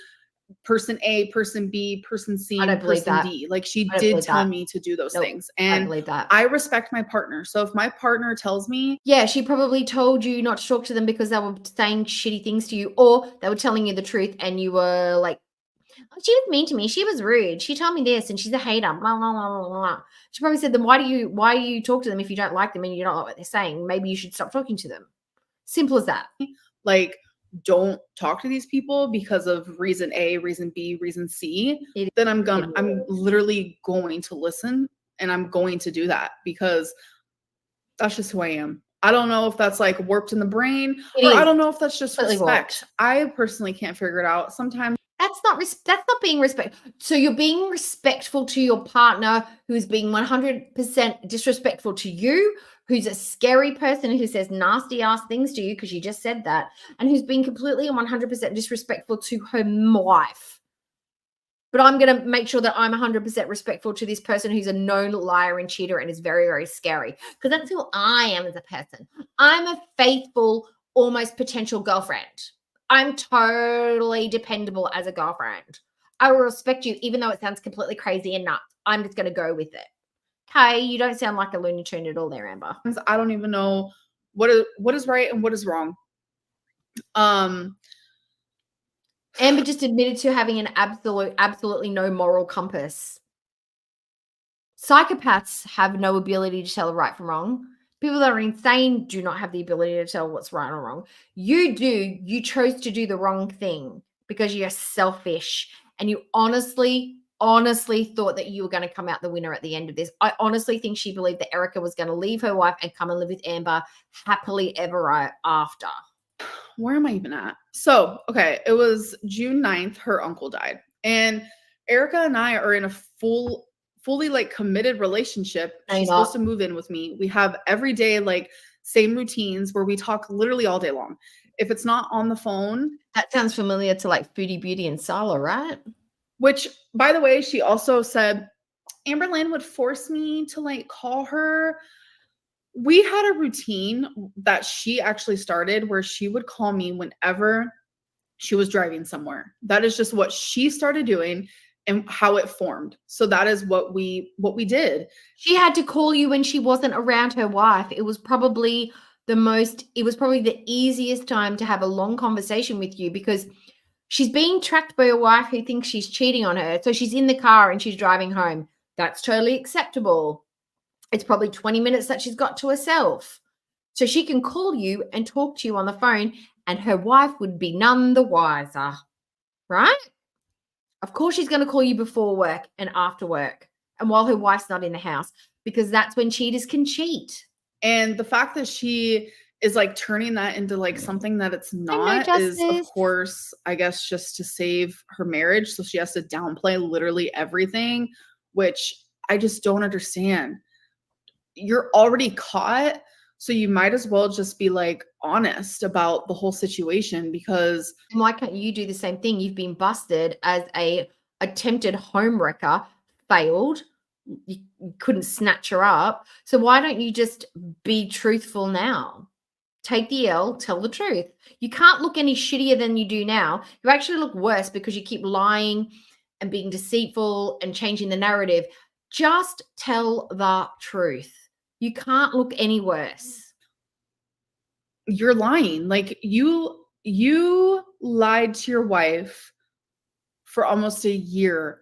S3: person A, person B, person C, and person D. Like she did tell me to do those things. And
S2: I believe that.
S3: I respect my partner. So if my partner tells me,
S2: yeah, she probably told you not to talk to them because they were saying shitty things to you, or they were telling you the truth and you were like, oh, she was mean to me. She was rude. She told me this and she's a hater. Blah, blah, blah, blah, blah. She probably said, then why do you talk to them if you don't like them and you don't like what they're saying? Maybe you should stop talking to them. Simple as that.
S3: Like, don't talk to these people because of reason A, reason B, reason C, then I'm literally going to listen, and I'm going to do that because that's just who I am. I don't know if that's like warped in the brain, I don't know if that's just respect. Warped. I personally can't figure it out. Sometimes
S2: that's not being respectful. So you're being respectful to your partner who's being 100% disrespectful to you, who's a scary person who says nasty ass things to you because you just said that, and who's being completely and 100% disrespectful to her wife. But I'm going to make sure that I'm 100% respectful to this person who's a known liar and cheater and is very, very scary, because that's who I am as a person. I'm a faithful, almost potential girlfriend. I'm totally dependable as a girlfriend. I will respect you, even though it sounds completely crazy and nuts. I'm just going to go with it. Okay, you don't sound like a Looney Tune at all there, Amber.
S3: I don't even know what is right and what is wrong.
S2: Amber just admitted to having an absolutely no moral compass. Psychopaths have no ability to tell right from wrong. People that are insane do not have the ability to tell what's right or wrong. You do. You chose to do the wrong thing because you're selfish and you honestly thought that you were going to come out the winner at the end of this. I honestly think she believed that Erica was going to leave her wife and come and live with Amber happily ever after.
S3: Where am I even at? So, okay, it was June 9th, her uncle died. And Erica and I are in a fully like committed relationship. She's supposed to move in with me. We have every day like same routines where we talk literally all day long. If it's not on the phone.
S2: That sounds familiar to like Foodie Beauty and Sala, right?
S3: Which, by the way, she also said Amberlynn would force me to like call her. We had a routine that she actually started where she would call me whenever she was driving somewhere. That is just what she started doing and how it formed. So that is what we did.
S2: She had to call you when she wasn't around her wife. It was probably the easiest time to have a long conversation with you because she's being tracked by a wife who thinks she's cheating on her. So she's in the car and she's driving home. That's totally acceptable. It's probably 20 minutes that she's got to herself. So she can call you and talk to you on the phone and her wife would be none the wiser, right? Of course she's going to call you before work and after work and while her wife's not in the house because that's when cheaters can cheat.
S3: And the fact that she is like turning that into like something that it's not is of course, I guess, just to save her marriage. So she has to downplay literally everything, which I just don't understand. You're already caught, so you might as well just be like honest about the whole situation because
S2: why can't you do the same thing? You've been busted as a attempted homewrecker, failed. You couldn't snatch her up. So why don't you just be truthful now? Take the L, tell the truth. You can't look any shittier than you do now. You actually look worse because you keep lying and being deceitful and changing the narrative. Just tell the truth. You can't look any worse.
S3: You're lying. Like you lied to your wife for almost a year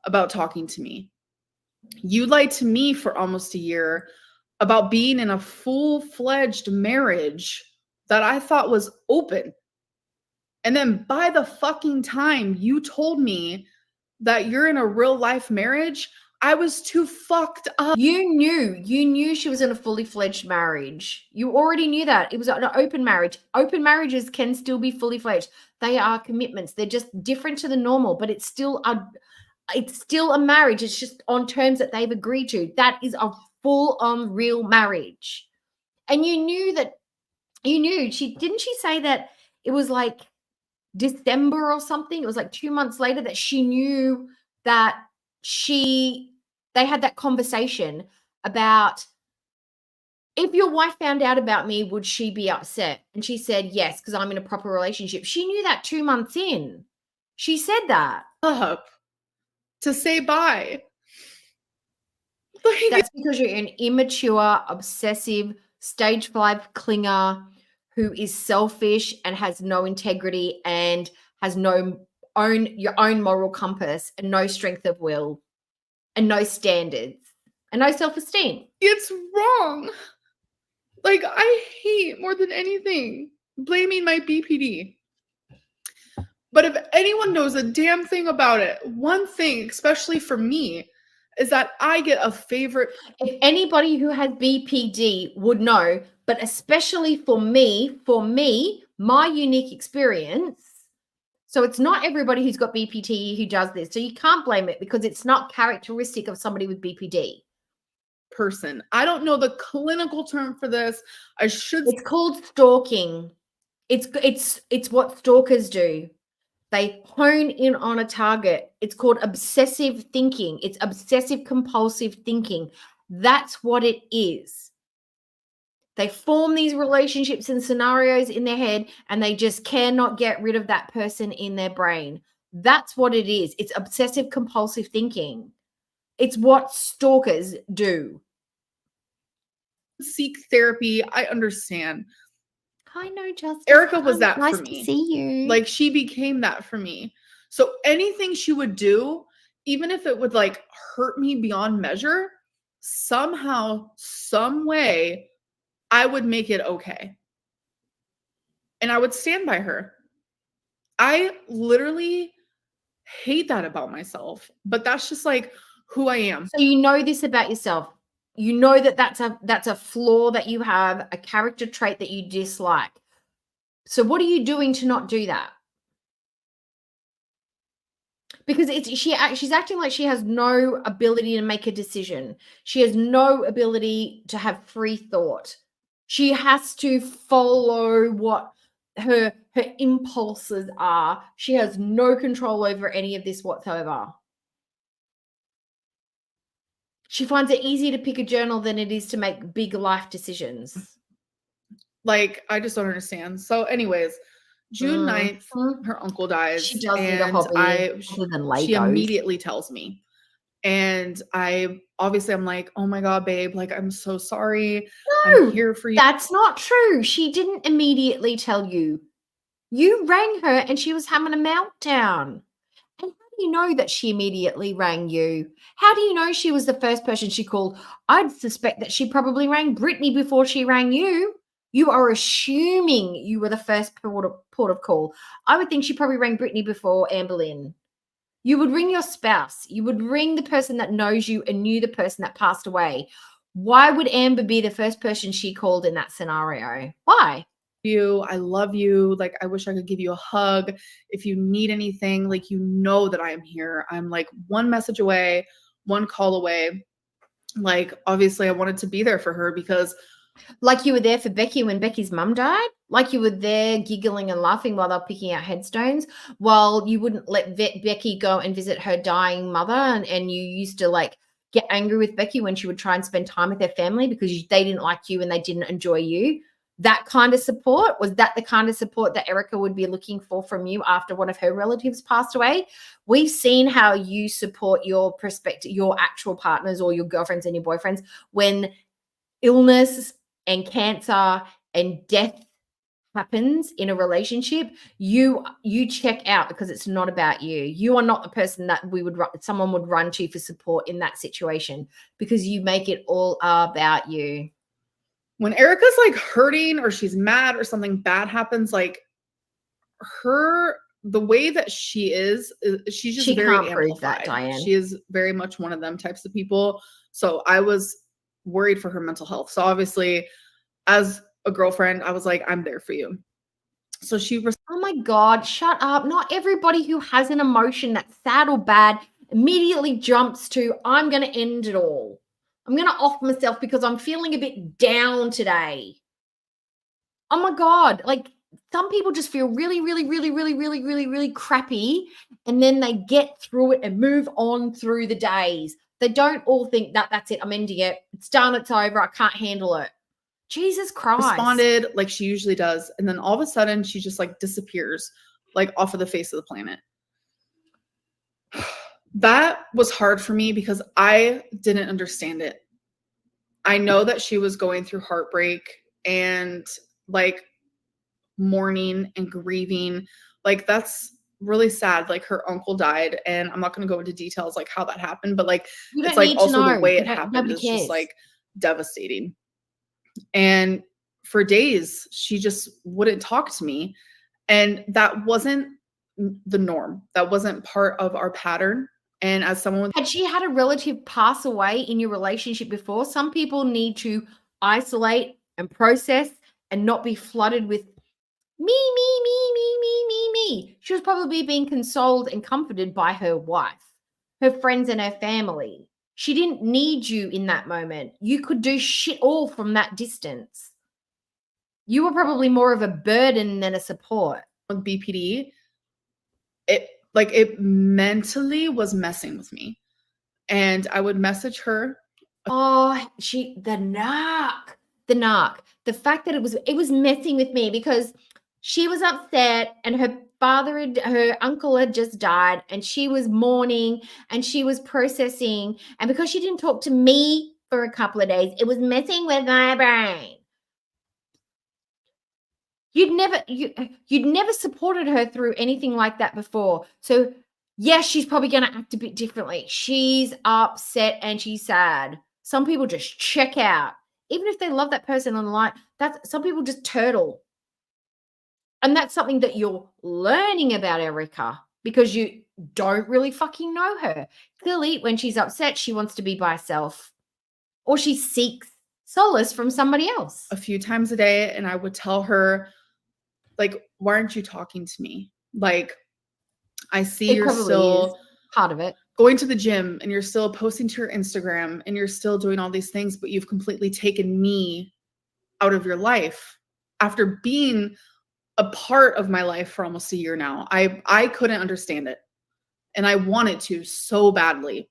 S3: about talking to me. You lied to me for almost a year about being in a full-fledged marriage that I thought was open. And then by the fucking time you told me that you're in a real life marriage, I was too fucked up.
S2: You knew she was in a fully fledged marriage. You already knew that. It was an open marriage. Open marriages can still be fully fledged. They are commitments. They're just different to the normal, but it's still a marriage. It's just on terms that they've agreed to. That is a full-on real marriage. And you knew didn't she say that it was like December or something? It was like 2 months later that she knew that they had that conversation about, if your wife found out about me, would she be upset? And she said, yes, because I'm in a proper relationship. She knew that 2 months in. She said that.
S3: Up to say bye.
S2: That's because you're an immature, obsessive, stage 5 clinger who is selfish and has no integrity and has your own moral compass and no strength of will and no standards and no self-esteem.
S3: It's wrong. Like, I hate more than anything blaming my BPD. But if anyone knows a damn thing about it, one thing, especially for me, is that I get a favorite.
S2: If anybody who has BPD would know, but especially for me, my unique experience. So it's not everybody who's got BPD who does this. So you can't blame it because it's not characteristic of somebody with BPD.
S3: Person. I don't know the clinical term for this.
S2: It's called stalking. It's what stalkers do. They hone in on a target. It's called obsessive thinking. It's obsessive compulsive thinking. That's what it is. They form these relationships and scenarios in their head, and they just cannot get rid of that person in their brain. That's what it is. It's obsessive compulsive thinking. It's what stalkers do.
S3: Seek therapy. I understand.
S2: I know, Justice.
S3: Erica was that
S2: nice
S3: for me.
S2: To see you.
S3: Like, she became that for me. So anything she would do, even if it would like hurt me beyond measure, somehow, some way, I would make it okay. And I would stand by her. I literally hate that about myself, but that's just like who I am.
S2: So you know this about yourself. You know that that's a flaw that you have, a character trait that you dislike. So what are you doing to not do that? Because she's acting like she has no ability to make a decision. She has no ability to have free thought. She has to follow what her impulses are. She has no control over any of this whatsoever. She finds it easier to pick a journal than it is to make big life decisions.
S3: Like, I just don't understand. So anyways, June 9th, her uncle dies.
S2: She does need a hobby other than Legos.
S3: She immediately tells me. And I'm like, oh my God, babe, like, I'm so sorry.
S2: No,
S3: I'm here for you.
S2: That's not true. She didn't immediately tell you. You rang her and she was having a meltdown. And how do you know that she immediately rang you? How do you know she was the first person she called? I'd suspect that she probably rang Brittany before she rang you. You are assuming you were the first port of call. I would think she probably rang Brittany before Amberlynn. You would ring your spouse. You would ring the person that knows you and knew the person that passed away. Why would Amber be the first person she called in that scenario? Why?
S3: I love you. Like, I wish I could give you a hug. If you need anything, like, you know that I am here. I'm like one message away, one call away. Like, obviously I wanted to be there for her because
S2: Like you were there for Becky when Becky's mum died? Like you were there giggling and laughing while they were picking out headstones, while you wouldn't let Becky go and visit her dying mother, and you used to like get angry with Becky when she would try and spend time with their family because they didn't like you and they didn't enjoy you? That kind of support, was that the kind of support that Erica would be looking for from you after one of her relatives passed away? We've seen how you support your actual partners or your girlfriends and your boyfriends when illness and cancer and death happens in a relationship. You check out because it's not about you. You are not the person that someone would run to for support in that situation, because you make it all about you.
S3: When Erica's like hurting or she's mad or something bad happens, like the way that she's just
S2: She
S3: very
S2: can't prove that,
S3: amplified.
S2: Diane.
S3: She is very much one of them types of people. So I was worried for her mental health. So obviously, as a girlfriend, I was like, I'm there for you. So
S2: oh my God, shut up. Not everybody who has an emotion that's sad or bad immediately jumps to, I'm going to end it all. I'm going to off myself because I'm feeling a bit down today. Oh my God. Like, some people just feel really, really, really, really, really, really, really crappy, and then they get through it and move on through the days. They don't all think that that's it. I'm ending it. It's done. It's over. I can't handle it. Jesus Christ.
S3: Responded like she usually does. And then all of a sudden she just like disappears, like off of the face of the planet. That was hard for me because I didn't understand it. I know that she was going through heartbreak and like mourning and grieving. Like, that's really sad. Like, her uncle died, and I'm not going to go into details like how that happened, but like it's like also the way it happened is just like devastating. And for days she just wouldn't talk to me, and that wasn't the norm. That wasn't part of our pattern. And as someone,
S2: had she had a relative pass away in your relationship before? Some people need to isolate and process and not be flooded with me. She was probably being consoled and comforted by her wife, her friends, and her family. She didn't need you in that moment. You could do shit all from that distance. You were probably more of a burden than a support.
S3: with BPD, it mentally was messing with me. And I would message her.
S2: Oh, the narc. The fact that it was messing with me because she was upset and her uncle had just died, and she was mourning and she was processing. And because she didn't talk to me for a couple of days, it was messing with my brain. You'd never supported her through anything like that before. So yes, she's probably going to act a bit differently. She's upset and she's sad. Some people just check out. Even if they love that person on the line, some people just turtle. And that's something that you're learning about Erica because you don't really fucking know her. Clearly, when she's upset, she wants to be by herself, or she seeks solace from somebody else.
S3: A few times a day, and I would tell her, like, why aren't you talking to me? Like, I see you're still
S2: part of it.
S3: Going to the gym, and you're still posting to your Instagram, and you're still doing all these things, but you've completely taken me out of your life after being a part of my life for almost a year now. I couldn't understand it, and I wanted to so badly.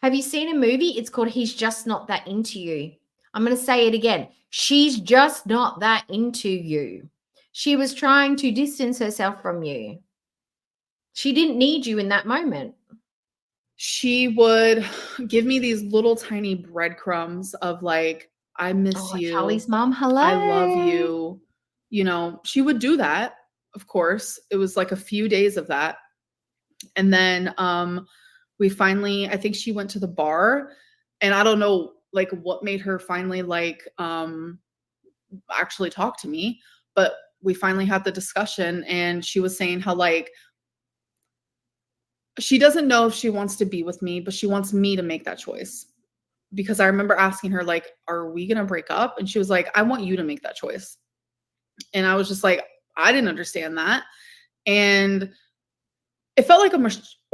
S2: Have you seen a movie? It's called He's Just Not That Into You. I'm going to say it again. She's just not that into you. She was trying to distance herself from you. She didn't need you in that moment.
S3: She would give me these little tiny breadcrumbs of like, I miss you.
S2: Charlie's mom, hello.
S3: I love you. You know, she would do that. Of course, it was like a few days of that. And then we finally, I think she went to the bar, and I don't know like what made her finally like actually talk to me, but we finally had the discussion, and she was saying how like she doesn't know if she wants to be with me, but she wants me to make that choice. Because I remember asking her like, are we going to break up? And she was like, I want you to make that choice. And I was just like, I didn't understand that. And it felt like a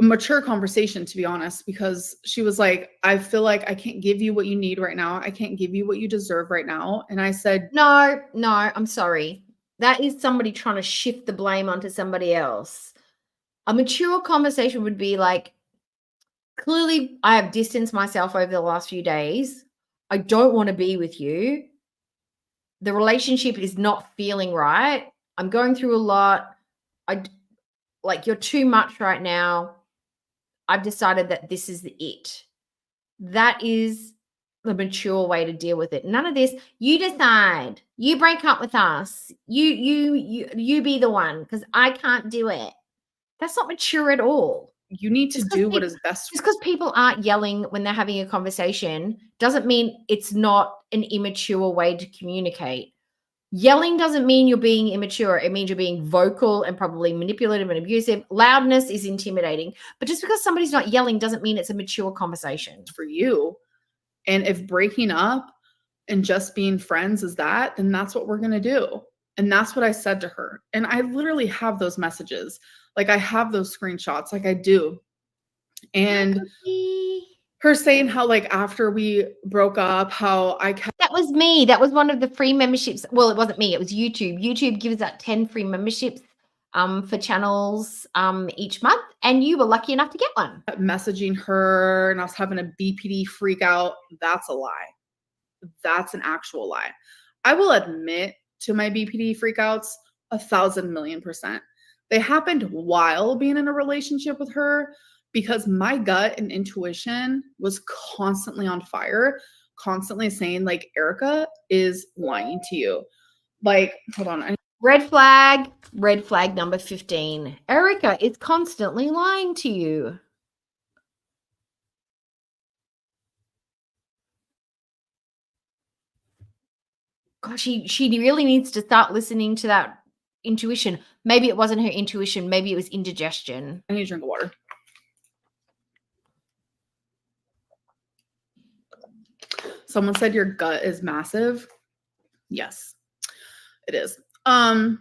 S3: mature conversation, to be honest, because she was like, I feel like I can't give you what you need right now. I can't give you what you deserve right now. And I said,
S2: No, I'm sorry. That is somebody trying to shift the blame onto somebody else. A mature conversation would be like, clearly I have distanced myself over the last few days. I don't want to be with you. The relationship is not feeling right. I'm going through a lot. You're too much right now. I've decided that this is it. That is the mature way to deal with it. None of this, you decide. You break up with us. You be the one because I can't do it. That's not mature at all.
S3: you need to do what is best.
S2: Just because people aren't yelling when they're having a conversation doesn't mean it's not an immature way to communicate. Yelling doesn't mean you're being immature. It means you're being vocal and probably manipulative and abusive. Loudness is intimidating. But just because somebody's not yelling doesn't mean it's a mature conversation.
S3: For you. And if breaking up and just being friends is that, then that's what we're going to do. And that's what I said to her. And I literally have those messages. Like I have those screenshots, like I do. And her saying how like after we broke up, how I kept—
S2: That was me. That was one of the free memberships. Well, it wasn't me. It was YouTube. YouTube gives out 10 free memberships for channels each month. And you were lucky enough to get one.
S3: messaging her and I was having a BPD freak out. That's a lie. That's an actual lie. I will admit to my BPD freakouts 1,000,000,000%. They happened while being in a relationship with her because my gut and intuition was constantly on fire, constantly saying like, Erica is lying to you. Like, hold on.
S2: Red flag number 15. Erica is constantly lying to you. Gosh, she really needs to start listening to that intuition. Maybe it wasn't her intuition. Maybe it was indigestion.
S3: I need a drink of water. Someone said your gut is massive. Yes, it is. And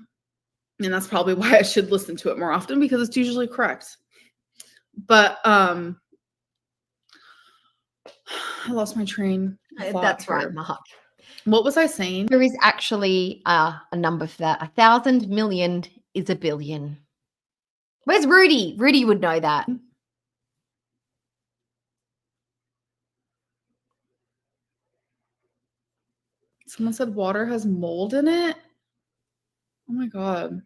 S3: that's probably why I should listen to it more often because it's usually correct. But I lost my train of thought
S2: That's
S3: here.
S2: right, Mark.
S3: What was I saying?
S2: There is actually a number for that. 1,000 million is a billion. Where's Rudy? Rudy would know that.
S3: Someone said water has mold in it. Oh my God.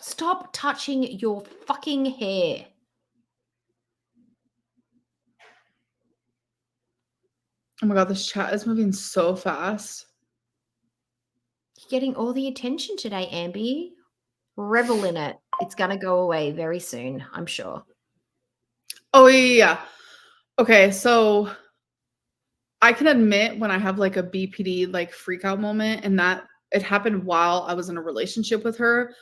S2: Stop touching your fucking hair.
S3: Oh my God, this chat is moving so fast.
S2: You're getting all the attention today, Amby. Revel in it. It's going to go away very soon, I'm sure.
S3: Oh, yeah. Okay, so I can admit when I have like a BPD like freak out moment and that it happened while I was in a relationship with her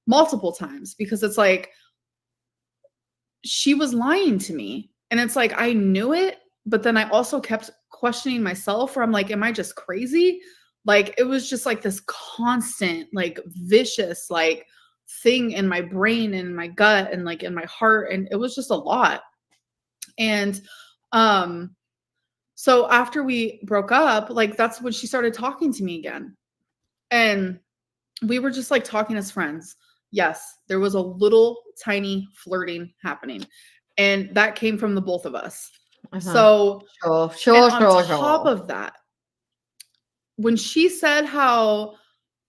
S3: multiple times because it's like she was lying to me. And it's like I knew it, but then I also kept questioning myself where I'm like, am I just crazy? Like it was just like this constant, like vicious, like thing in my brain and my gut and like in my heart. And it was just a lot. And so after we broke up, like that's when she started talking to me again. And we were just like talking as friends. Yes, there was a little tiny flirting happening. And that came from the both of us. So
S2: Sure.
S3: On top of that, when she said how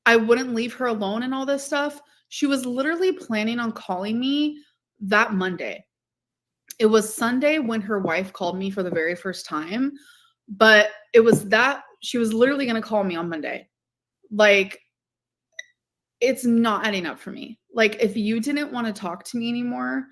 S3: I wouldn't leave her alone and all this stuff, she was literally planning on calling me that Monday. It was Sunday when her wife called me for the very first time, but it was that she was literally going to call me on Monday. Like, it's not adding up for me. Like, if you didn't want to talk to me anymore,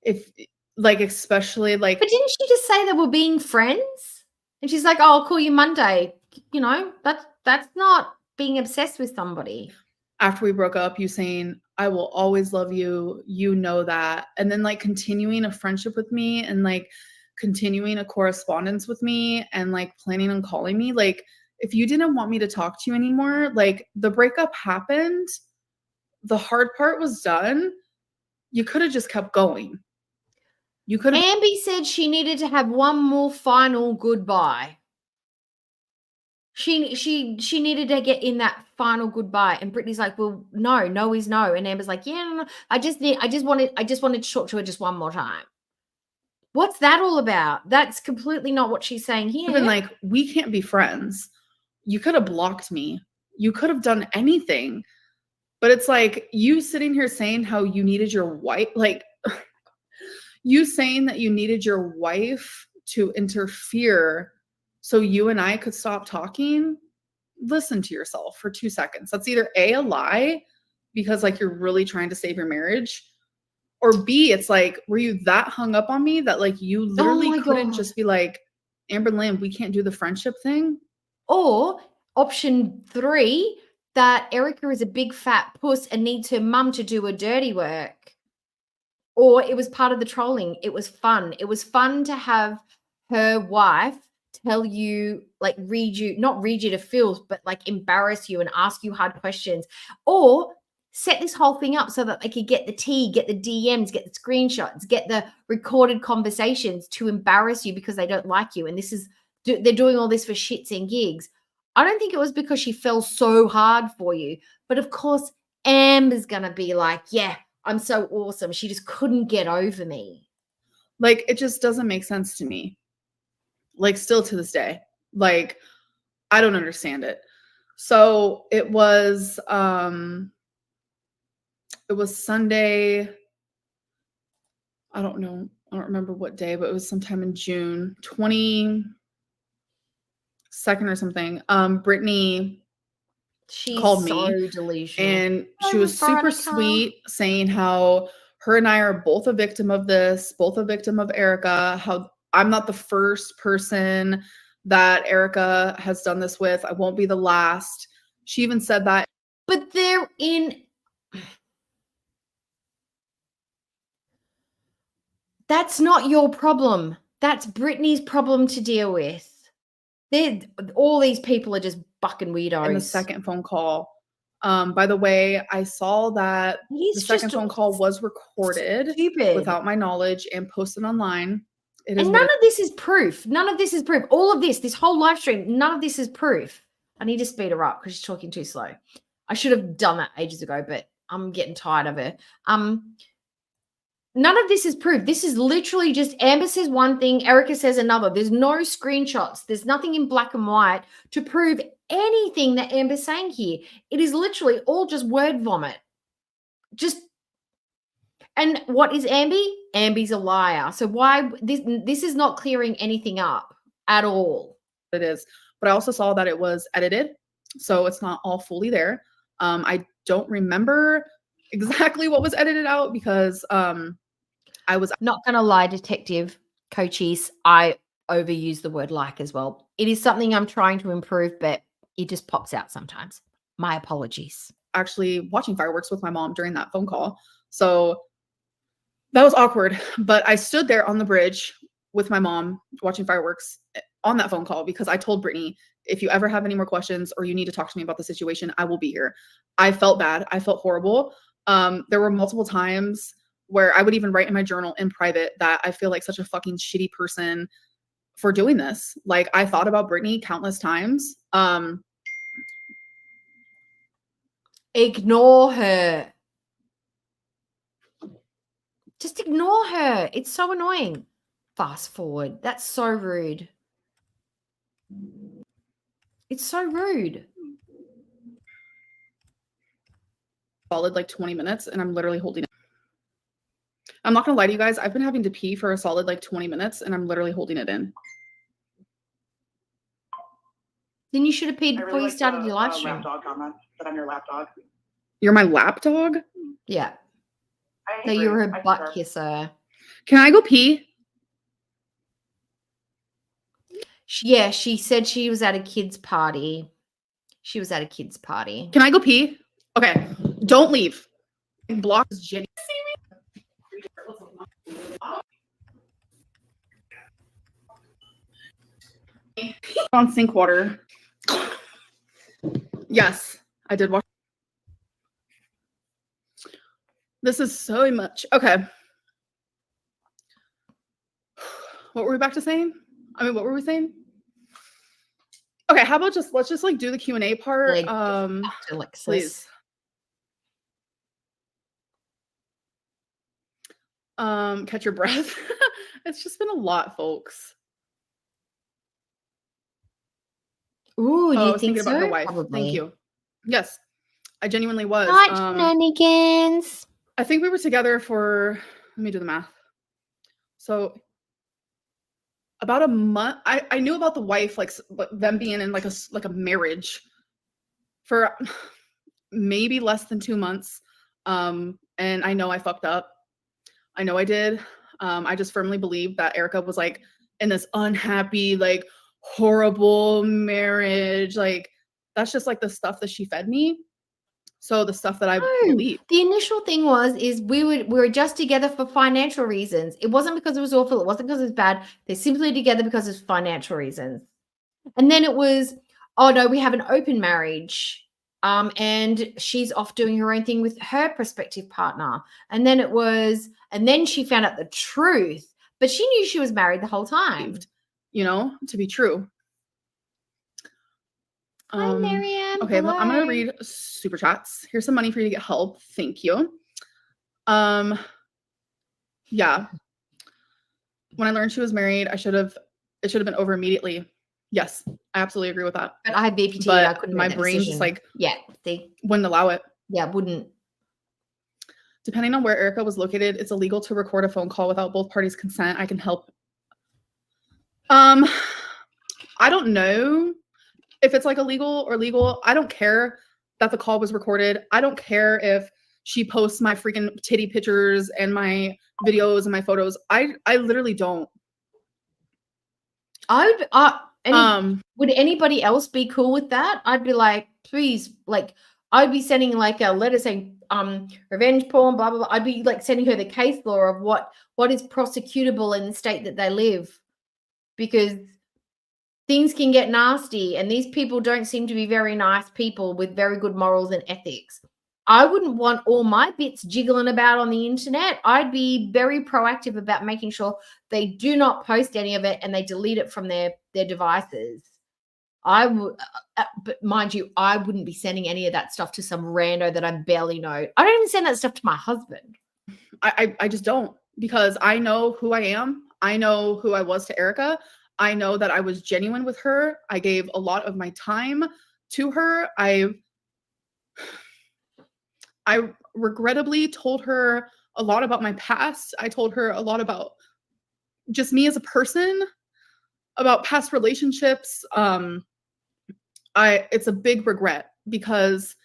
S3: if like, especially like,
S2: but didn't she just say that we're being friends? And she's like, oh, I'll call you Monday. You know, that's not being obsessed with somebody.
S3: After we broke up, you saying, I will always love you. You know that. And then like continuing a friendship with me and like continuing a correspondence with me and like planning on calling me. Like, if you didn't want me to talk to you anymore, like the breakup happened, the hard part was done. You could have just kept going. You could have.
S2: Amby said she needed to have one more final goodbye. She needed to get in that final goodbye, and Brittany's like, well, no is no, and Amber's like, yeah, no. I just wanted to talk to her just one more time. What's that all about? That's completely not what she's saying here.
S3: Been like, we can't be friends. You could have blocked me. You could have done anything. But it's like you sitting here saying how you needed your wife, like you saying that you needed your wife to interfere so you and I could stop talking. Listen to yourself for 2 seconds. That's either A lie, because like you're really trying to save your marriage, or B, it's like, were you that hung up on me that like you literally couldn't just be like, Amberlynn, we can't do the friendship thing?
S2: Or option 3, that Erica is a big fat puss and needs her mum to do her dirty work. Or it was part of the trolling. It was fun. It was fun to have her wife tell you, like, not read you to filth, but like embarrass you and ask you hard questions, or set this whole thing up so that they could get the tea, get the DMs, get the screenshots, get the recorded conversations to embarrass you because they don't like you. And they're doing all this for shits and gigs. I don't think it was because she fell so hard for you, but of course, Amber's going to be like, yeah, I'm so awesome. She just couldn't get over me.
S3: Like, it just doesn't make sense to me. Like, still to this day, like, I don't understand it. So it was Sunday. I don't know. I don't remember what day, but it was sometime in June 22nd or something. Brittany called me,
S2: delusional,
S3: and she was super sweet, saying how her and I are both a victim of this, both a victim of Erica, how I'm not the first person that Erica has done this with. I won't be the last. She even said that.
S2: But that's not your problem. That's Brittany's problem to deal with. All these people are just fucking weirdos.
S3: In the second phone call. By the way, I saw that the second phone call was recorded without my knowledge and posted online.
S2: And none of this is proof. None of this is proof. All of this whole live stream, none of this is proof. I need to speed her up because she's talking too slow. I should have done that ages ago, but I'm getting tired of her. None of this is proof. This is literally just Amber says one thing, Erica says another. There's no screenshots. There's nothing in black and white to prove anything that Amber's saying here. It is literally all just word vomit. And what is Amby? Amby's a liar. So why this is not clearing anything up at all.
S3: It is. But I also saw that it was edited, so it's not all fully there. I don't remember exactly what was edited out because I was
S2: not going to lie, Detective Coaches. I overuse the word like as well. It is something I'm trying to improve, but it just pops out sometimes. My apologies.
S3: Actually watching fireworks with my mom during that phone call. So that was awkward, but I stood there on the bridge with my mom watching fireworks on that phone call because I told Brittany, if you ever have any more questions or you need to talk to me about the situation, I will be here. I felt bad. I felt horrible. There were multiple times where I would even write in my journal in private that I feel like such a fucking shitty person for doing this. Like, I thought about Brittany countless times.
S2: Ignore her. Just ignore her. It's so annoying. Fast forward. That's so rude. It's so rude.
S3: Solid like 20 minutes and I'm literally holding it. I'm not gonna lie to you guys. I've been having to pee for a solid like 20 minutes and I'm literally holding it in.
S2: Then you should have peed before you started your live stream.
S4: Lap dog comment that I'm your lap dog.
S3: You're my lap dog?
S2: Yeah. No, you're a butt kisser.
S3: Can I go pee?
S2: Yeah, she said she was at a kid's party. She was at a kid's party.
S3: Can I go pee? Okay, don't leave. Block Jenny. On sink water. Yes, I did watch. This is so much. Okay. What were we back to saying? I mean, what were we saying? Okay, how about let's just like do the Q&A part.
S2: Like, Alexis.
S3: Please. Catch your breath. It's just been a lot, folks.
S2: Ooh, do
S3: I
S2: you
S3: was
S2: think
S3: thinking
S2: so?
S3: about her wife.
S2: Probably.
S3: Thank you. Yes, I genuinely was.
S2: Not shenanigans.
S3: I think we were together for, let me do the math. So about a month. I knew about the wife, like them being in like a marriage for maybe less than 2 months. And I know I fucked up. I know I did. I just firmly believe that Erica was like in this unhappy, like horrible marriage. Like that's just like the stuff that she fed me. So the stuff that I believe.
S2: The initial thing is we were just together for financial reasons. It wasn't because it was awful. It wasn't because it was bad. They're simply together because of financial reasons. And then it was, oh no, we have an open marriage. And she's off doing her own thing with her prospective partner. And then then she found out the truth, but she knew she was married the whole time.
S3: You know, to be true.
S2: Hi, Miriam.
S3: Okay,
S2: hello.
S3: I'm gonna read super chats. Here's some money for you to get help. Thank you. Yeah. When I learned she was married, it should have been over immediately. Yes, I absolutely agree with that.
S2: But I had BPT,
S3: but
S2: and I couldn't.
S3: My
S2: make that
S3: brain
S2: decision.
S3: just like
S2: see,
S3: wouldn't allow it.
S2: Yeah, wouldn't.
S3: Depending on where Erica was located, it's illegal to record a phone call without both parties' consent. I can help. I don't know if it's like illegal or legal. I don't care that the call was recorded. I don't care if she posts my freaking titty pictures and my videos and my photos. I literally don't.
S2: Would anybody else be cool with that? I'd be like, please, like, I'd be sending like a letter saying, revenge porn, blah, blah, blah. I'd be like sending her the case law of what is prosecutable in the state that they live, because things can get nasty, and these people don't seem to be very nice people with very good morals and ethics. I wouldn't want all my bits jiggling about on the internet. I'd be very proactive about making sure they do not post any of it and they delete it from their devices. I would, but mind you, I wouldn't be sending any of that stuff to some rando that I barely know. I don't even send that stuff to my husband.
S3: I just don't, because I know who I am. I know who I was to Erica. I know that I was genuine with her. I gave a lot of my time to her. I regrettably told her a lot about my past. I told her a lot about just me as a person, about past relationships. It's a big regret, because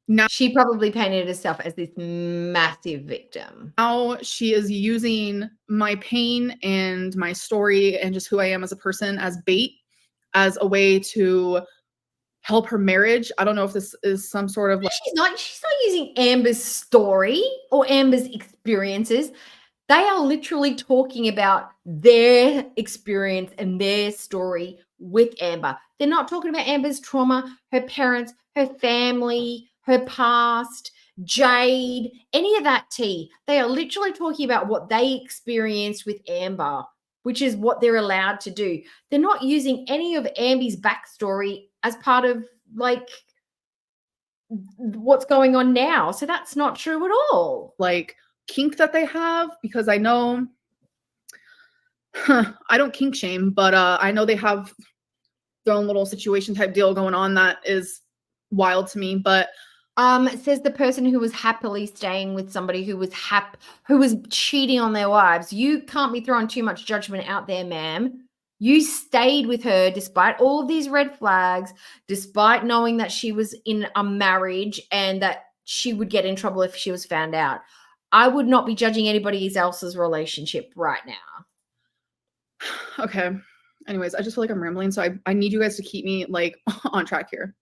S3: now
S2: she probably painted herself as this massive victim.
S3: Now she is using my pain and my story and just who I am as a person as bait, as a way to help her marriage. I don't know if this is some sort of like,
S2: she's not using Amber's story or Amber's experiences. They are literally talking about their experience and their story with Amber. They're not talking about Amber's trauma, her parents, her family, her past, Jade, any of that tea. They are literally talking about what they experienced with Amber, which is what they're allowed to do. They're not using any of Amber's backstory as part of like what's going on now. So that's not true at all.
S3: Like kink that they have, because I know I don't kink shame, but I know they have their own little situation type deal going on that is wild to me. But
S2: it says the person who was happily staying with somebody who was cheating on their wives. You can't be throwing too much judgment out there, ma'am. You stayed with her despite all of these red flags, despite knowing that she was in a marriage and that she would get in trouble if she was found out. I would not be judging anybody else's relationship right now.
S3: Okay. Anyways, I just feel like I'm rambling, so I need you guys to keep me like on track here.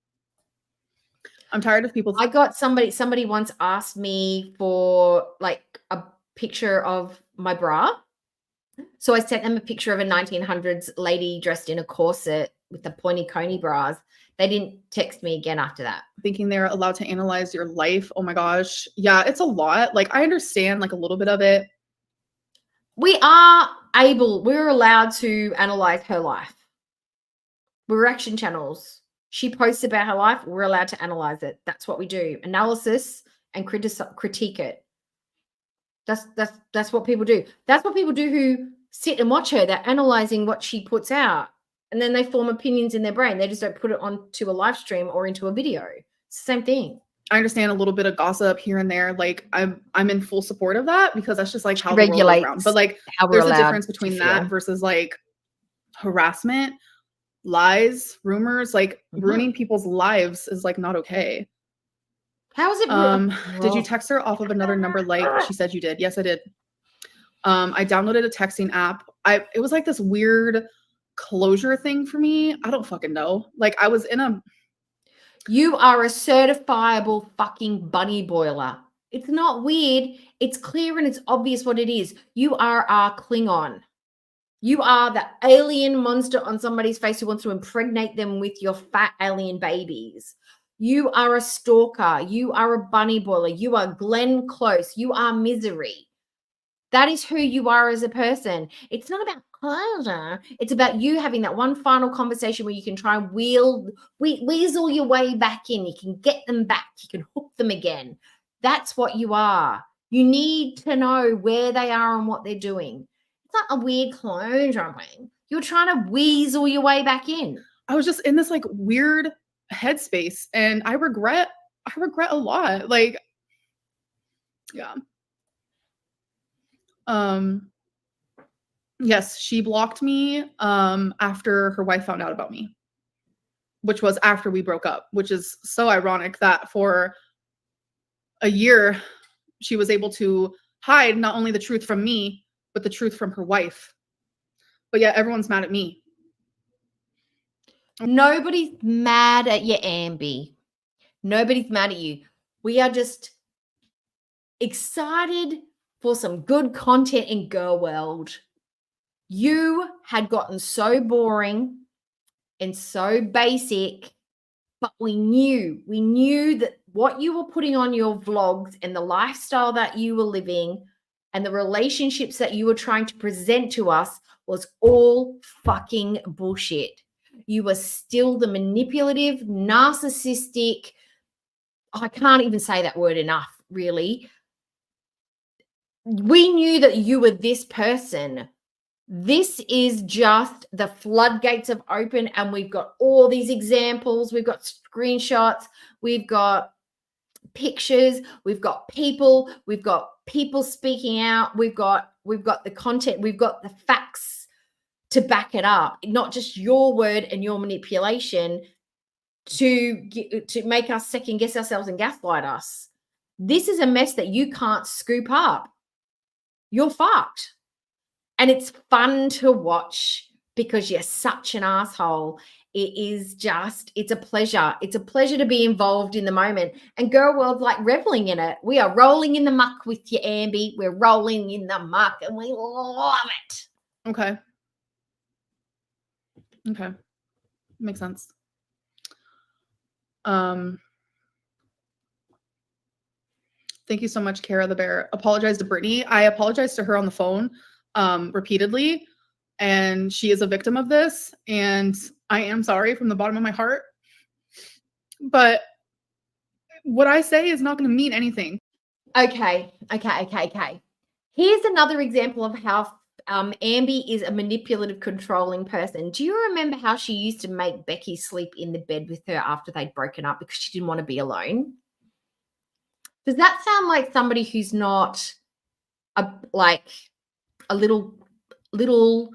S3: I'm tired of people.
S2: I got somebody once asked me for like a picture of my bra. So I sent them a picture of a 1900s lady dressed in a corset with the pointy coney bras. They didn't text me again after that.
S3: Thinking they're allowed to analyze your life. Oh my gosh. Yeah, it's a lot. Like, I understand like a little bit of it.
S2: We're allowed to analyze her life. We're Action Channels. She posts about her life. We're allowed to analyze it. That's what we do. Analysis and critique it. That's what people do. That's what people do who sit and watch her. They're analyzing what she puts out. And then they form opinions in their brain. They just don't put it onto a live stream or into a video. It's the same thing.
S3: I understand a little bit of gossip here and there. Like, I'm in full support of that because that's just like how the world goes around. But like, there's a difference between that versus like harassment, lies, rumors. Like, ruining people's lives is like not okay.
S2: How is it?
S3: Did you text her off of another number? Like she said you did. Yes, I did. I downloaded a texting app. It was like this weird closure thing for me. I don't fucking know. Like, I was in a...
S2: You are a certifiable fucking bunny boiler. It's not weird. It's clear and it's obvious what it is. You are a Klingon. You are the alien monster on somebody's face who wants to impregnate them with your fat alien babies. You are a stalker. You are a bunny boiler. You are Glenn Close. You are misery. That is who you are as a person. It's not about closure. It's about you having that one final conversation where you can try and weasel your way back in. You can get them back. You can hook them again. That's what you are. You need to know where they are and what they're doing. It's not a weird closure thing. You're trying to weasel your way back in.
S3: I was just in this like weird headspace and I regret a lot. Like, yeah. Yes, she blocked me after her wife found out about me, which was after we broke up, which is so ironic that for a year she was able to hide not only the truth from me, but the truth from her wife. But yeah, everyone's mad at me.
S2: Nobody's mad at you, Amby. Nobody's mad at you. We are just excited for some good content in Girl World. You had gotten so boring and so basic, but we knew that what you were putting on your vlogs and the lifestyle that you were living and the relationships that you were trying to present to us was all fucking bullshit. You were still the manipulative, narcissistic, I can't even say that word enough, really. We knew that you were this person. This is just the floodgates have opened and we've got all these examples. We've got screenshots. We've got pictures. We've got people. We've got people speaking out. We've got the content. We've got the facts to back it up. Not just your word and your manipulation to make us second guess ourselves and gaslight us. This is a mess that you can't scoop up. You're fucked. And it's fun to watch because you're such an asshole. It's a pleasure. It's a pleasure to be involved in the moment. And Girl World's like reveling in it. We are rolling in the muck with you, Amby. We're rolling in the muck and we love it.
S3: Okay. Makes sense. Thank you so much, Kara the Bear. Apologize to Brittany. I apologized to her on the phone repeatedly, and she is a victim of this, and I am sorry from the bottom of my heart. But what I say is not going to mean anything.
S2: Okay. Here's another example of how Amby is a manipulative, controlling person. Do you remember how she used to make Becky sleep in the bed with her after they'd broken up because she didn't want to be alone? Does that sound like somebody who's not a little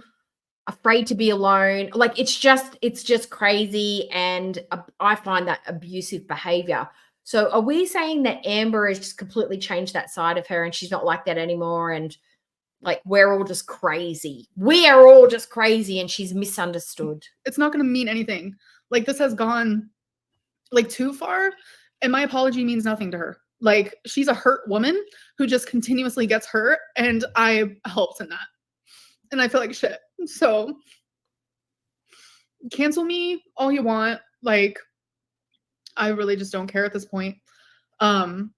S2: afraid to be alone? Like it's just crazy, and I find that abusive behavior. So are we saying that Amber has just completely changed that side of her and she's not like that anymore, and like we're all just crazy? We are all just crazy and she's misunderstood.
S3: It's not going to mean anything. Like this has gone like too far, and my apology means nothing to her. Like she's a hurt woman who just continuously gets hurt, and I helped in that. And I feel like shit. So cancel me all you want. Like, I really just don't care at this point. No,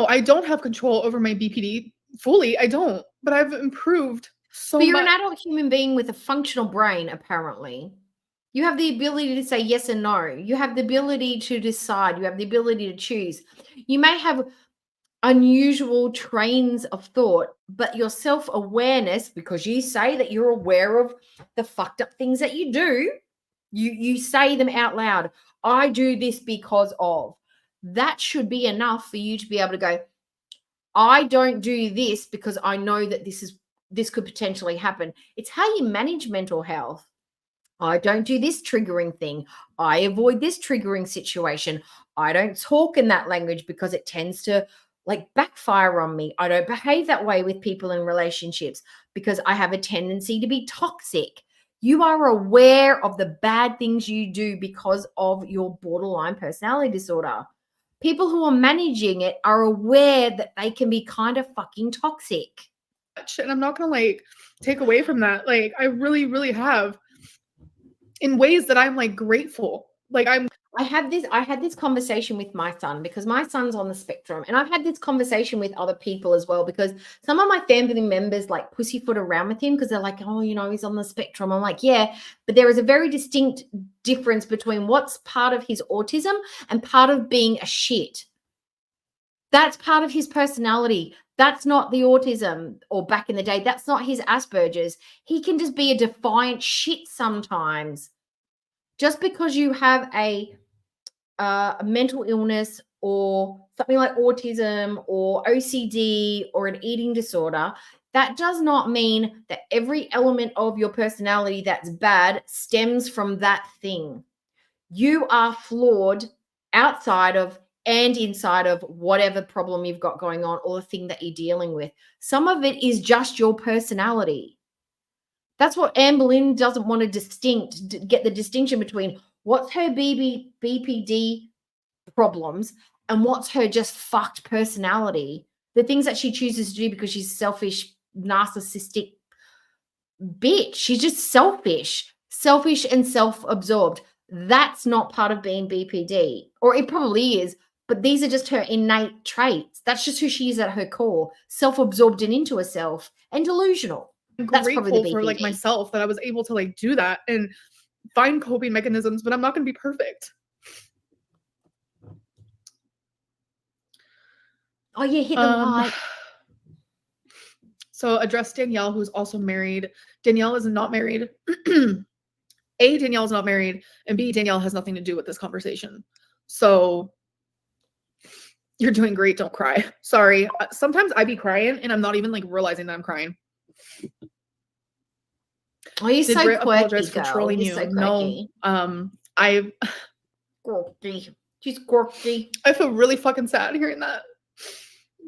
S3: I don't have control over my BPD fully. I don't, but I've improved so
S2: But you're
S3: much.
S2: an adult human being with a functional brain, apparently. You have the ability to say yes and no. You have the ability to decide. You have the ability to choose. You may have unusual trains of thought, but your self-awareness, because you say that you're aware of the fucked up things that you do, you say them out loud. I do this because of. That should be enough for you to be able to go, I don't do this because I know that this could potentially happen. It's how you manage mental health. I don't do this triggering thing. I avoid this triggering situation. I don't talk in that language because it tends to like backfire on me. I don't behave that way with people in relationships because I have a tendency to be toxic. You are aware of the bad things you do because of your borderline personality disorder. People who are managing it are aware that they can be kind of fucking toxic.
S3: And I'm not going to like take away from that. Like, I really, really have, in ways that I'm like grateful. Like,
S2: I had this conversation with my son because my son's on the spectrum, and I've had this conversation with other people as well because some of my family members like pussyfoot around with him because they're like, oh, he's on the spectrum. I'm like, yeah, but there is a very distinct difference between what's part of his autism and part of being a shit. That's part of his personality. That's not the autism, or back in the day, that's not his Asperger's. He can just be a defiant shit sometimes. Just because you have a mental illness or something like autism or OCD or an eating disorder, that does not mean that every element of your personality that's bad stems from that thing. You are flawed outside of and inside of whatever problem you've got going on or the thing that you're dealing with. Some of it is just your personality. That's what Amberlynn doesn't want to get the distinction between what's her BPD problems and what's her just fucked personality. The things that she chooses to do because she's selfish, narcissistic bitch. She's just selfish and self-absorbed. That's not part of being BPD, or it probably is, but these are just her innate traits. That's just who she is at her core, self-absorbed and into herself and delusional. That's probably the
S3: grateful for like
S2: BPD.
S3: myself that I was able to like do that and find coping mechanisms, but I'm not going to be perfect.
S2: Oh yeah, hit the like.
S3: So address Danielle, who's also married. Danielle is not married. A, Danielle is not married, and B, Danielle has nothing to do with this conversation. So you're doing great. Don't cry. Sorry. Sometimes I be crying and I'm not even like realizing that I'm crying.
S2: Oh, you're
S3: Did
S2: so
S3: Britt
S2: quirky,
S3: apologize for
S2: girl.
S3: trolling
S2: You're
S3: you?
S2: so quirky.
S3: No. I
S2: Quirky. She's quirky.
S3: I feel really fucking sad hearing that.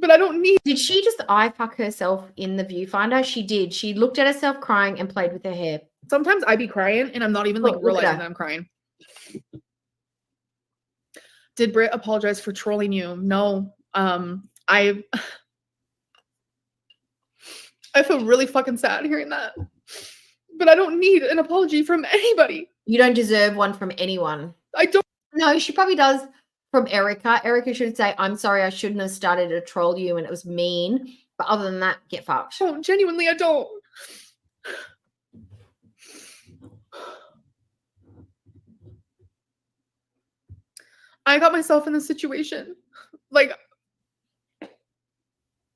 S3: But I don't need.
S2: Did she just eye fuck herself in the viewfinder? She did. She looked at herself crying and played with her hair.
S3: Sometimes I be crying and I'm not even like
S2: Look at
S3: realizing
S2: her.
S3: that I'm crying. Did Britt apologize for trolling you? No. I feel really fucking sad hearing that. But I don't need an apology from anybody.
S2: You don't deserve one from anyone.
S3: I don't.
S2: No, she probably does from Erica. Erica should say, I'm sorry, I shouldn't have started to troll you and it was mean. But other than that, get fucked.
S3: Oh, genuinely, I don't. I got myself in this situation. Like,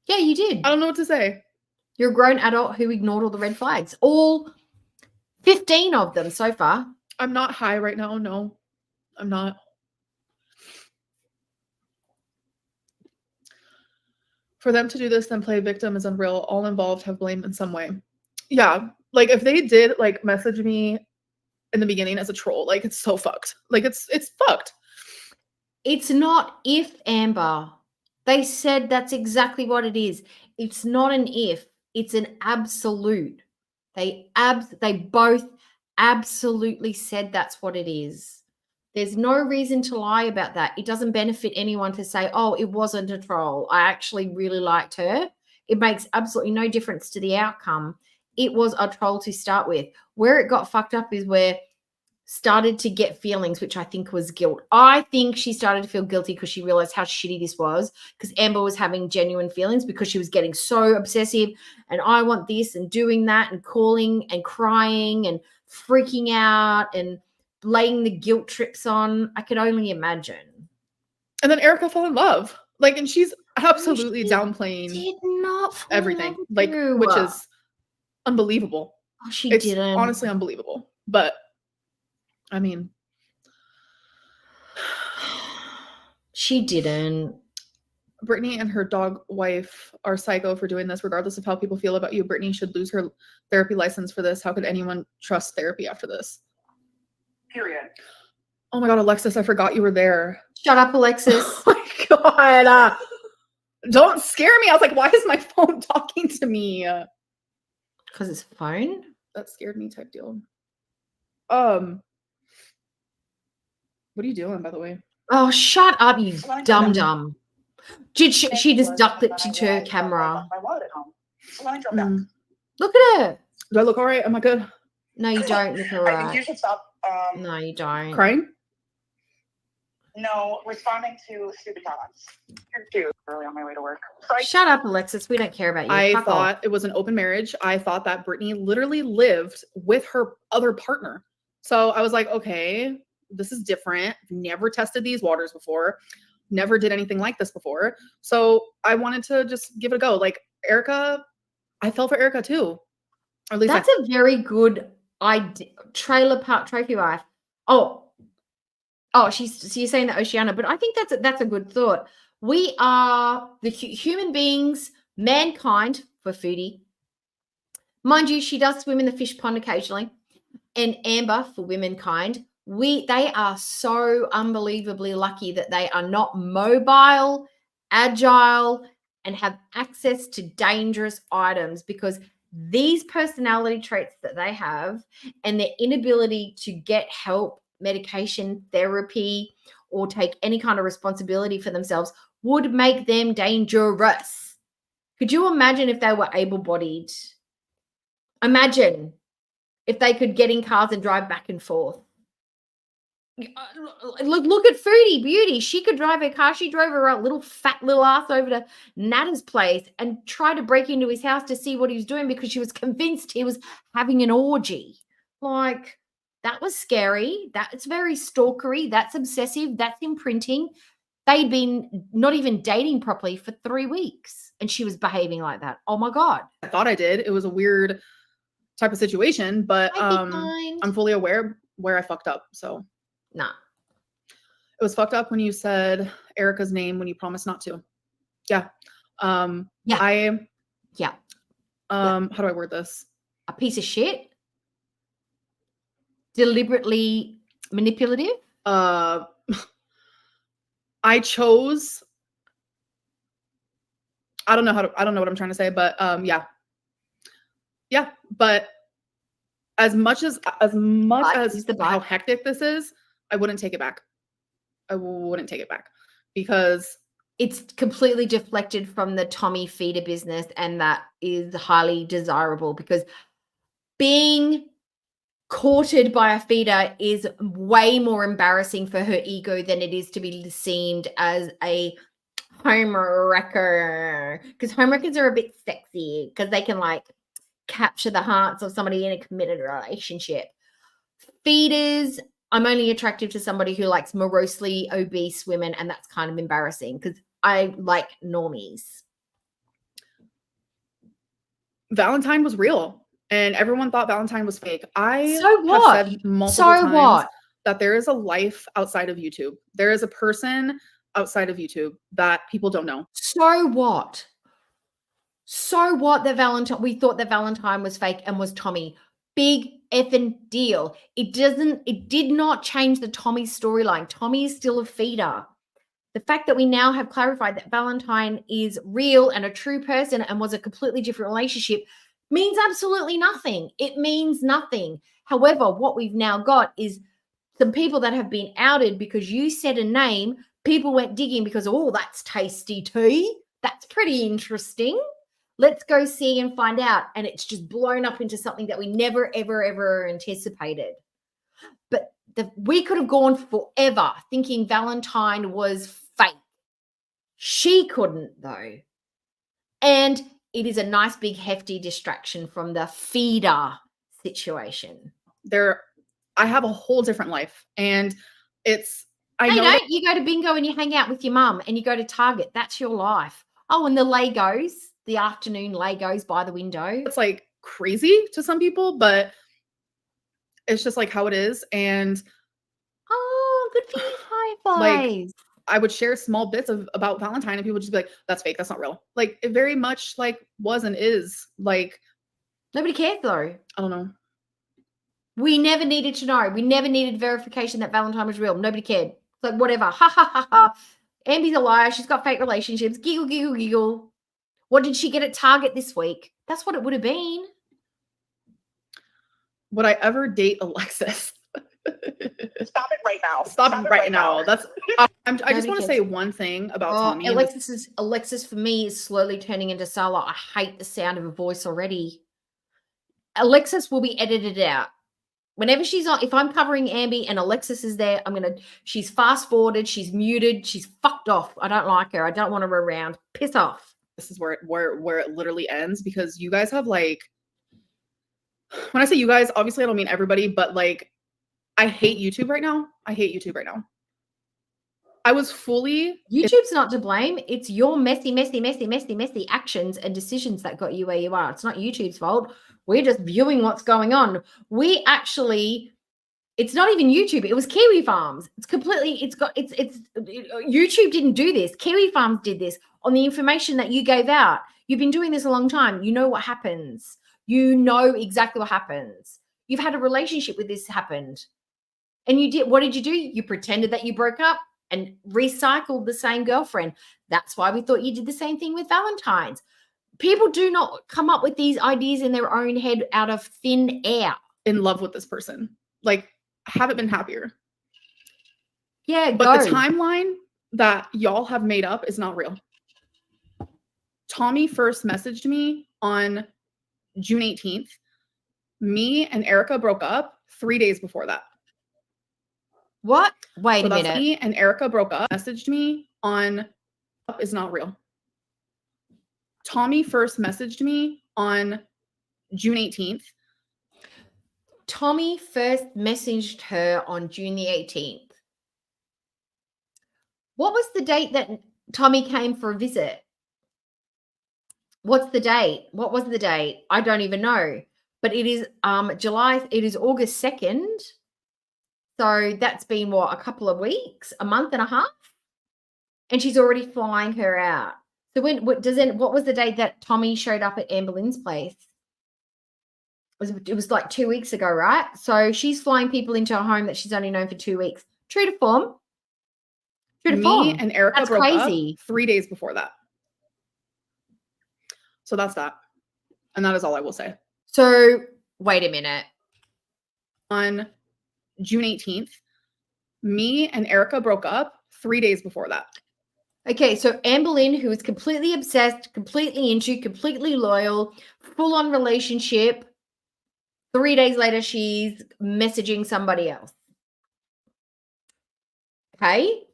S2: yeah, you did.
S3: I don't know what to say.
S2: You're a grown adult who ignored all the red flags. All 15 of them so far.
S3: I'm not high right now. No, I'm not. For them to do this, then play victim is unreal. All involved have blame in some way. Yeah, like if they did like message me in the beginning as a troll, like it's so fucked. Like it's fucked.
S2: It's not if, Amber. They said that's exactly what it is. It's not an if. It's an absolute. They both absolutely said that's what it is. There's no reason to lie about that. It doesn't benefit anyone to say, oh, it wasn't a troll. I actually really liked her. It makes absolutely no difference to the outcome. it was a troll to start with. Where it got fucked up is where started to get feelings, which I think was guilt. I think she started to feel guilty because she realized how shitty this was, because Amber was having genuine feelings because she was getting so obsessive and I want this and doing that and calling and crying and freaking out and laying the guilt trips on. I could only imagine.
S3: And then Erica fell in love. Like, and she's absolutely
S2: she
S3: downplaying
S2: Did not fall in
S3: everything.
S2: love with
S3: Like,
S2: you.
S3: which is unbelievable.
S2: Oh, she
S3: It's
S2: didn't.
S3: honestly unbelievable. But I mean,
S2: she didn't.
S3: Brittany and her dog wife are psycho for doing this. Regardless of how people feel about you, Brittany should lose her therapy license for this. How could anyone trust therapy after this?
S4: Period.
S3: Oh my God, Alexis, I forgot you were there.
S2: Shut up, Alexis.
S3: Oh my God. Don't scare me. I was like, why is my phone talking to me?
S2: Because it's a phone?
S3: That scared me type deal. What are you doing, by the way?
S2: Oh, shut up, you dum-dum. Did she just ducked it to her camera?
S4: My wallet at home. So let me drop down.
S2: Look at her.
S3: Do I look all right? Am I good?
S2: No, you don't look all
S4: I think you
S2: right.
S4: should stop.
S2: No, you don't.
S3: Crying?
S4: No, responding to stupid comments. You're cute. Early on my way to work. Sorry.
S2: Shut up, Alexis. We don't care about you.
S3: I
S2: Fuck
S3: thought
S2: off.
S3: it was an open marriage. I thought that Brittany literally lived with her other partner. So I was like, okay, this is different. Never tested these waters before. Never did anything like this before. So I wanted to just give it a go. Like Erica, I fell for Erica too. Or at least
S2: That's a very good idea. Trailer park trophy wife. Oh, so you're saying that Oceana, but I think that's a good thought. We are the human beings, mankind for Foodie. Mind you, she does swim in the fish pond occasionally. And Amber for womankind. They are so unbelievably lucky that they are not mobile, agile, and have access to dangerous items, because these personality traits that they have and their inability to get help, medication, therapy, or take any kind of responsibility for themselves would make them dangerous. Could you imagine if they were able-bodied? Imagine if they could get in cars and drive back and forth. Look at Foodie Beauty. She could drive her car. She drove her fat little ass over to Nada's place and tried to break into his house to see what he was doing because she was convinced he was having an orgy. Like, that was scary. That's very stalkery. That's obsessive. That's imprinting. They'd been not even dating properly for 3 weeks and she was behaving like that. Oh my God.
S3: I thought I did. It was a weird type of situation, but I'm fully aware where I fucked up. So
S2: nah.
S3: It was fucked up when you said Erica's name when you promised not to. Yeah.
S2: Yeah.
S3: How do I word this?
S2: A piece of shit. Deliberately manipulative.
S3: I chose. I don't know what I'm trying to say, but yeah. But as much as how hectic this is, I wouldn't take it back. Because
S2: it's completely deflected from the Tommy feeder business, and that is highly desirable, because being courted by a feeder is way more embarrassing for her ego than it is to be seen as a home wrecker, because home wreckers are a bit sexy because they can like capture the hearts of somebody in a committed relationship. Feeders, I'm only attractive to somebody who likes morosely obese women, and that's kind of embarrassing because I like normies.
S3: Valentine was real. And everyone thought Valentine was fake. I
S2: have
S3: said multiple times that there is a life outside of YouTube. There is a person outside of YouTube that people don't know.
S2: So what? That we thought that Valentine was fake and was Tommy. Big effing deal. It did not change the Tommy storyline. Tommy is still a feeder. The fact that we now have clarified that Valentine is real and a true person and was a completely different relationship means absolutely nothing. It means nothing. However, what we've now got is some people that have been outed because you said a name. People went digging because, oh, that's tasty tea. That's pretty interesting. Let's go see and find out. And it's just blown up into something that we never, ever, ever anticipated. But we could have gone forever thinking Valentine was fake. She couldn't, though. And it is a nice, big, hefty distraction from the feeder situation.
S3: I have a whole different life. And it's,
S2: you go to bingo and you hang out with your mum and you go to Target. That's your life. Oh, and the Legos, the afternoon Legos by the window.
S3: It's like crazy to some people, but it's just like how it is. And
S2: oh, good for you, high fives.
S3: Like, I would share small bits about Valentine and people would just be like, that's fake, that's not real. Like, it very much like was and is. Like,
S2: nobody cared though.
S3: I don't know.
S2: We never needed to know. We never needed verification that Valentine was real. Nobody cared. It's like, whatever. Ha, ha, ha, ha. Ambi's a liar. She's got fake relationships. Giggle, giggle, giggle. What did she get at Target this week? That's what it would have been.
S3: Would I ever date Alexis?
S4: Stop it right now.
S3: Stop it right now. That's. I just want to say one thing about Tommy.
S2: Alexis for me is slowly turning into Salah. I hate the sound of her voice already. Alexis will be edited out. Whenever she's on, if I'm covering Ambi and Alexis is there, she's fast forwarded, she's muted, she's fucked off. I don't like her. I don't want her around. Piss off.
S3: This is where it literally ends, because you guys have like, when I say you guys, obviously I don't mean everybody, but like, I hate YouTube right now. I was fully.
S2: YouTube's not to blame. It's your messy actions and decisions that got you where you are. It's not YouTube's fault. We're just viewing what's going on. It's not even YouTube. It was Kiwi Farms. YouTube didn't do this. Kiwi Farms did this on the information that you gave out. You've been doing this a long time. You know what happens. You know exactly what happens. You've had a relationship with this happened. And what did you do? You pretended that you broke up and recycled the same girlfriend. That's why we thought you did the same thing with Valentine's. People do not come up with these ideas in their own head out of thin air.
S3: In love with this person. Like, haven't been happier.
S2: Yeah,
S3: but the timeline that y'all have made up is not real. Tommy first messaged me on June 18th. Me and Erica broke up 3 days before that.
S2: What? Wait a minute.
S3: Me and Erica broke up. Messaged me on is not real. Tommy first messaged me on June 18th.
S2: Tommy first messaged her on June the 18th. What was the date that Tommy came for a visit? What's the date? What was the date? I don't even know. But it is it is August 2nd. So that's been a couple of weeks, a month and a half? And she's already flying her out. So what was the date that Tommy showed up at Amberlynn's place? It was like 2 weeks ago, right? So she's flying people into her home that she's only known for 2 weeks. True to form.
S3: Me and Erica broke up 3 days before that. So that's that. And that is all I will say.
S2: So wait a minute.
S3: On June 18th, me and Erica broke up 3 days before that.
S2: Okay, so Amberlynn, who is completely obsessed, completely into, completely loyal, full-on relationship, 3 days later, she's messaging somebody else. Okay,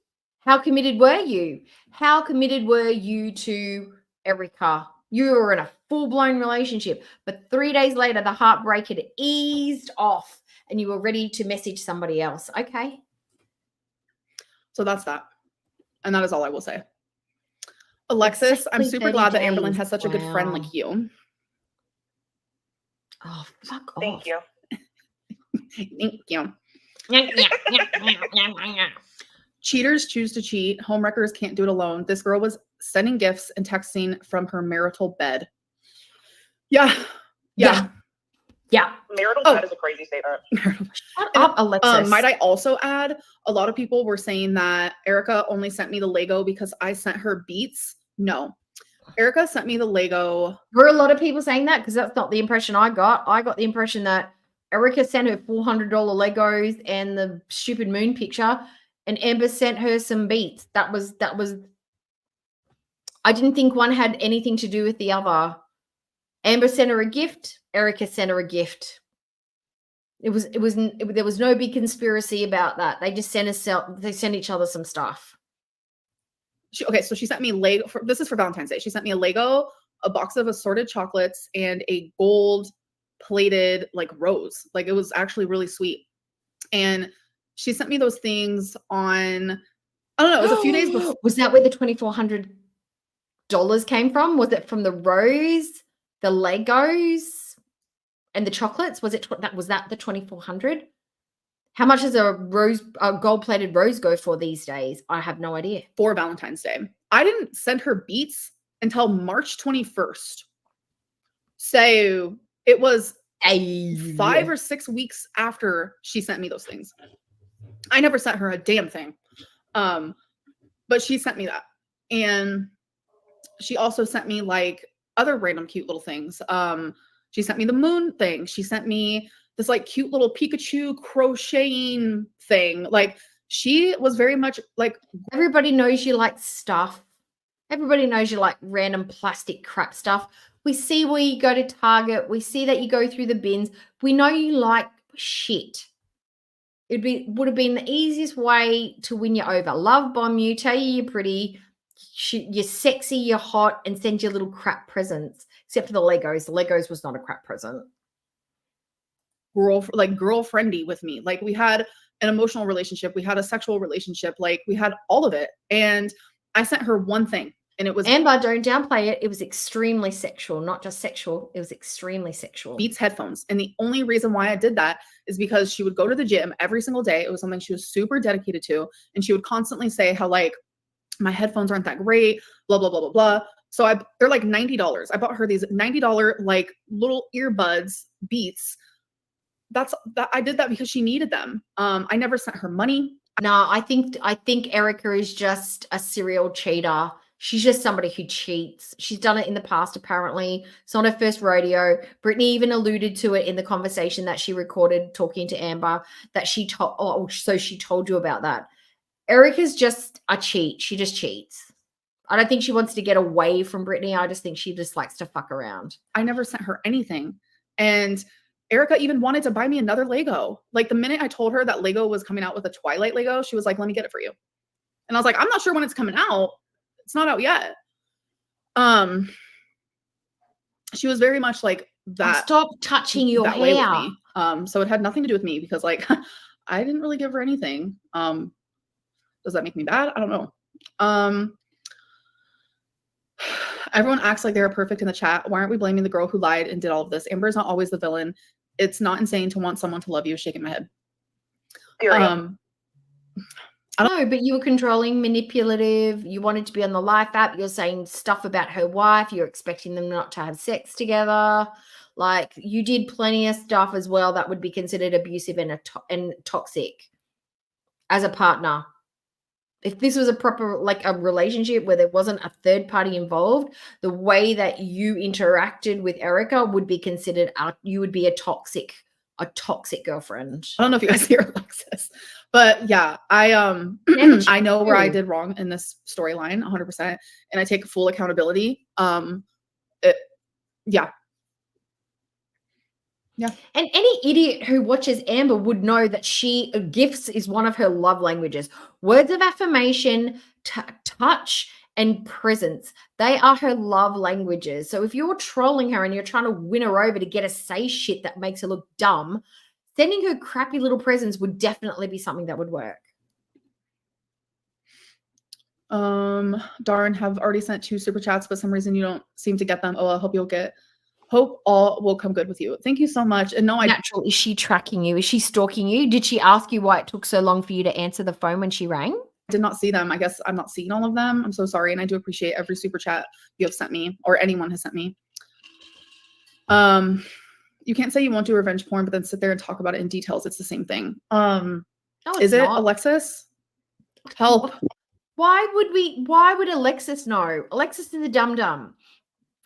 S2: how committed were you? How committed were you to Erica? You were in a full-blown relationship, but 3 days later, the heartbreak had eased off and you were ready to message somebody else. Okay.
S3: So that's that. And that is all I will say. Alexis, exactly. I'm super glad that Amberlynn has such a good friend like you.
S2: Oh, fuck off.
S4: Thank you.
S3: Thank you. Cheaters choose to cheat. Homewreckers can't do it alone. This girl was sending gifts and texting from her marital bed. Yeah.
S4: Marital bed is a crazy statement.
S2: Shut up, Alexis.
S3: Might I also add, a lot of people were saying that Erica only sent me the Lego because I sent her beats. No. Erica sent me the Lego.
S2: Were a lot of people saying that? Because that's not the impression I got. I got the impression that Erica sent her $400 Legos and the stupid moon picture, and Amber sent her some beats. That was. I didn't think one had anything to do with the other. Amber sent her a gift. Erica sent her a gift. There was no big conspiracy about that. They just sent each other some stuff.
S3: So she sent me Lego. This is for Valentine's Day. She sent me a Lego, a box of assorted chocolates, and a gold plated like rose. Like it was actually really sweet. And she sent me those things on, I don't know, it was a few days before.
S2: Was that where the $2,400 came from? Was it from the rose, the Legos, and the chocolates? Was that the $2,400? How much does a gold-plated rose go for these days? I have no idea.
S3: For Valentine's Day. I didn't send her beats until March 21st. So it was 5 or 6 weeks after she sent me those things. I never sent her a damn thing. But she sent me that. And she also sent me like other random cute little things. She sent me the moon thing. She sent me this like cute little Pikachu crocheting thing. Like she was very much like,
S2: everybody knows you like stuff. Everybody knows you like random plastic crap stuff. We see where you go to Target. We see that you go through the bins. We know you like shit. Would have been the easiest way to win you over. Love bomb you, tell you you're pretty, you're sexy, you're hot, and send you little crap presents. Except for the Legos. The Legos was not a crap present.
S3: Girlfriendy with me. Like we had an emotional relationship. We had a sexual relationship. Like we had all of it. And I sent her one thing. And it was
S2: Amber, don't downplay it. It was extremely sexual, not just sexual. It was extremely sexual.
S3: Beats headphones. And the only reason why I did that is because she would go to the gym every single day. It was something she was super dedicated to. And she would constantly say how like my headphones aren't that great, blah, blah, blah, blah, blah. So they're like $90. I bought her these $90 like little earbuds, Beats. I did that because she needed them. I never sent her money.
S2: No, I think Erica is just a serial cheater. She's just somebody who cheats. She's done it in the past, apparently. It's not her first rodeo. Brittany even alluded to it in the conversation that she recorded talking to Amber, that she told, so she told you about that. Erica's just a cheat. She just cheats. I don't think she wants to get away from Brittany. I just think she just likes to fuck around.
S3: I never sent her anything. And Erica even wanted to buy me another Lego. Like the minute I told her that Lego was coming out with a Twilight Lego, she was like, let me get it for you. And I was like, I'm not sure when it's coming out. It's not out yet. She was very much like that.
S2: Stop touching your hair. Way with
S3: me. So it had nothing to do with me because like I didn't really give her anything. Does that make me bad? I don't know. Everyone acts like they're perfect in the chat. Why aren't we blaming the girl who lied and did all of this? Amber's not always the villain. It's not insane to want someone to love you. Shaking my head.
S2: No, but you were controlling, manipulative. You wanted to be on the Life app. You're saying stuff about her wife. You're expecting them not to have sex together. Like you did plenty of stuff as well that would be considered abusive and toxic as a partner. If this was a proper, like a relationship where there wasn't a third party involved, the way that you interacted with Erica would be considered, you would be a toxic girlfriend.
S3: I don't know if you guys hear Alexis, but yeah, I know where I did wrong in this storyline 100%. And I take full accountability. Yeah.
S2: And any idiot who watches Amber would know that gifts is one of her love languages. Words of affirmation, touch, and presence. They are her love languages. So if you're trolling her and you're trying to win her over to get her say shit that makes her look dumb, sending her crappy little presents would definitely be something that would work.
S3: Darn, have already sent 2 super chats, but some reason you don't seem to get them. Oh, I hope all will come good with you. Thank you so much. And no,
S2: Is she tracking you? Is she stalking you? Did she ask you why it took so long for you to answer the phone when she rang?
S3: I did not see them. I guess I'm not seeing all of them. I'm so sorry. And I do appreciate every super chat you have sent me or anyone has sent me. You can't say you won't do revenge porn, but then sit there and talk about it in details. It's the same thing.
S2: No,
S3: is it not. Alexis? Help.
S2: Why would Alexis know? Alexis is a dum-dum.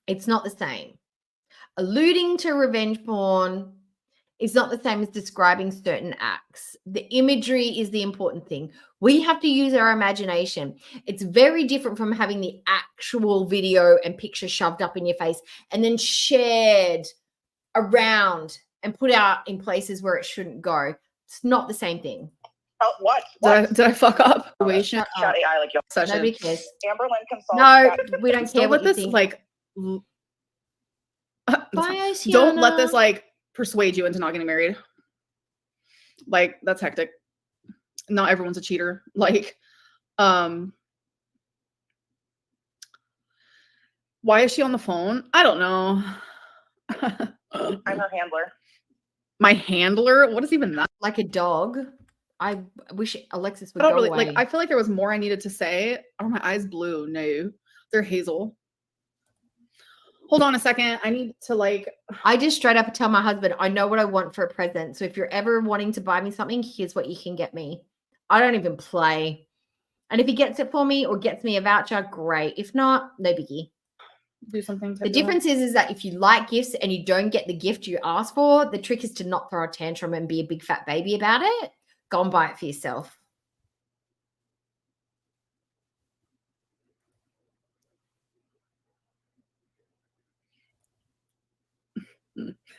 S2: It's not the same. Alluding to revenge porn is not the same as describing certain acts. The imagery is the important thing. We have to use our imagination. It's very different from having the actual video and picture shoved up in your face and then shared around and put out in places where it shouldn't go. It's not the same thing.
S4: Oh, what?
S3: Did I fuck up?
S2: Shut
S4: Chat
S2: up.
S4: AI like yo.
S3: Session.
S2: Nobody cares.
S4: Amberlynn consults.
S2: No, we don't care
S3: Don't
S2: what
S3: let
S2: you
S3: this
S2: think. Bye,
S3: don't let this
S2: Oceana.
S3: like persuade you into not getting married. Like, that's hectic. Not everyone's a cheater. Like, why is she on the phone? I don't know.
S4: I'm her handler.
S3: My handler? What is even that?
S2: Like a dog. I wish Alexis would
S3: I don't
S2: go
S3: really
S2: away.
S3: like. I feel like there was more I needed to say. Are my eyes blue? No, they're hazel. Hold on a second. I need to like.
S2: I just straight up tell my husband, I know what I want for a present. So if you're ever wanting to buy me something, here's what you can get me. I don't even play. And if he gets it for me or gets me a voucher, great. If not, no biggie.
S3: Do something.
S2: The difference is that if you like gifts and you don't get the gift you asked for, the trick is to not throw a tantrum and be a big fat baby about it. Go and buy it for yourself.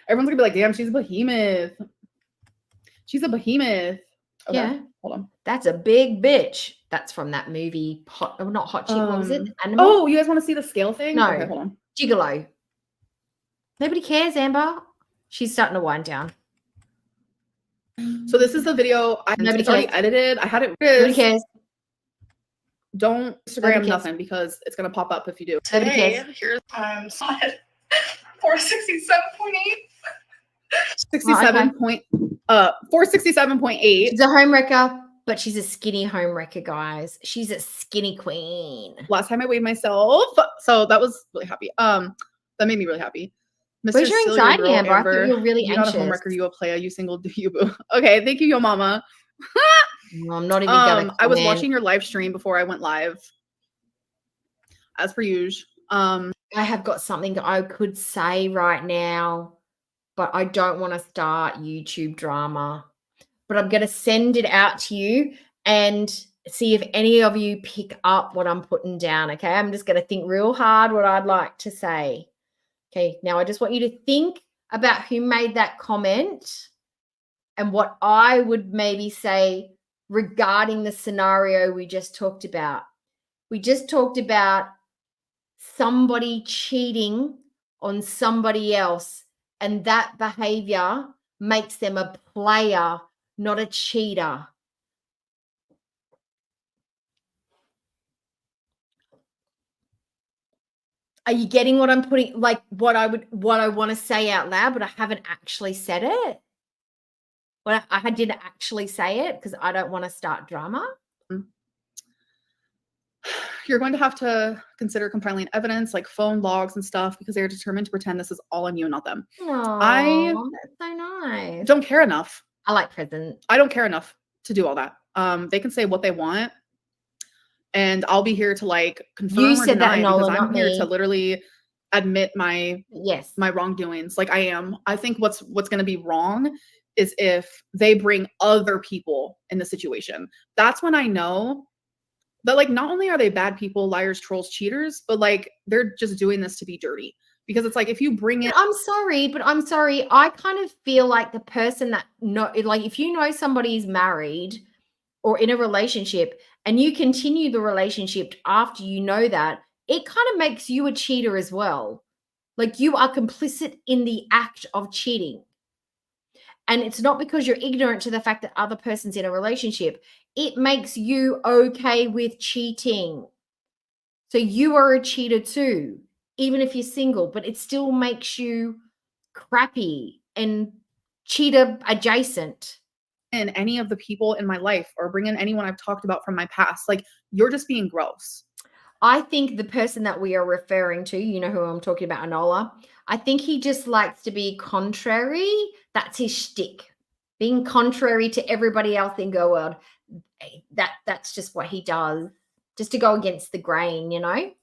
S3: Everyone's gonna be like, "Damn, she's a behemoth. She's a behemoth." Okay,
S2: Yeah.
S3: hold on.
S2: That's a big bitch. That's from that movie. Not Hot Chick. What was it? Animal?
S3: Oh, you guys want to see the scale thing?
S2: No.
S3: Okay, hold on.
S2: Gigolo. Nobody cares, Amber. She's starting to wind down.
S3: So this is the video. It's already edited. I had it.
S2: Nobody cares.
S3: Don't
S2: Nobody
S3: Instagram
S2: cares.
S3: nothing because it's gonna pop up if you do.
S2: Nobody cares.
S4: Here's 467.8.
S3: 467.8.
S2: She's a home wrecker, but she's a skinny home wrecker, guys. She's a skinny queen.
S3: Last time I weighed myself, so that was really happy. That made me really happy.
S2: Where's your
S3: Silly
S2: anxiety,
S3: girl,
S2: Amber? I thought you were really
S3: You're not a
S2: anxious.
S3: homewrecker, you a player, you single, do you boo? Okay, thank you, yo mama.
S2: No, I'm not even gonna
S3: I was
S2: comment.
S3: watching your live stream before I went live. As per usual.
S2: I have got something I could say right now, but I don't want to start YouTube drama. But I'm going to send it out to you and see if any of you pick up what I'm putting down, okay? I'm just going to think real hard what I'd like to say. Okay, now I just want you to think about who made that comment and what I would maybe say regarding the scenario we just talked about. We just talked about somebody cheating on somebody else, and that behavior makes them a player, not a cheater. Are you getting what I'm putting, like what I want to say out loud, but I haven't actually said it? Well, I didn't actually say it because I don't want to start drama.
S3: You're going to have to consider compiling evidence like phone logs and stuff because they're determined to pretend this is all on you and not them.
S2: Oh, that's so nice.
S3: Don't care enough.
S2: I like presents.
S3: I don't care enough to do all that. They can say what they want, and I'll be here to like confirm
S2: You
S3: or
S2: said that,
S3: deny
S2: Nola,
S3: because I'm
S2: not
S3: here
S2: me.
S3: to literally admit my wrongdoings. Like I am. I think what's going to be wrong is if they bring other people in the situation. That's when I know that like not only are they bad people, liars, trolls, cheaters, but like they're just doing this to be dirty. Because it's like if you bring it,
S2: I'm sorry. I kind of feel like the person that like if you know somebody's married or in a relationship and you continue the relationship after you know that, it kind of makes you a cheater as well. Like you are complicit in the act of cheating. And it's not because you're ignorant to the fact that other person's in a relationship. It makes you okay with cheating. So you are a cheater too, even if you're single, but it still makes you crappy and cheater adjacent.
S3: in any of the people in my life or bring in anyone I've talked about from my past, like you're just being gross.
S2: I think the person that we are referring to, you know who I'm talking about, Anola, I think he just likes to be contrary. That's his shtick. Being contrary to everybody else in Girl World. That's just what he does. Just to go against the grain, you know?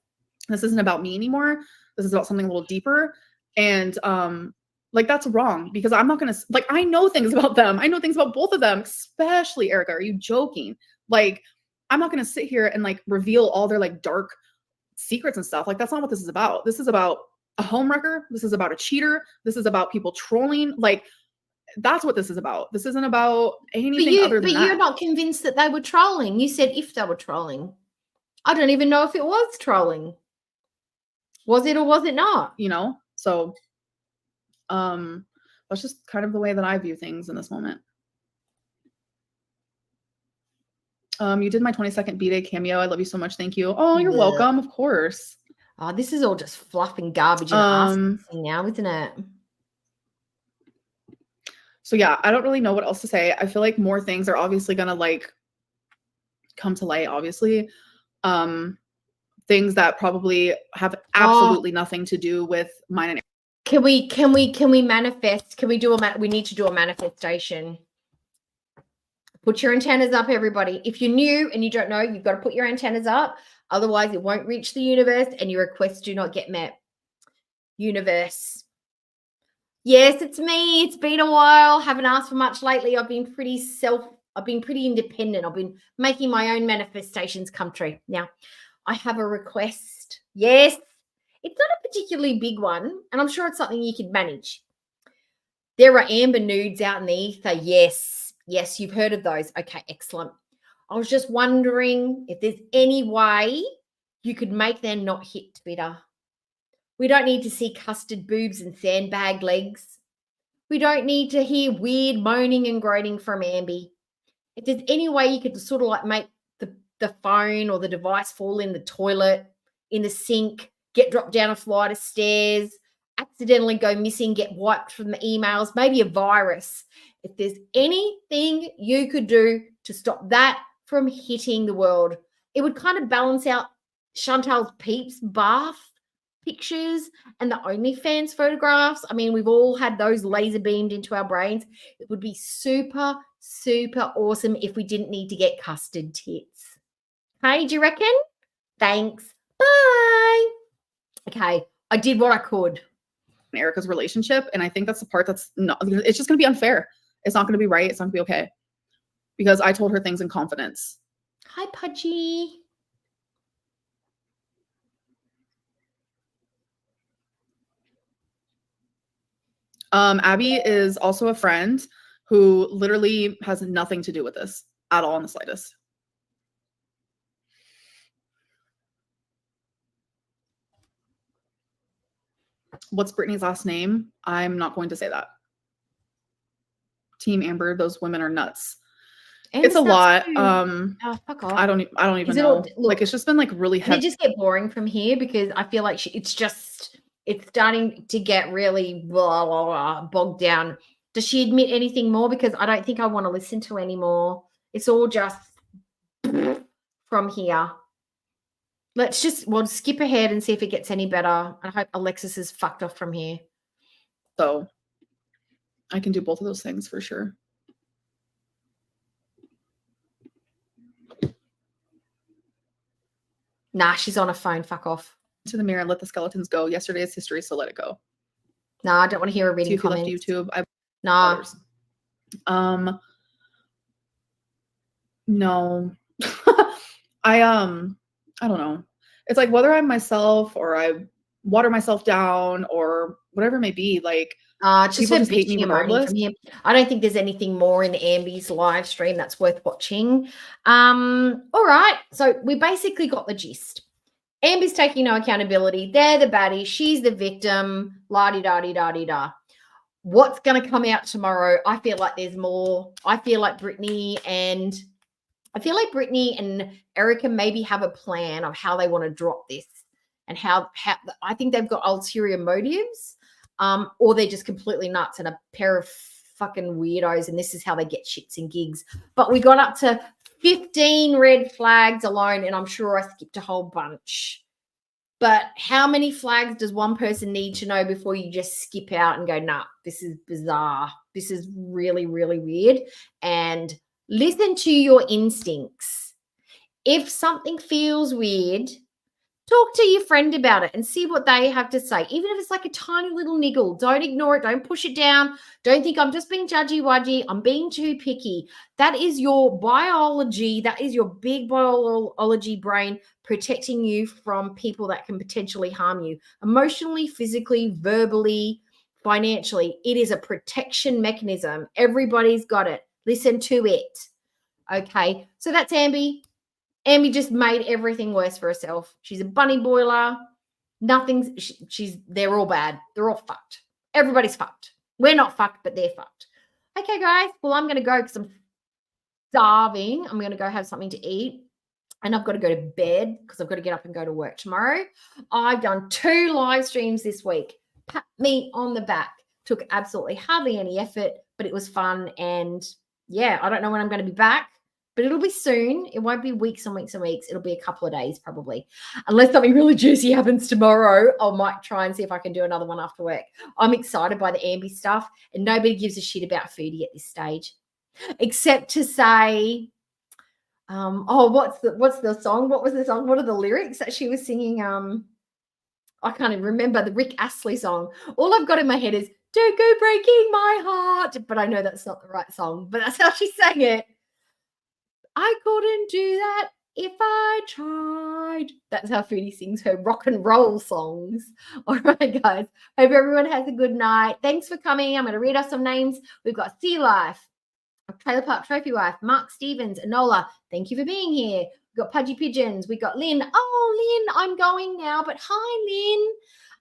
S3: This isn't about me anymore. This is about something a little deeper. And Like, that's wrong, because I'm not going to, like, I know things about them. I know things about both of them, especially Erica. Are you joking? Like, I'm not going to sit here and like reveal all their like dark secrets and stuff. Like, that's not what this is about. This is about a homewrecker. This is about a cheater. This is about people trolling. Like, that's what this is about. This isn't about anything other than that.
S2: But you're not convinced that they were trolling. You said if they were trolling. I don't even know if it was trolling. Was it or was it not?
S3: You know? So, that's just kind of the way that I view things in this moment. You did my 22nd B-Day cameo. I love you so much. Thank you. Oh, you're welcome. Of course.
S2: Oh, this is all just fluff and garbage and ass now, isn't it?
S3: So yeah, I don't really know what else to say. I feel like more things are obviously gonna like come to light, obviously. Things that probably have absolutely nothing to do with mine and
S2: Can we manifest? Can we do we need to do a manifestation. Put your antennas up, everybody. If you're new and you don't know, you've got to put your antennas up. Otherwise, it won't reach the universe and your requests do not get met. Universe. Yes, it's me. It's been a while. Haven't asked for much lately. I've been pretty independent. I've been making my own manifestations come true. Now, I have a request. Yes. It's not a particularly big one, and I'm sure it's something you could manage. There are amber nudes out in the ether. Yes. Yes, you've heard of those. Okay, excellent. I was just wondering if there's any way you could make them not hit Twitter. We don't need to see custard boobs and sandbag legs. We don't need to hear weird moaning and groaning from Amby. If there's any way you could sort of like make the phone or the device fall in the toilet, in the sink, get dropped down a flight of stairs, accidentally go missing, get wiped from the emails, maybe a virus. If there's anything you could do to stop that from hitting the world, it would kind of balance out Chantal's Peeps bath pictures and the OnlyFans photographs. I mean, we've all had those laser beamed into our brains. It would be super, super awesome if we didn't need to get custard tits. Hey, do you reckon? Thanks. Bye. Okay, I did what I could.
S3: Erica's relationship, and I think that's the part that's not, it's just going to be unfair. It's not going to be right. It's not going to be okay, because I told her things in confidence.
S2: Hi, Pudgy.
S3: Abby is also a friend who literally has nothing to do with this at all in the slightest. What's Brittany's last name? I'm not going to say that. Team Amber, those women are nuts. It's a lot.
S2: Fuck off.
S3: I don't even know. Like, it's just been like really heavy.
S2: It just get boring from here, because I feel like it's starting to get really blah, blah, blah, bogged down. Does she admit anything more? Because I don't think I want to listen to anymore. It's all just from here. We'll skip ahead and see if it gets any better. I hope Alexis is fucked off from here.
S3: So I can do both of those things for sure.
S2: Nah, she's on a phone. Fuck off.
S3: To the mirror and let the skeletons go. Yesterday is history, so let it go.
S2: Nah, I don't want to hear her reading comments.
S3: YouTube.
S2: Nah.
S3: No. I don't know. It's like, whether I'm myself or I water myself down or whatever it may be, like,
S2: just her bitching and moaning from him. I don't think there's anything more in Amby's live stream that's worth watching. All right. So we basically got the gist. Amber's taking no accountability. They're the baddie. She's the victim. La-di-da-di-da-di-da. What's going to come out tomorrow? I feel like there's more. I feel like Brittany and Erica maybe have a plan of how they want to drop this, and how I think they've got ulterior motives, or they're just completely nuts and a pair of fucking weirdos, and this is how they get shits and gigs. But we got up to 15 red flags alone, and I'm sure I skipped a whole bunch. But how many flags does one person need to know before you just skip out and go, nah, this is bizarre. This is really, really weird. And listen to your instincts. If something feels weird, Talk to your friend about it and see what they have to say. Even if it's like a tiny little niggle, don't ignore it. Don't push it down. Don't think I'm just being judgy-wudgy. I'm being too picky. That is your biology. That is your big biology brain protecting you from people that can potentially harm you emotionally, physically, verbally, financially. It is a protection mechanism. Everybody's got it. Listen to it. Okay, so that's Amby. Amby just made everything worse for herself. She's a bunny boiler. They're all bad. They're all fucked. Everybody's fucked. We're not fucked, but they're fucked. Okay, guys. Well, I'm going to go because I'm starving. I'm going to go have something to eat. And I've got to go to bed because I've got to get up and go to work tomorrow. I've done 2 live streams this week. Pat me on the back. Took absolutely hardly any effort, but it was fun. And yeah, I don't know when I'm going to be back. But it'll be soon. It won't be weeks and weeks and weeks. It'll be a couple of days probably. Unless something really juicy happens tomorrow, I might try and see if I can do another one after work. I'm excited by the Amby stuff, and nobody gives a shit about Foodie at this stage. Except to say, what's the song? What was the song? What are the lyrics that she was singing? I can't even remember the Rick Astley song. All I've got in my head is "Don't Go Breaking My Heart," but I know that's not the right song. But that's how she sang it. I couldn't do that if I tried. That's how Foodie sings her rock and roll songs. All right, guys. Hope everyone has a good night. Thanks for coming. I'm going to read off some names. We've got Sea Life, Trailer Park Trophy Wife, Mark Stevens, Enola. Thank you for being here. We've got Pudgy Pigeons. We got Lynn. Oh, Lynn, I'm going now, but hi,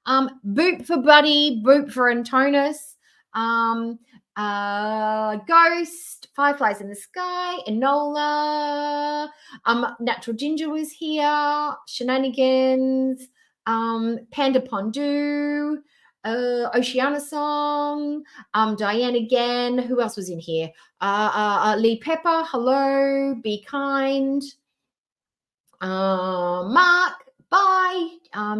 S2: Lynn. Boop for Buddy, Boop for Antonis. Ghost, Fireflies in the Sky, Enola, Natural Ginger was here, Shenanigans, Panda Pondu, Oceana Song, Diane again. Who else was in here? Lee Pepper, hello, Be Kind, Mark, bye,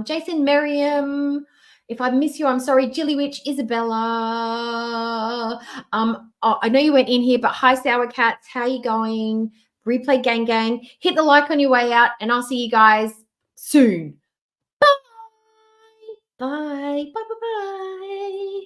S2: Jason, Merriam. If I miss you, I'm sorry. Jilly Witch, Isabella. I know you went in here, but hi, Sour Cats. How are you going? Replay Gang Gang. Hit the like on your way out, and I'll see you guys soon. Bye. Bye. Bye. Bye. Bye.